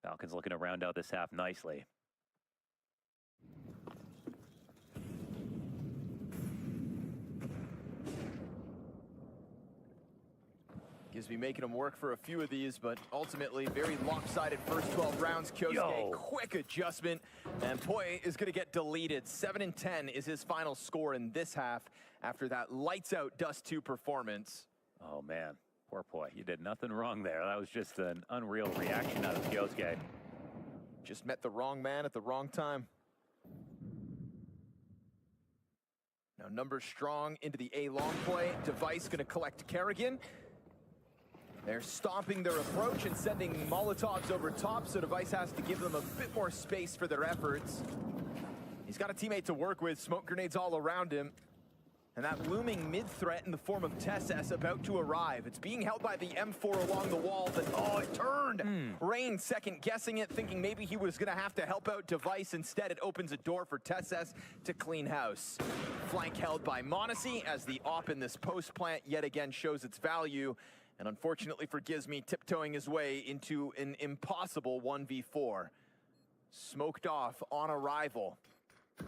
Falcons looking to round out this half nicely. Gizmi making him work for a few of these, but ultimately very lopsided first 12 rounds. Kyosuke, quick adjustment, and Poi is gonna get deleted. 7 and 10 is his final score in this half after that lights out Dust 2 performance. Oh man, poor Poi. You did nothing wrong there. That was just an unreal reaction out of Kyosuke. Just met the wrong man at the wrong time. Now numbers strong into the A long play. Device gonna collect Kerrigan. They're stomping their approach and sending Molotovs over top, so Device has to give them a bit more space for their efforts. He's got a teammate to work with, smoke grenades all around him. And that looming mid-threat in the form of TSS about to arrive. It's being held by the M4 along the wall, but it turned! Rain second-guessing it, thinking maybe he was gonna have to help out Device. Instead, it opens a door for TSS to clean house. Flank held by Monacy as the op in this post plant yet again shows its value. And unfortunately for Gizmi, tiptoeing his way into an impossible 1v4. Smoked off on arrival.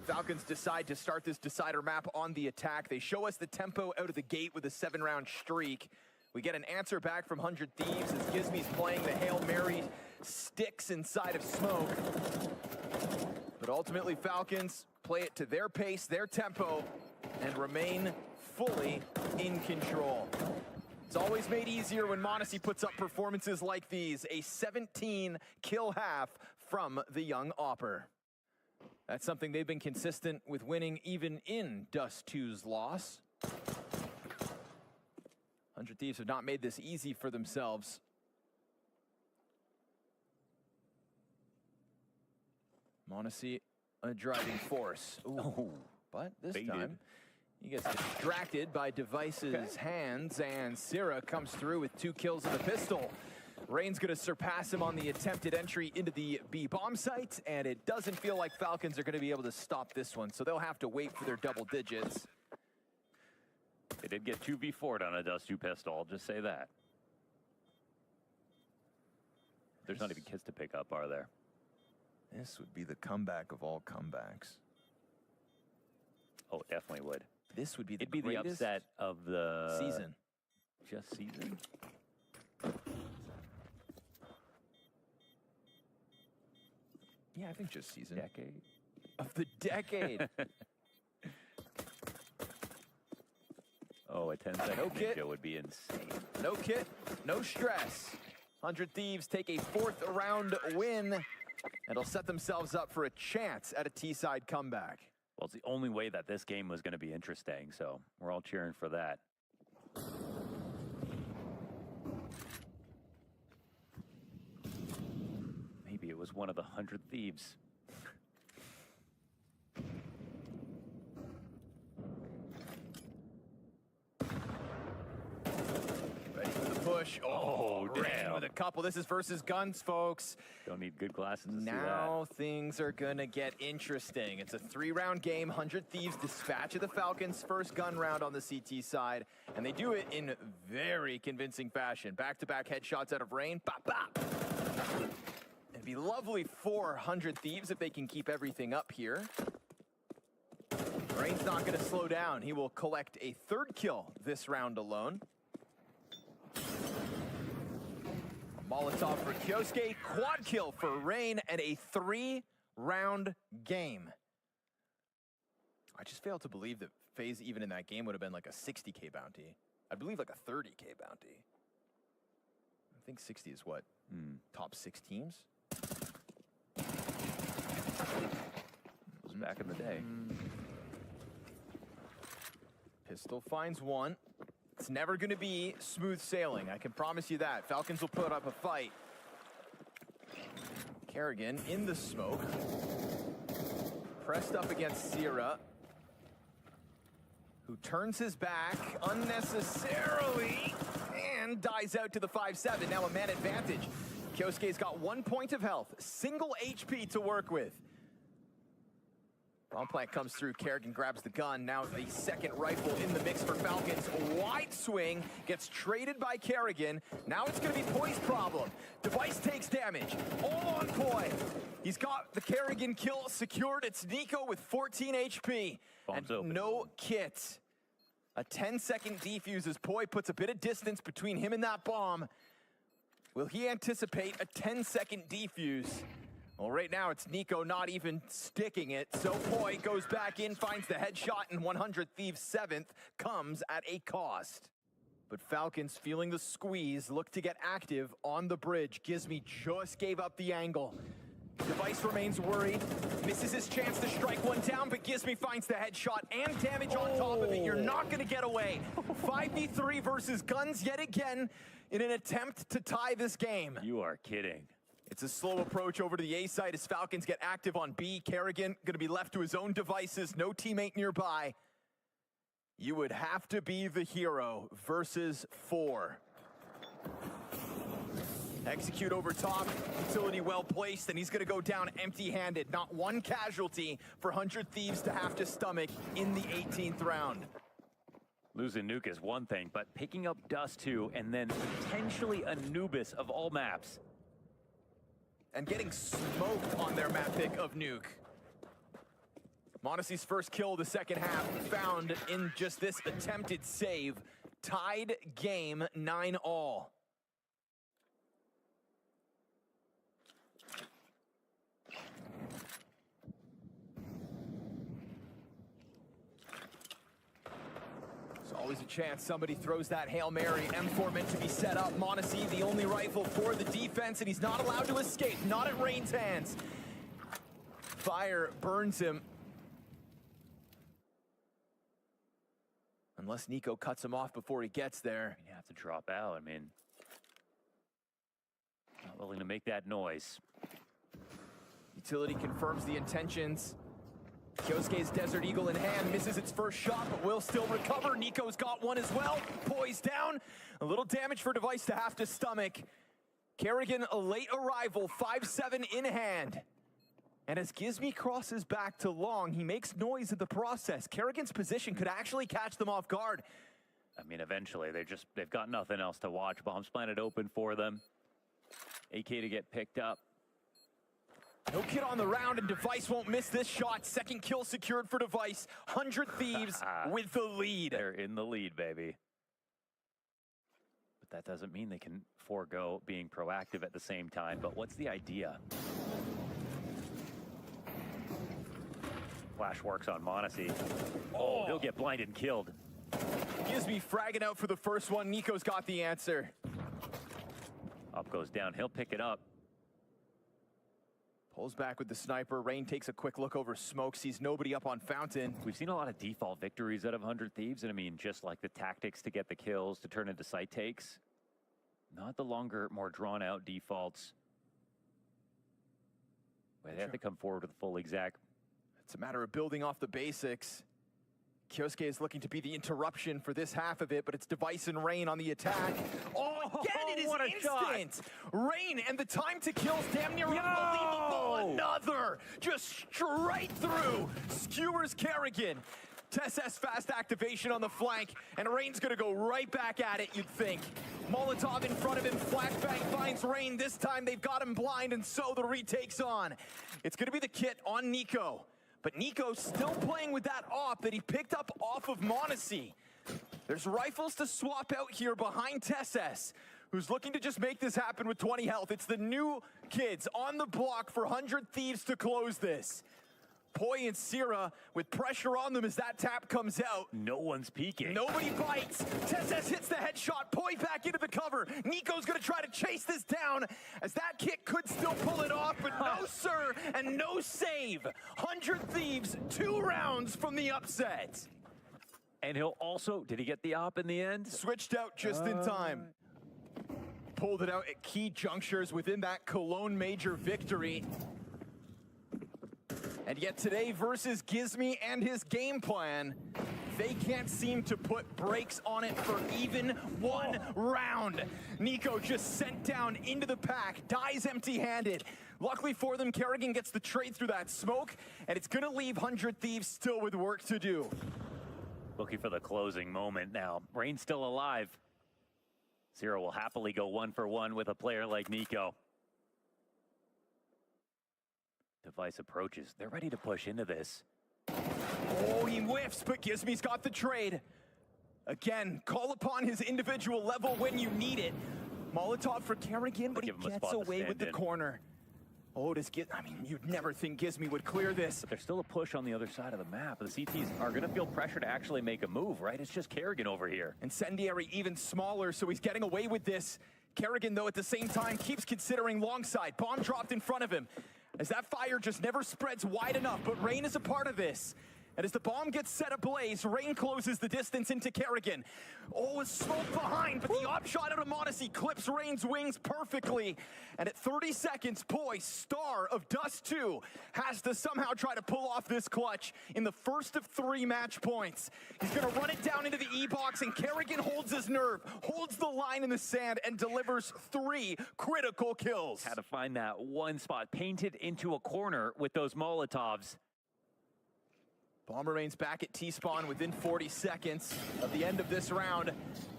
Falcons decide to start this decider map on the attack. They show us the tempo out of the gate with a 7-round streak. We get an answer back from 100 Thieves as Gizmi's playing the Hail Mary sticks inside of smoke. But ultimately Falcons play it to their pace, their tempo, and remain fully in control. It's always made easier when Monacy puts up performances like these. A 17-kill half from the young Opper. That's something they've been consistent with winning even in Dust 2's loss. 100 Thieves have not made this easy for themselves. Monacy, a driving force. Ooh. But this Baited. time, he gets distracted by Device's hands, and Sierra comes through with 2 kills and a pistol. Rain's going to surpass him on the attempted entry into the B bomb site, and it doesn't feel like Falcons are going to be able to stop this one, so they'll have to wait for their double digits. They did get 2v4'd on a Dust 2 pistol, I'll just say that. There's not even kids to pick up, are there? This would be the comeback of all comebacks. Oh, it definitely would. This would be the It'd be the greatest upset of the season. Just season? Yeah, I think just season. Decade? Of the decade. Oh, a 10-second No kit. ninja would be insane. No kit, no stress. 100 Thieves take a 4th round win, and they'll set themselves up for a chance at a T-side comeback. Well, it's the only way that this game was going to be interesting, so we're all cheering for that. Maybe it was one of the 100 Thieves. Ready for the push. Oh, Rain damn. with a couple. This is versus guns, folks. Don't need good glasses to see that. Now things are gonna get interesting. It's a 3-round game. 100 Thieves dispatch of the Falcons' first gun round on the CT side, and they do it in very convincing fashion. Back-to-back headshots out of Rain. Bop, bop. It'd be lovely for 100 Thieves if they can keep everything up here. Rain's not gonna slow down. He will collect a 3rd kill this round alone. Molotov for Kyosuke, quad kill for Rain, and a 3-round game. I just fail to believe that FaZe, even in that game, would have been like a 60K bounty. I believe like a 30K bounty. I think 60 is what? Top 6 teams? It was back in the day. Pistol finds one. It's never going to be smooth sailing, I can promise you that. Falcons will put up a fight. Kerrigan in the smoke. Pressed up against Sierra, who turns his back unnecessarily and dies out to the 5-7. Now a man advantage. Kyosuke's got 1 point of health, single HP to work with. Bomb plant comes through, Kerrigan grabs the gun. Now the 2nd rifle in the mix for Falcons. Wide swing, gets traded by Kerrigan. Now it's gonna be Poi's problem. Device takes damage, all on Poi. He's got the Kerrigan kill secured. It's Nico with 14 HP. Bomb's and open. no kit. A 10-second defuse as Poi puts a bit of distance between him and that bomb. Will he anticipate a 10-second defuse? Well, right now it's Nico not even sticking it, so Poi goes back in, finds the headshot, and 100 Thieves 7th comes at a cost. But Falcons, feeling the squeeze, look to get active on the bridge. Gizmy just gave up the angle. Device remains worried, misses his chance to strike one down, but Gizmy finds the headshot and damage on top of it. You're not gonna get away. 5v3 versus guns yet again in an attempt to tie this game. You are kidding. It's a slow approach over to the A side as Falcons get active on B. Kerrigan gonna be left to his own devices, no teammate nearby. You would have to be the hero versus 4. Execute over top, utility well placed, and he's gonna go down empty-handed. Not one casualty for 100 Thieves to have to stomach in the 18th round. Losing Nuke is one thing, but picking up Dust 2 and then potentially Anubis of all maps. And getting smoked on their map pick of Nuke. Monacy's first kill of the 2nd half found in just this attempted save. Tied game 9-all. There's always a chance somebody throws that Hail Mary. M4 meant to be set up. Monacy, the only rifle for the defense, and he's not allowed to escape. Not at Rain's hands. Fire burns him. Unless Nico cuts him off before he gets there. You have to drop out. I mean, not willing to make that noise. Utility confirms the intentions. Kyosuke's Desert Eagle in hand, misses its first shot, but will still recover. Nico's got one as well, poised down. A little damage for Device to have to stomach. Kerrigan, a late arrival, 5-7 in hand. And as Gizmi crosses back to long, he makes noise in the process. Kerrigan's position could actually catch them off guard. I mean, eventually, they've got nothing else to watch. Bombs planted open for them. AK to get picked up. No kid on the round, and Device won't miss this shot. Second kill secured for Device. 100 Thieves with the lead. They're in the lead, baby. But that doesn't mean they can forego being proactive at the same time. But what's the idea? Flash works on Monacy. Oh, he'll get blinded and killed. Gizmi fragging out for the first one. Nico's got the answer. Up goes down. He'll pick it up. Pulls back with the sniper. Rain takes a quick look over smoke, sees nobody up on Fountain. We've seen a lot of default victories out of 100 Thieves, and I mean, just like the tactics to get the kills to turn into site takes. Not the longer, more drawn-out defaults. But they have to come forward with a full exec. It's a matter of building off the basics. Kyosuke is looking to be the interruption for this half of it, but it's Device and Rain on the attack. Oh, again, it is what a instant! shot. Rain, and the time to kill is damn near unbelievable. Another, just straight through, skewers Kerrigan. TSS fast activation on the flank, and Rain's gonna go right back at it, you'd think. Molotov in front of him, flashbang finds Rain. This time they've got him blind, and so the retake's on. It's gonna be the kit on Nico. But Nico's still playing with that op that he picked up off of Monacy. There's rifles to swap out here behind TSS, who's looking to just make this happen with 20 health. It's the new kids on the block for 100 Thieves to close this. Poi and Sierra with pressure on them as that tap comes out. No one's peeking. Nobody bites. TSS hits the headshot. Poi back into the cover. Nico's gonna try to chase this down as that kick could still pull it off, but no sir, and no save. 100 Thieves, 2 rounds from the upset. And he'll also, did he get the op in the end? Switched out just in time. Pulled it out at key junctures within that Cologne major victory. And yet today versus Gizmi and his game plan, they can't seem to put brakes on it for even one round. Nico just sent down into the pack, dies empty-handed. Luckily for them, Kerrigan gets the trade through that smoke, and it's gonna leave 100 Thieves still with work to do. Looking for the closing moment now. Rain's still alive. Zero will happily go 1-for-1 with a player like Nico. Device approaches. They're ready to push into this. Oh, he whiffs, but Gizmi's got the trade. Again, call upon his individual level when you need it. Molotov for Kerrigan, but he Give him a gets spot to away with stand the in. corner. Oh, does I mean, you'd never think Gizmi would clear this. But there's still a push on the other side of the map. The CTs are going to feel pressure to actually make a move, right? It's just Kerrigan over here. Incendiary even smaller, so he's getting away with this. Kerrigan, though, at the same time, keeps considering long side. Bomb dropped in front of him. As that fire just never spreads wide enough, but Rain is a part of this. And as the bomb gets set ablaze, Rain closes the distance into Kerrigan. Oh, a smoke behind, but the op shot out of Monacy clips Rain's wings perfectly. And at 30 seconds, Poi, star of Dust 2, has to somehow try to pull off this clutch in the first of 3 match points. He's gonna run it down into the E-box, and Kerrigan holds his nerve, holds the line in the sand, and delivers 3 critical kills. Had to find that one spot painted into a corner with those Molotovs. Bomb remains back at T-spawn within 40 seconds of the end of this round.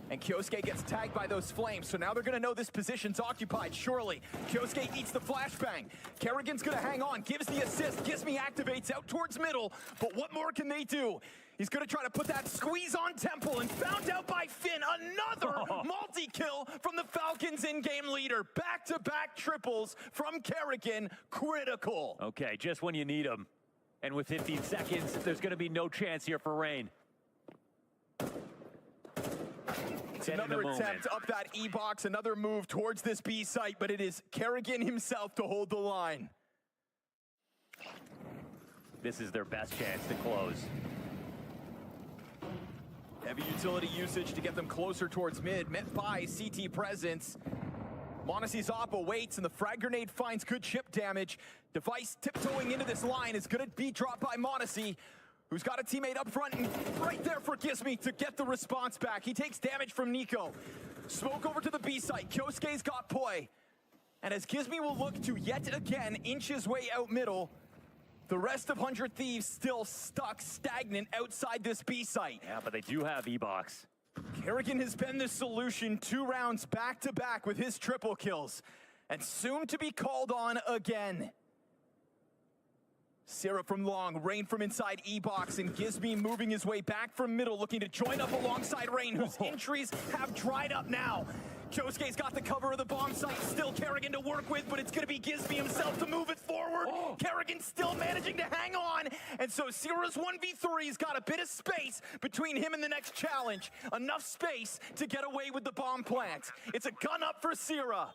And Kyosuke gets tagged by those flames, so now they're gonna know this position's occupied, surely. Kyosuke eats the flashbang. Kerrigan's gonna hang on, gives the assist, Gizmi activates out towards middle, but what more can they do? He's gonna try to put that squeeze on Temple, and found out by Finn, another multi-kill from the Falcons in-game leader. Back-to-back triples from Kerrigan, critical. Okay, just when you need them. And with 15 seconds, there's going to be no chance here for Rain. It's another attempt up that E-box, another move towards this B site, but it is Kerrigan himself to hold the line. This is their best chance to close. Heavy utility usage to get them closer towards mid, met by CT presence. Monacy's Oppo waits, and the frag grenade finds good chip damage. Device tiptoeing into this line is going to be dropped by Monacy, who's got a teammate up front and right there for Gizmi to get the response back. He takes damage from Nico. Smoke over to the B site. Kyosuke's got Poi. And as Gizmi will look to yet again inch his way out middle, the rest of 100 Thieves still stuck stagnant outside this B site. Yeah, but they do have E-Box. Kerrigan has been the solution 2 rounds back-to-back with his triple kills, and soon to be called on again. Sierra from long, Rain from inside E-Box, and Gizmi moving his way back from middle, looking to join up alongside Rain, whose entries have dried up now. Kyosuke's got the cover of the bomb site, still Kerrigan to work with, but it's going to be Gizmi himself to move it forward. Kerrigan still managing to hang on, and so Sierra's 1v3's got a bit of space between him and the next challenge. Enough space to get away with the bomb plant. It's a gun up for Sierra.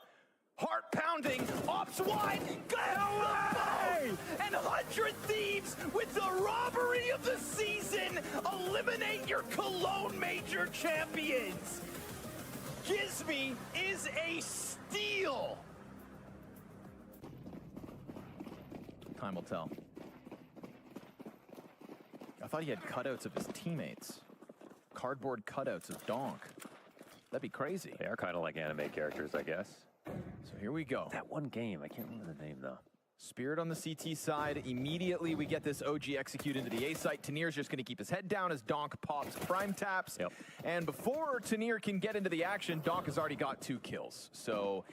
Heart pounding, ops wide, get away! And 100 Thieves with the robbery of the season eliminate your Cologne Major champions. Gizmi is a steal. Time will tell. I thought he had cutouts of his teammates. Cardboard cutouts of Donk. That'd be crazy. They are kind of like anime characters, I guess. So here we go. That one game, I can't remember the name though. Spirit on the CT side. Immediately we get this OG execute into the A site. Tanir's just going to keep his head down as Donk pops prime taps. Yep. And before Tanir can get into the action, Donk has already got 2 kills. So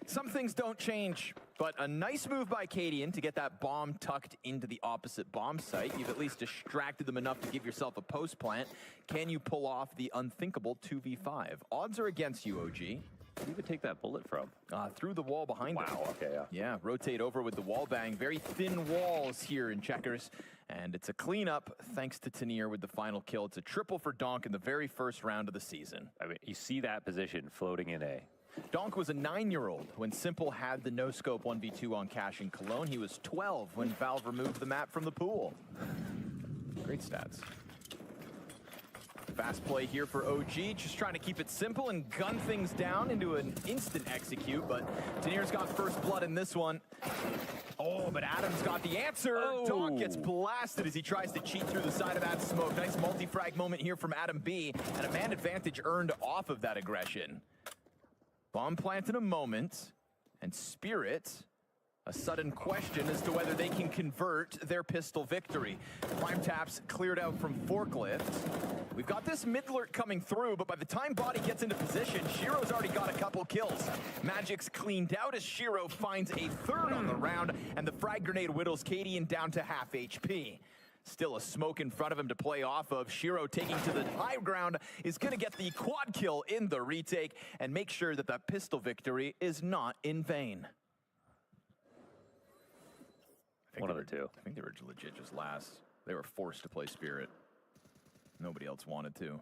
some things don't change, but a nice move by Cadian to get that bomb tucked into the opposite bomb site. You've at least distracted them enough to give yourself a post plant. Can you pull off the unthinkable 2v5? Odds are against you, OG. Where did you even take that bullet from? Through the wall behind him. Wow, okay, yeah. Yeah, rotate over with the wall bang. Very thin walls here in Checkers. And it's a cleanup thanks to Tanir with the final kill. It's a triple for Donk in the very first round of the season. I mean, you see that position floating in A. Donk was a 9-year-old when Simple had the no-scope 1v2 on Cash in Cologne. He was 12 when Valve removed the map from the pool. Great stats. Fast play here for OG, just trying to keep it simple and gun things down into an instant execute, but Tanir's got first blood in this one. Oh, but Adam's got the answer. Oh. Donk gets blasted as he tries to cheat through the side of that smoke. Nice multi-frag moment here from Adam B, and a man advantage earned off of that aggression. Bomb plant in a moment, and Spirit, a sudden question as to whether they can convert their pistol victory. Prime taps cleared out from forklift. We've got this mid lurk coming through, but by the time Body gets into position, Shiro's already got a couple kills. Magic's cleaned out as Shiro finds a third on the round, and the frag grenade whittles Cadian down to half HP. Still a smoke in front of him to play off of. Shiro taking to the high ground is going to get the quad kill in the retake and make sure that that pistol victory is not in vain. One of the two. I think they were legit just last. They were forced to play Spirit. Nobody else wanted to.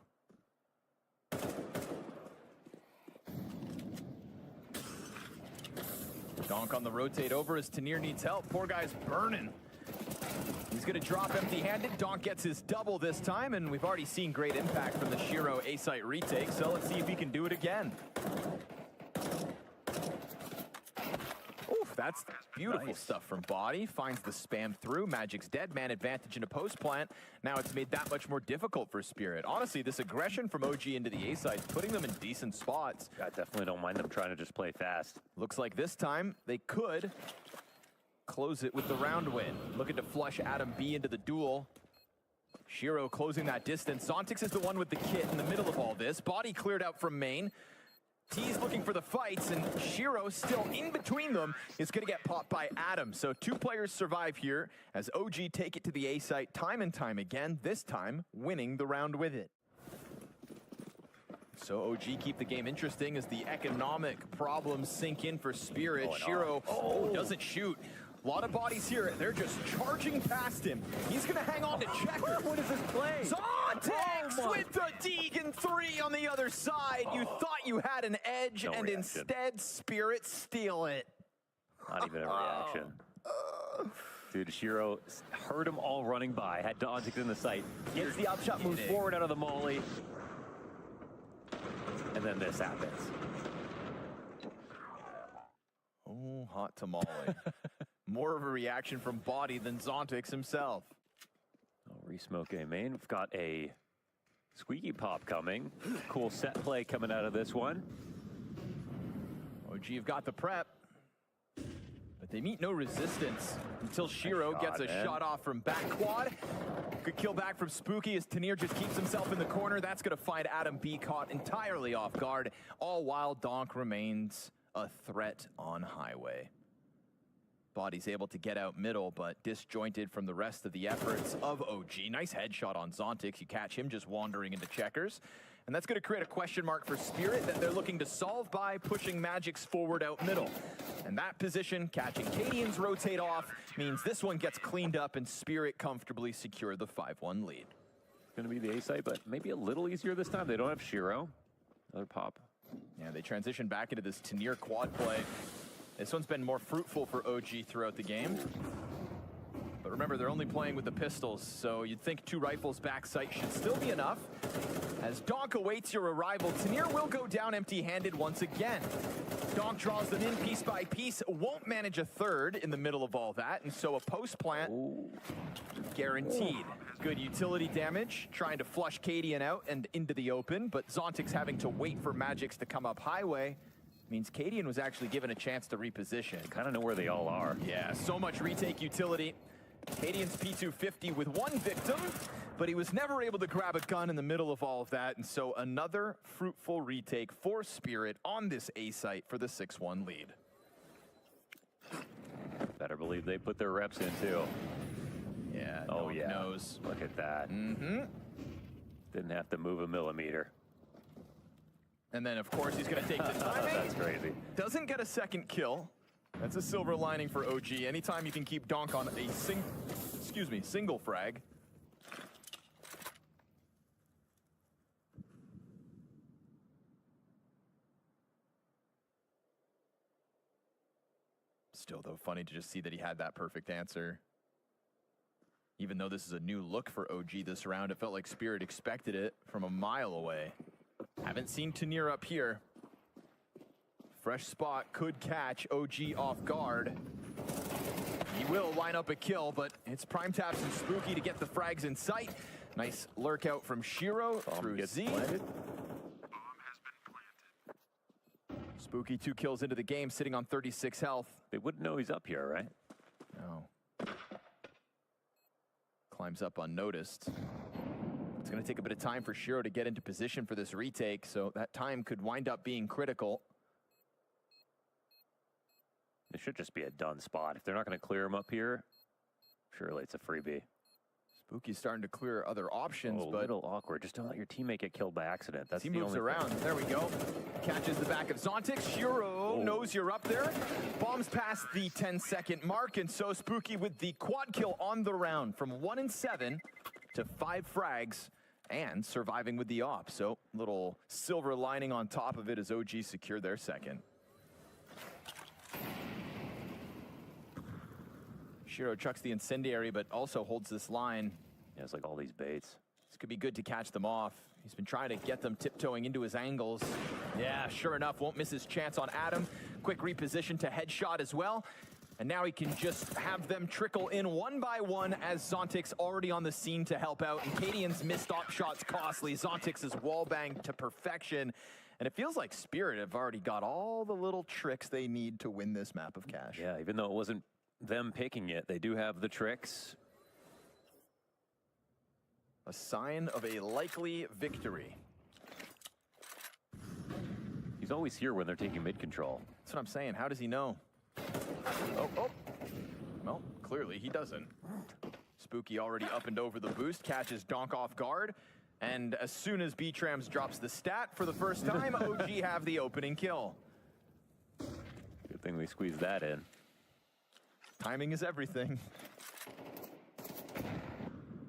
Donk on the rotate over as Tanir needs help. Poor guy's burning. He's going to drop empty-handed. Donk gets his double this time, and we've already seen great impact from the Shiro A-site retake, so let's see if he can do it again. Oof, that's beautiful Nice. stuff from Body. Finds the spam through. Magic's dead. Man advantage in a post plant. Now it's made that much more difficult for Spirit. Honestly, this aggression from OG into the A-side is putting them in decent spots. I definitely don't mind them trying to just play fast. Looks like this time they could close it with the round win. Looking to flush Adam B into the duel. Shiro closing that distance. Zontix is the one with the kit in the middle of all this. Body cleared out from main. T's looking for the fights, and Shiro still in between them is going to get popped by Adam. So 2 players survive here as OG take it to the A site time and time again, this time winning the round with it. So OG keep the game interesting as the economic problems sink in for Spirit. Shiro doesn't shoot. A lot of bodies here. They're just charging past him. He's going to hang on to Checker. What is this play? Zontix with the Deegan 3 on the other side. You thought you had an edge, No and reaction. instead Spirit steal it. Not even a reaction. Dude, Shiro heard them all running by, had Dontic in the sight, gets the upshot, moves forward out of the molly. and then this happens. Oh, hot tamale. More of a reaction from Body than Zontix himself. Oh, re-smoke A main. We've got a squeaky pop coming. Cool set play coming out of this one. OG have got the prep, but they meet no resistance until Shiro Nice gets shot, a man. shot off from back quad. Good kill back from Spooky as Tanir just keeps himself in the corner. That's going to find Adam B caught entirely off guard, all while Donk remains a threat on highway. Body's able to get out middle, but disjointed from the rest of the efforts of OG. Nice headshot on Zontix. You catch him just wandering into checkers. And that's going to create a question mark for Spirit that they're looking to solve by pushing Magic's forward out middle. And that position, catching Cadians rotate off, means this one gets cleaned up and Spirit comfortably secure the 5-1 lead. It's going to be the A site, but maybe a little easier this time. They don't have Shiro. Another pop. Yeah, they transition back into this Tanir quad play. This one's been more fruitful for OG throughout the game. But remember, they're only playing with the pistols, so you'd think 2 rifles back sight should still be enough. As Donk awaits your arrival, Tanir will go down empty-handed once again. Donk draws them in piece by piece, won't manage a third in the middle of all that, and so a post-plant guaranteed. Good utility damage, trying to flush Cadian out and into the open, but Zontix having to wait for Magix to come up highway means Cadian was actually given a chance to reposition. Kind of know where they all are. Yeah, so much retake utility. Cadian's P250 with 1 victim, but he was never able to grab a gun in the middle of all of that, and so another fruitful retake for Spirit on this A site for the 6-1 lead. Better believe they put their reps in too. Yeah, Oh Donk yeah. knows. Look at that. Mm-hmm. Didn't have to move a millimeter. And then, of course, he's going to take the timing. That's crazy. Doesn't get a second kill. That's a silver lining for OG. Anytime you can keep Donk on a single frag. Still, though, funny to just see that he had that perfect answer. Even though this is a new look for OG this round, it felt like Spirit expected it from a mile away. Haven't seen Tanir up here. Fresh spot could catch OG off guard. He will line up a kill, but it's Prime Taps and Spooky to get the frags in sight. Nice lurk out from Shiro through gets Z. planted. Spooky 2 kills into the game, sitting on 36 health. They wouldn't know he's up here, right? No. Climbs up unnoticed. It's going to take a bit of time for Shiro to get into position for this retake, so that time could wind up being critical. It should just be a done spot. If they're not going to clear him up here, surely it's a freebie. Spooky's starting to clear other options, Oh, a but little awkward. Just don't let your teammate get killed by accident. That's he the moves only around. thing. There we go. Catches the back of Zontix. Shiro knows you're up there. Bombs past the 10-second mark, and so Spooky with the quad kill on the round from 1-7 to 5 frags and surviving with the op. So little silver lining on top of it as OG secure their second. Shiro chucks the incendiary, but also holds this line. Yeah, it's like all these baits. This could be good to catch them off. He's been trying to get them tiptoeing into his angles. Yeah, sure enough, won't miss his chance on Adam. Quick reposition to headshot as well. And now he can just have them trickle in one by one as Zontix already on the scene to help out. And Cadian's missed op shots costly. Zontix is wall banged to perfection. And it feels like Spirit have already got all the little tricks they need to win this map of cash. Yeah, even though it wasn't them picking it, they do have the tricks. A sign of a likely victory. He's always here when they're taking mid control. That's what I'm saying. How does he know? Oh. Well, clearly he doesn't. Spooky already up and over the boost, catches Donk off guard. And as soon as B-Trams drops the stat for the first time, OG have the opening kill. Good thing we squeezed that in. Timing is everything.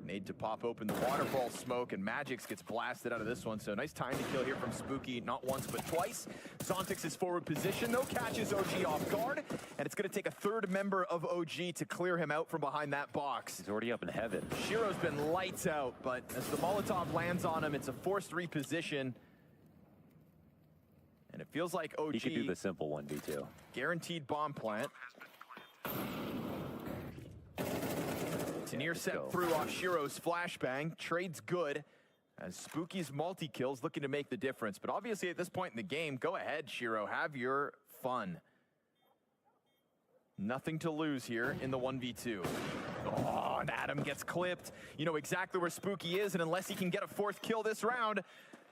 Need to pop open the waterfall smoke, and Magix gets blasted out of this one. So nice time to kill here from Spooky, not once but twice. Zontix's forward position, though, catches OG off guard, and it's going to take a third member of OG to clear him out from behind that box. He's already up in heaven. Shiro's been lights out, but as the Molotov lands on him, it's a forced reposition. And it feels like OG He could do the simple 1v2. guaranteed bomb plant. Tanier set go. through off Shiro's flashbang. Trade's good. As Spooky's multi-kills looking to make the difference. But obviously at this point in the game, go ahead, Shiro. Have your fun. Nothing to lose here in the 1v2. Oh, and Adam gets clipped. You know exactly where Spooky is, and unless he can get a 4th kill this round,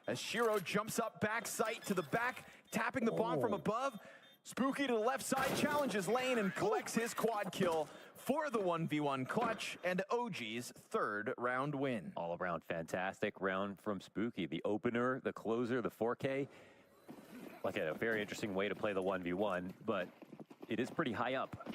as Shiro jumps up back sight to the back, tapping the bomb from above, Spooky to the left side challenges lane and collects his quad kill for the 1v1 clutch and OG's 3rd round win. All around fantastic round from Spooky. The opener, the closer, the 4K. Like a very interesting way to play the 1v1, but it is pretty high up.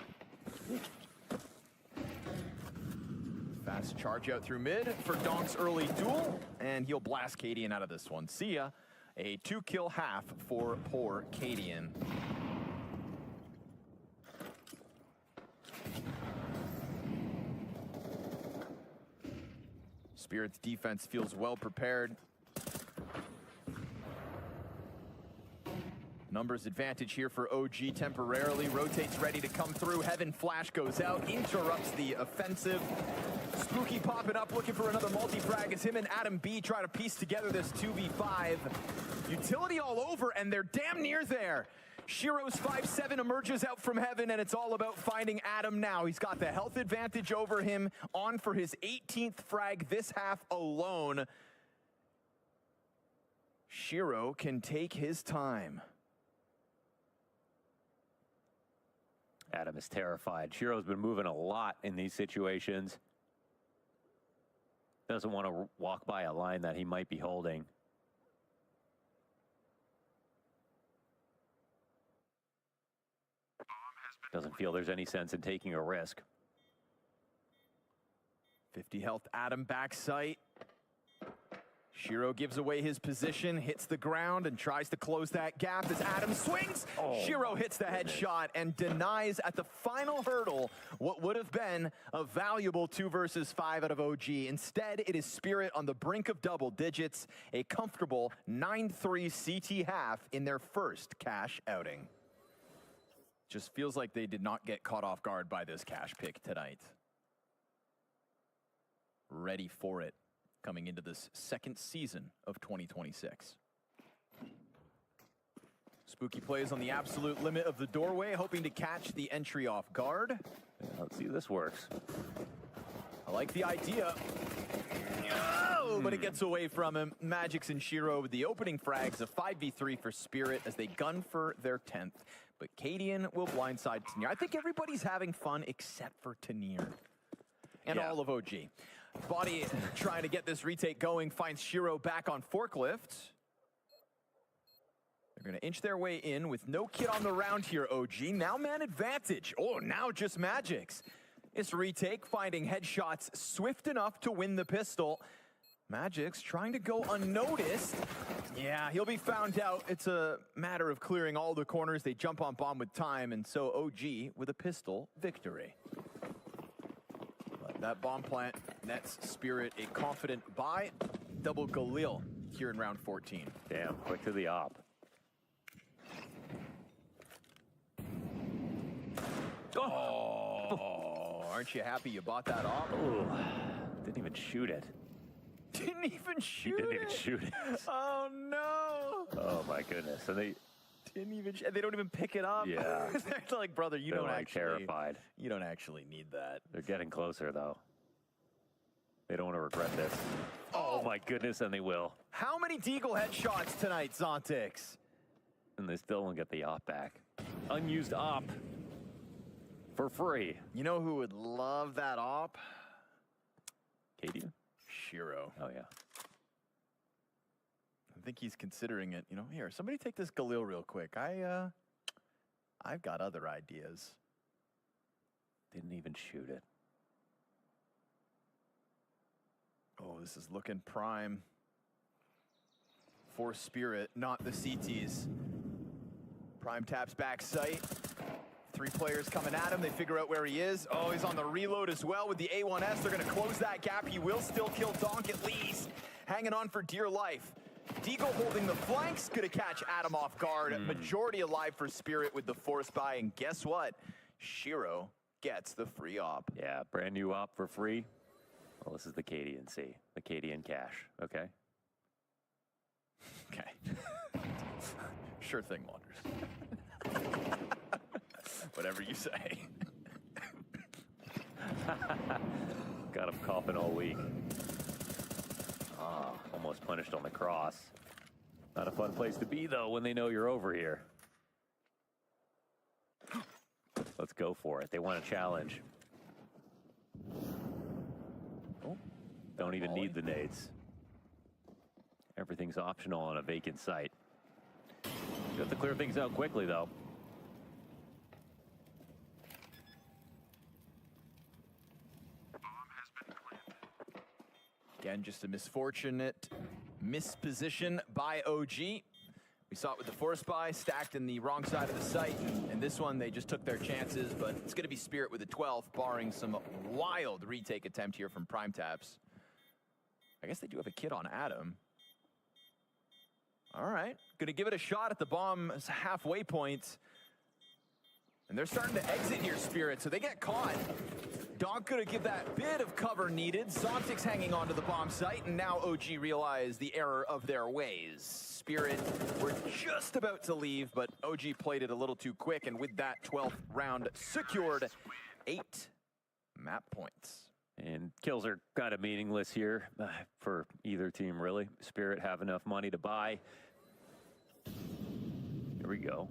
Fast charge out through mid for Donk's early duel, and he'll blast Cadian out of this one. See ya. A 2-kill half for poor Cadian. Spirit's defense feels well prepared. Numbers advantage here for OG temporarily. Rotates ready to come through. Heaven flash goes out, interrupts the offensive. Spooky popping up, looking for another multi-frag as him and Adam B try to piece together this 2v5. Utility all over, and they're damn near there. Shiro's 5-7 emerges out from Heaven, and it's all about finding Adam now. He's got the health advantage over him, on for his 18th frag this half alone. Shiro can take his time. Adam is terrified. Shiro's been moving a lot in these situations. Doesn't want to walk by a line that he might be holding. Doesn't feel there's any sense in taking a risk. 50 health, Adam back sight. Shiro gives away his position, hits the ground, and tries to close that gap as Adam swings. Shiro hits the headshot and denies at the final hurdle what would have been a valuable 2 versus 5 out of OG. Instead, it is Spirit on the brink of double digits, a comfortable 9-3 CT half in their first cash outing. Just feels like they did not get caught off guard by this cash pick tonight. Ready for it coming into this 2nd season of 2026. Spooky plays on the absolute limit of the doorway, hoping to catch the entry off guard. Yeah, let's see if this works. I like the idea. Oh, but it gets away from him. Magix and Shiro with the opening frags, a 5v3 for Spirit as they gun for their 10th. But Cadian will blindside Tanier. I think everybody's having fun except for Tanier and all of OG. Body trying to get this retake going, finds Shiro back on forklift. They're going to inch their way in with no kid on the round here, OG. Now man advantage. Oh, now just Magix. This retake finding headshots swift enough to win the pistol. Magix trying to go unnoticed. Yeah, he'll be found out. It's a matter of clearing all the corners. They jump on bomb with time, and so OG with a pistol victory. But that bomb plant nets Spirit a confident buy. Double Galil here in round 14. Damn, quick to the op. Oh, aren't you happy you bought that off? Ooh, didn't even shoot it. Didn't even shoot He didn't it. even shoot it. Oh no. Oh my goodness. And they They don't even pick it up. Yeah. They're like, brother, you they're don't like actually. terrified. You don't actually need that. They're getting closer though. They don't want to regret this. Oh my goodness, and they will. How many Deagle headshots tonight, Zontix? And they still don't get the op back. Unused op. For free. You know who would love that op? Cadian? Shiro. Oh yeah. I think he's considering it. You know, here, somebody take this Galil real quick. I've got other ideas. Didn't even shoot it. Oh, this is looking prime for Spirit, not the CTs. Prime taps back sight. 3 players coming at him. They figure out where he is. Oh, he's on the reload as well with the A1S. They're going to close that gap. He will still kill Donk at least. Hanging on for dear life. Deagle holding the flanks, gonna catch Adam off guard. Majority alive for Spirit with the force buy, and guess what? Shiro gets the free op. Yeah, brand new op for free. Well, this is the Cadian C, the Cadian cash, okay? Okay. Sure thing, Wanders. Whatever you say. Got him coughing all week. Ah, almost punished on the cross. Not a fun place to be, though, when they know you're over here. Let's go for it. They want a challenge. Oh, Don't even need the nades. Everything's optional on a vacant site. You have to clear things out quickly, though. Again, just a misfortunate misposition by OG. We saw it with the force buy, stacked in the wrong side of the site. And this one, they just took their chances, but it's going to be Spirit with a 12th, barring some wild retake attempt here from Prime Taps. I guess they do have a kit on Adam. All right, going to give it a shot at the bomb's halfway point. And they're starting to exit here, Spirit, so they get caught. Donk gonna give that bit of cover needed. Zontic's hanging onto the bomb site, and now OG realize the error of their ways. Spirit were just about to leave, but OG played it a little too quick, and with that 12th round secured, 8 map points. And kills are kind of meaningless here for either team, really. Spirit have enough money to buy. Here we go.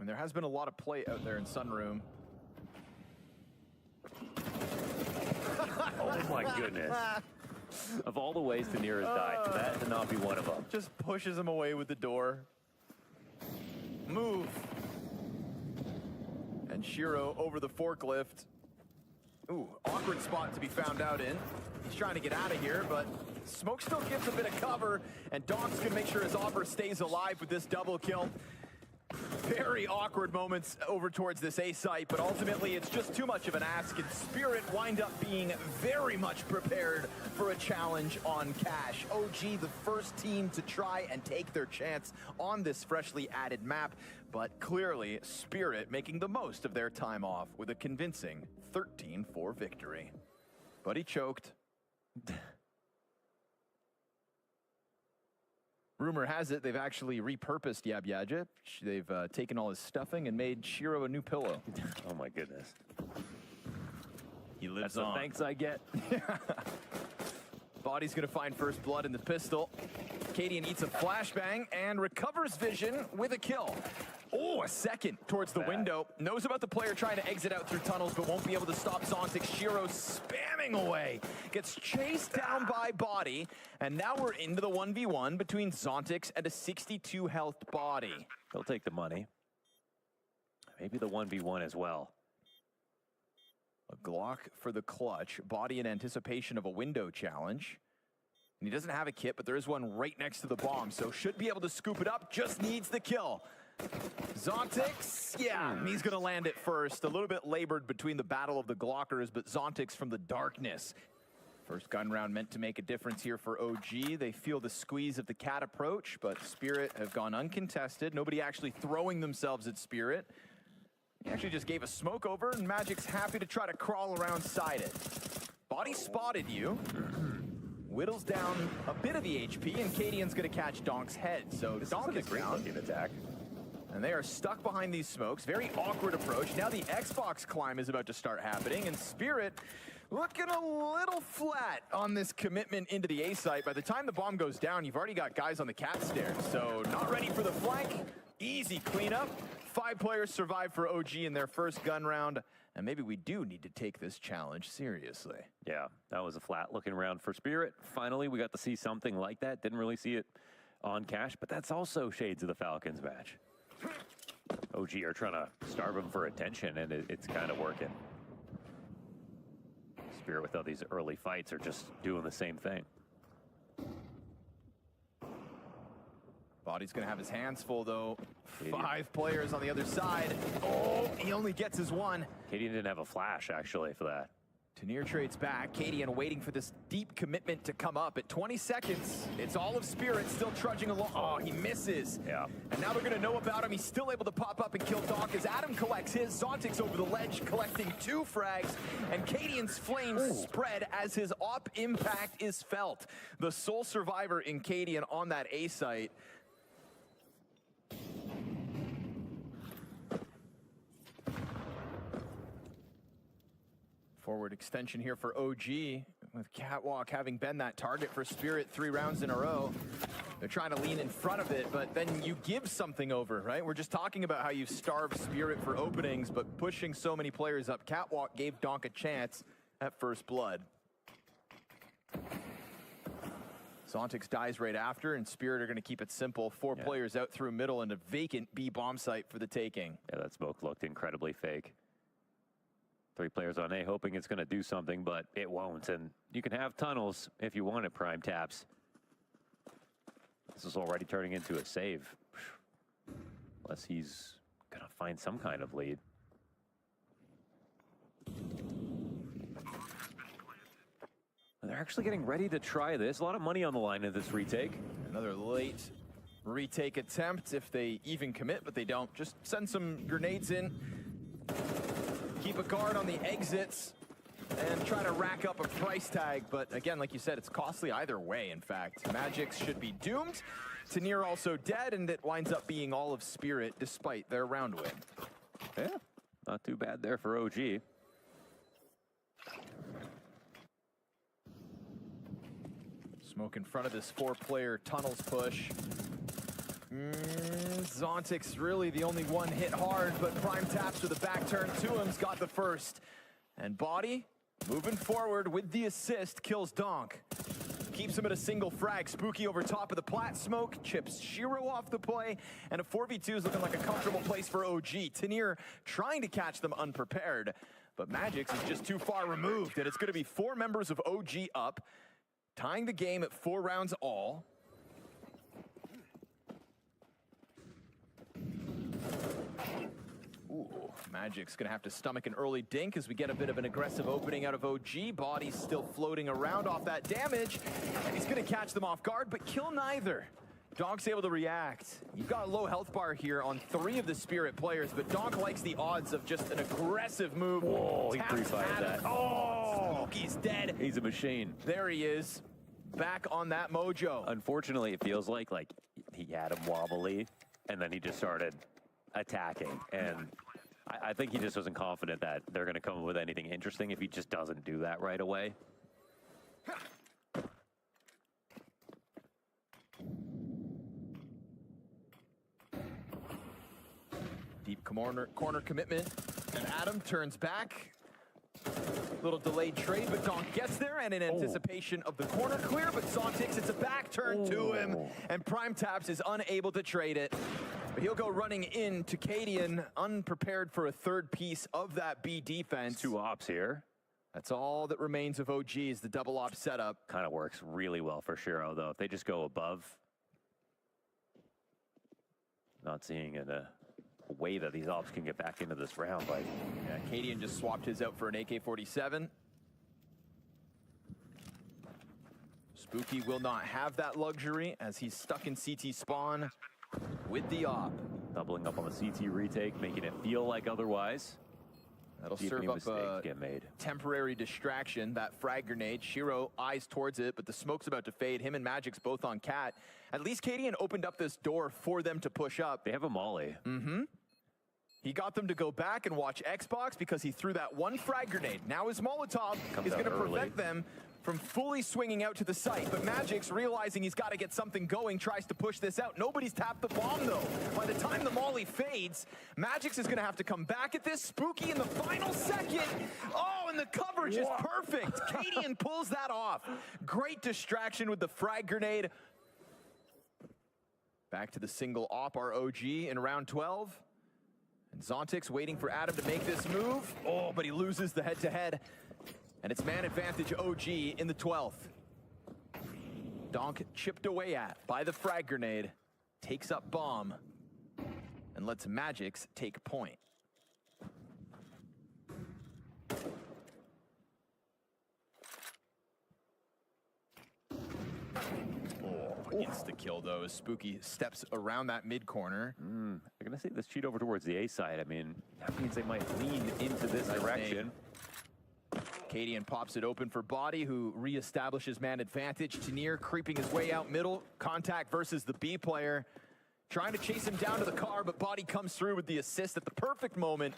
And there has been a lot of play out there in Sunroom. Oh my goodness. Of all the ways Daenerys died, that would not be one of them. Just pushes him away with the door. Move. And Shiro over the forklift. Ooh, awkward spot to be found out in. He's trying to get out of here, but Smoke still gives a bit of cover, and Donk's gonna make sure his offer stays alive with this double kill. Very awkward moments over towards this A site, but ultimately it's just too much of an ask, and Spirit wind up being very much prepared for a challenge on Cash. OG, the first team to try and take their chance on this freshly added map, but clearly Spirit making the most of their time off with a convincing 13-4 victory. But he choked. Rumor has it they've actually repurposed Yab Yajip. They've taken all his stuffing and made Shiro a new pillow. Oh my goodness. He lives That's the on. thanks I get. Body's gonna find first blood in the pistol. Cadian eats a flashbang and recovers vision with a kill. Oh, a second towards the window. Knows about the player trying to exit out through tunnels, but won't be able to stop Zontic. Shiro spamming away. Gets chased down by Body, and now we're into the 1v1 between Zontix and a 62 health Body. They'll take the money. Maybe the 1v1 as well. A Glock for the clutch. Body in anticipation of a window challenge. And he doesn't have a kit, but there is one right next to the bomb, so should be able to scoop it up. Just needs the kill. Zontix, yeah, he's gonna land it first. A little bit labored between the battle of the Glockers, but Zontix from the darkness. First gun round meant to make a difference here for OG. They feel the squeeze of the cat approach, but Spirit have gone uncontested. Nobody actually throwing themselves at Spirit. He actually just gave a smoke over, and Magic's happy to try to crawl around side it. Body spotted you. Whittles down a bit of the HP, and Cadian's gonna catch Donk's head. So Donk is great down. looking attack. And they are stuck behind these smokes. Very awkward approach. Now the Xbox climb is about to start happening, and Spirit looking a little flat on this commitment into the A site. By the time the bomb goes down, you've already got guys on the cat stairs. So not ready for the flank. Easy cleanup. 5 players survive for OG in their first gun round. And maybe we do need to take this challenge seriously. Yeah, that was a flat looking round for Spirit. Finally, we got to see something like that. Didn't really see it on Cash, but that's also shades of the Falcons match. OG are trying to starve him for attention, and it's kind of working. Spirit with all these early fights are just doing the same thing. Body's gonna have his hands full though. 5 players on the other side. Oh, he only gets his one. Cadian didn't have a flash actually for that. Tenier trades back. Cadian waiting for this deep commitment to come up. At 20 seconds, it's all of Spirit still trudging along. Oh, he misses. Yeah. And now they're going to know about him. He's still able to pop up and kill Donk as Adam collects his. Zontic's over the ledge, collecting 2 frags. And Cadian's flames spread as his op impact is felt. The sole survivor in Cadian on that A site. Forward extension here for OG, with Catwalk having been that target for Spirit 3 rounds in a row. They're trying to lean in front of it, but then you give something over, right? We're just talking about how you starve Spirit for openings, but pushing so many players up. Catwalk gave Donk a chance at first blood. Zontix dies right after, and Spirit are going to keep it simple. 4 players out through middle and a vacant B bomb site for the taking. Yeah, that smoke looked incredibly fake. 3 players on A hoping it's going to do something, but it won't. And you can have tunnels if you want it, Prime Taps. This is already turning into a save. Unless he's going to find some kind of lead. They're actually getting ready to try this. A lot of money on the line in this retake. Another late retake attempt if they even commit, but they don't. Just send some grenades in. Keep a guard on the exits and try to rack up a price tag. But again, like you said, it's costly either way, in fact. Magics should be doomed. Tenier also dead, and it winds up being all of Spirit despite their round win. Yeah, not too bad there for OG. Smoke in front of this 4-player tunnels push. Zontix really the only one hit hard, but Prime Taps with a back turn to him's got the first. And Body, moving forward with the assist, kills Donk. Keeps him at a single frag. Spooky over top of the plat smoke, chips Shiro off the play, and a 4v2 is looking like a comfortable place for OG. Tenier trying to catch them unprepared, but Magix is just too far removed, and it's going to be 4 members of OG up, tying the game at 4 rounds all. Ooh, Magic's gonna have to stomach an early dink as we get a bit of an aggressive opening out of OG. Body's still floating around off that damage, and he's gonna catch them off guard, but kill neither. Donk's able to react. You've got a low health bar here on 3 of the Spirit players, but Donk likes the odds of just an aggressive move. Whoa, he Taps pre-fired Adam. that. Oh, Spooky's dead. He's a machine. There he is, back on that mojo. Unfortunately, it feels like he had him wobbly, and then he just started attacking. And I think he just wasn't confident that they're going to come up with anything interesting if he just doesn't do that right away. Deep corner commitment, and Adam turns back. Little delayed trade, but Donk gets there, and in anticipation of the corner clear, but Zontix, it's a back turn to him, and Prime Taps is unable to trade it. But he'll go running into Cadian, unprepared for a 3rd piece of that B defense. 2 ops here. That's all that remains of OG is the double op setup. Kind of works really well for Shiro, though. If they just go above, not seeing a way that these ops can get back into this round. Like, yeah, Cadian just swapped his out for an AK-47. Spooky will not have that luxury as he's stuck in CT spawn with the op. doubling up on the CT retake, making it feel like otherwise. That'll See if serve any up mistakes a get made. temporary distraction, that frag grenade. Shiro eyes towards it, but the smoke's about to fade. Him and Magic's both on Cat. At least Cadian opened up this door for them to push up. They have a molly. He got them to go back and watch Xbox because he threw that 1 frag grenade. Now his Molotov is out going to early. prevent them from fully swinging out to the site. But Magic's realizing he's got to get something going, tries to push this out. Nobody's tapped the bomb, though. By the time the molly fades, Magic's is going to have to come back at this. Spooky in the final second. Oh, and the coverage is perfect. Cadian pulls that off. Great distraction with the frag grenade. Back to the single op, our OG in round 12. And Zontix waiting for Adam to make this move. Oh, but he loses the head-to-head. And it's man advantage OG in the 12th. Donk chipped away at by the frag grenade. Takes up bomb. And lets Magic's take point. Insta-kill, though, as Spooky steps around that mid-corner. They're going to see this cheat over towards the A side. I mean, that means they might lean into this direction. Cadian pops it open for Body, who reestablishes man advantage. Tenier creeping his way out middle. Contact versus the B player. Trying to chase him down to the car, but Body comes through with the assist at the perfect moment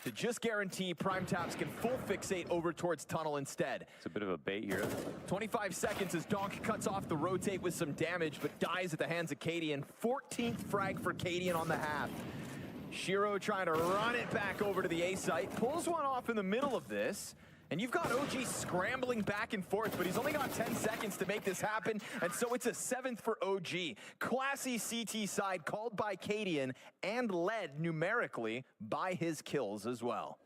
to just guarantee Prime Taps can full fixate over towards tunnel instead. It's a bit of a bait here. 25 seconds as Donk cuts off the rotate with some damage, but dies at the hands of Cadian. 14th frag for Cadian on the half. Shiro trying to run it back over to the A site. Pulls one off in the middle of this. And you've got OG scrambling back and forth, but he's only got 10 seconds to make this happen, and so it's a 7th for OG. Classy CT side called by Cadian and led numerically by his kills as well.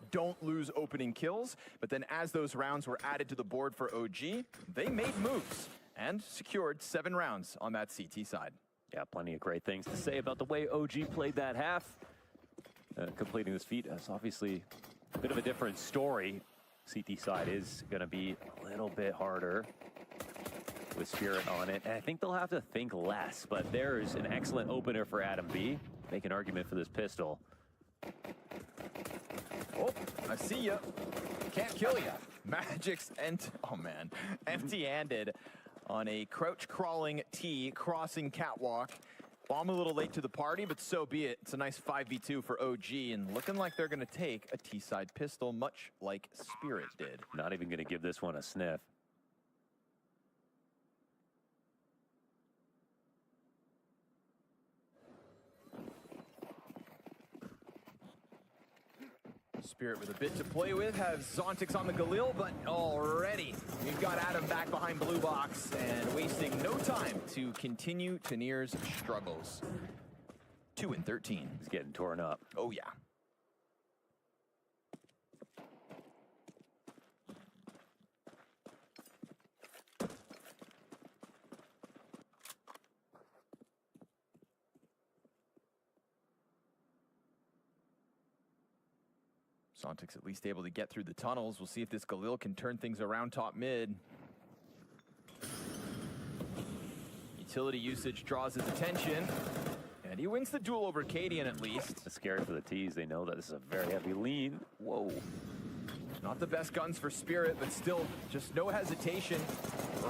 Don't lose opening kills, but then as those rounds were added to the board for OG, they made moves and secured 7 rounds on that CT side. Yeah, plenty of great things to say about the way OG played that half. Completing this feat is obviously a bit of a different story. CT side is going to be a little bit harder with Spirit on it. And I think they'll have to think less, but there's an excellent opener for Adam B. Make an argument for this pistol. Oh, I see ya. Can't kill ya. Magic's oh man, empty-handed on a crouch-crawling T crossing catwalk. Bomb a little late to the party, but so be it. It's a nice 5v2 for OG, and looking like they're going to take a T-side pistol, much like Spirit did. Not even going to give this one a sniff. Spirit with a bit to play with, has Zontix on the Galil, but already we've got Adam back behind blue box and wasting no time to continue Tenier's struggles. 2 and 13. He's getting torn up. Oh yeah. Zontix at least able to get through the tunnels. We'll see if this Galil can turn things around top mid. Utility usage draws his attention. And he wins the duel over Cadian at least. It's scary for the T's. They know that this is a very heavy lean. Whoa. Not the best guns for Spirit, but still just no hesitation.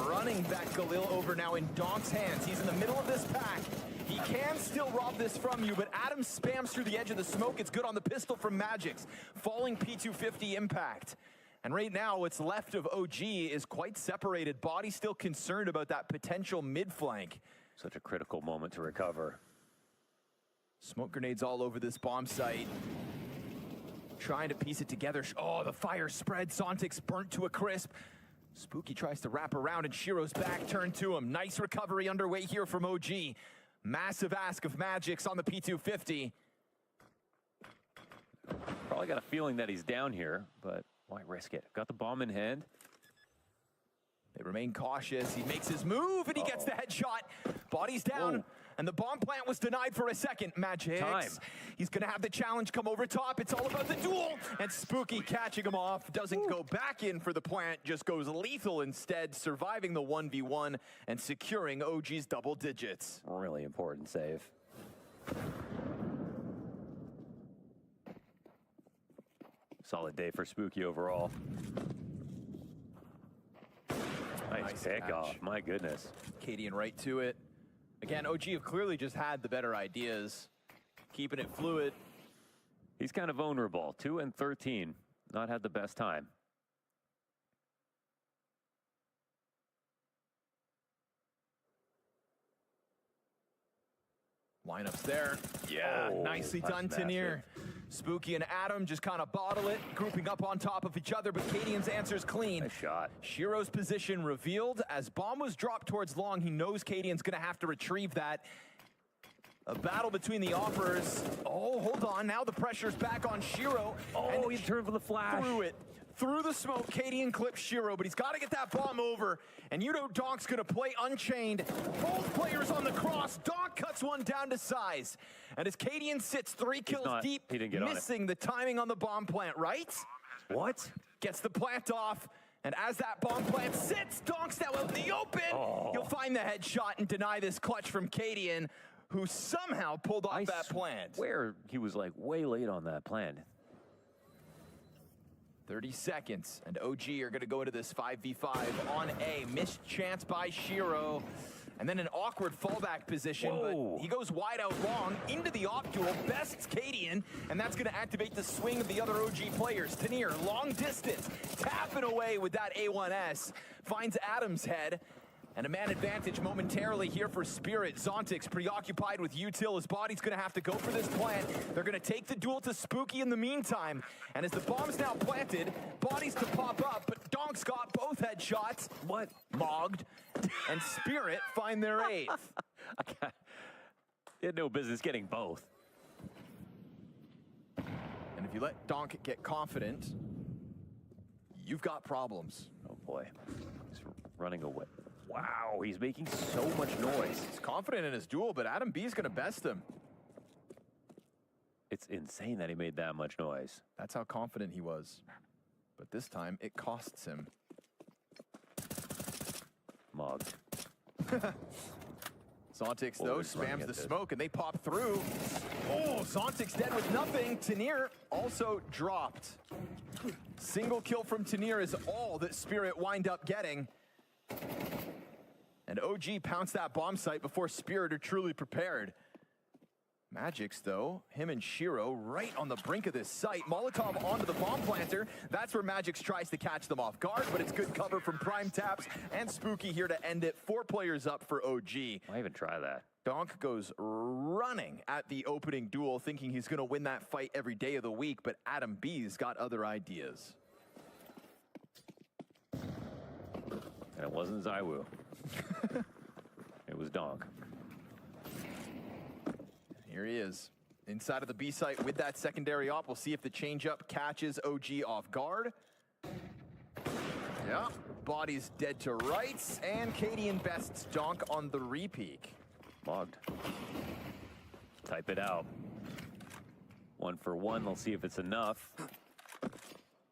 Running that Galil over now in Donk's hands. He's in the middle of this pack. He can still rob this from you, but Adam spams through the edge of the smoke. It's good on the pistol from Magix. Falling P250 impact. And right now, what's left of OG is quite separated. Body still concerned about that potential mid-flank. Such a critical moment to recover. Smoke grenades all over this bomb site. Trying to piece it together. Oh, the fire spread. Zontix burnt to a crisp. Spooky tries to wrap around, and Shiro's back turned to him. Nice recovery underway here from OG. Massive ask of Magix on the P250. Probably got a feeling that he's down here, but why risk it? Got the bomb in hand. They remain cautious. He makes his move, and he gets the headshot. Body's down, and the bomb plant was denied for a second. Magix, he's going to have the challenge come over top. It's all about the duel, and Spooky catching him off. Doesn't go back in for the plant, just goes lethal instead, surviving the 1v1 and securing OG's double digits. Really important save. Solid day for Spooky overall. Nice pickoff, my goodness. Cadian right to it. Again, OG have clearly just had the better ideas. Keeping it fluid. He's kind of vulnerable. 2 and 13. Not had the best time. Lineups there. Yeah, nicely done, Tenier. Spooky and Adam just kind of bottle it, grouping up on top of each other, but Cadian's answer's clean. Nice shot. Shiro's position revealed. As bomb was dropped towards long, he knows Cadian's going to have to retrieve that. A battle between the offers. Oh, hold on. Now the pressure's back on Shiro. Oh, he turned for the flash. Through it. Through the smoke, Cadian clips Shiro, but he's got to get that bomb over. And you know Donk's going to play unchained. Both players on the cross. Donk cuts one down to size. And as Cadian sits 3 kills deep, he didn't get missing the timing on the bomb plant, right? What? Gets the plant off. And as that bomb plant sits, Donk's now out in the open. He'll find the headshot and deny this clutch from Cadian, who somehow pulled off that plant. Where he was like way late on that plant. 30 seconds, and OG are going to go into this 5v5 on A. Missed chance by Shiro, and then an awkward fallback position, but he goes wide out long into the op duel, bests Cadian, and that's going to activate the swing of the other OG players. Tanir, long distance, tapping away with that A1S, finds Adam's head, and a man advantage momentarily here for Spirit. Zontix preoccupied with util. His body's going to have to go for this plant. They're going to take the duel to Spooky in the meantime. And as the bomb's now planted, bodies to pop up, but Donk's got both headshots. What? Mogged. And Spirit find their 8th. He had no business getting both. And if you let Donk get confident, you've got problems. Oh boy, he's running away. Wow, he's making so much noise. He's confident in his duel, but Adam B's going to best him. It's insane that he made that much noise. That's how confident he was. But this time, it costs him. Mogged. Zontix, though, spams the smoke, and they pop through. Oh, Zontix dead with nothing. Tanir also dropped. Single kill from Tanir is all that Spirit wind up getting. And OG pounced that bomb site before Spirit are truly prepared. Magic's, though, him and Shiro right on the brink of this site. Molotov onto the bomb planter. That's where Magic's tries to catch them off guard, but it's good cover from Prime Taps and Spooky here to end it. 4 players up for OG. Why even try that? Donk goes running at the opening duel, thinking he's going to win that fight every day of the week, but Adam B's got other ideas. And it wasn't Zywoo. It was Donk. Here he is, inside of the B site with that secondary op. We'll see if the changeup catches OG off guard. Yeah, body's dead to rights, and Cadian bests Donk on the re-peek. Mogged. Type it out. 1 for 1. They'll see if it's enough.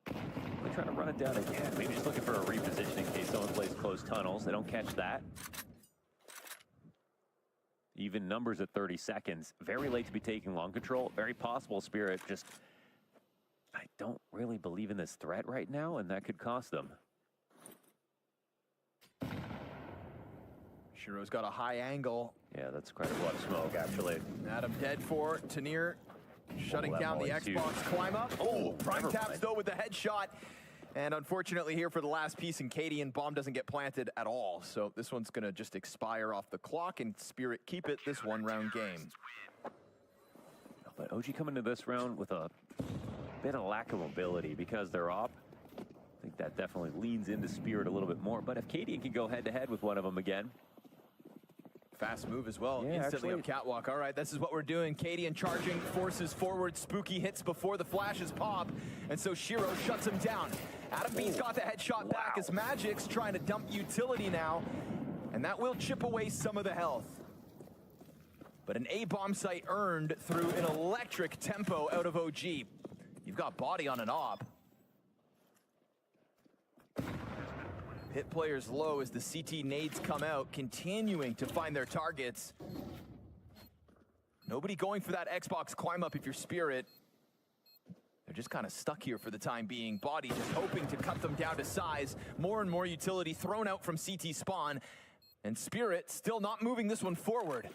They're trying to run it down again. Maybe just looking for a reposition in case someone plays close tunnels. They don't catch that. Even numbers at 30 seconds. Very late to be taking long control. Very possible Spirit just... I don't really believe in this threat right now, and that could cost them. Shiro's got a high angle. Yeah, that's quite a lot of smoke, actually. Adam dead for Tanir, shutting down the Xbox huge. climb up. Oh, Prime never Taps mind. though with the headshot. And unfortunately here for the last piece in Cadian, bomb doesn't get planted at all. So this one's gonna just expire off the clock and Spirit keep it this 1-round game. But OG coming to this round with a bit of lack of mobility because they're up. I think that definitely leans into Spirit a little bit more. But if Cadian can go head-to-head with one of them again. Fast move as well, Yeah, instantly actually. up catwalk. All right, this is what we're doing. Cadian charging, forces forward. Spooky hits before the flashes pop, and so Shiro shuts him down. Adam B's got the headshot back as Magic's trying to dump utility now, and that will chip away some of the health. But an A-bomb site earned through an electric tempo out of OG. You've got body on an op. Hit players low as the CT nades come out, continuing to find their targets. Nobody going for that Xbox climb up if you're Spirit. They're just kind of stuck here for the time being. Body just hoping to cut them down to size. More and more utility thrown out from CT spawn. And Spirit still not moving this one forward.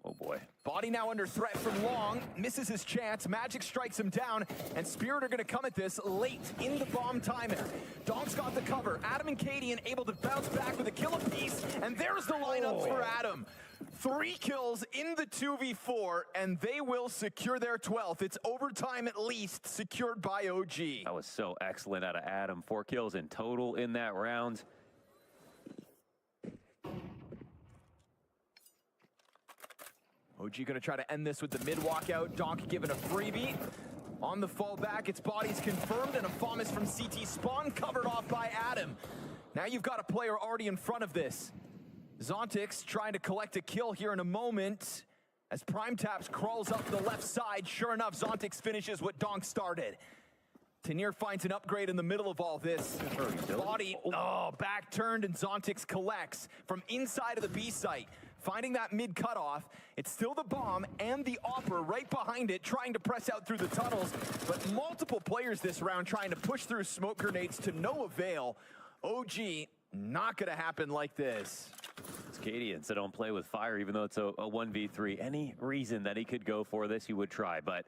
Oh boy. Body now under threat from Long, misses his chance, Magic strikes him down, and Spirit are gonna come at this late in the bomb timer. Donk's got the cover, Adam and Cadian able to bounce back with a kill apiece, and there's the lineups for Adam. 3 kills in the 2v4, and they will secure their 12th. It's overtime at least, secured by OG. That was so excellent out of Adam. 4 kills in total in that round. OG gonna try to end this with the mid walkout. Donk given a freebie. On the fall back, its body's confirmed, and a FOMIS from CT spawn covered off by Adam. Now you've got a player already in front of this. Zontix trying to collect a kill here in a moment. As Prime Taps crawls up the left side, sure enough, Zontix finishes what Donk started. Tenier finds an upgrade in the middle of all this. Body, back turned, and Zontix collects from inside of the B site. Finding that mid cutoff, it's still the bomb and the Opera right behind it, trying to press out through the tunnels, but multiple players this round trying to push through smoke grenades to no avail. OG, not gonna happen like this. Scadian said don't play with fire, even though it's a 1v3. Any reason that he could go for this, he would try, but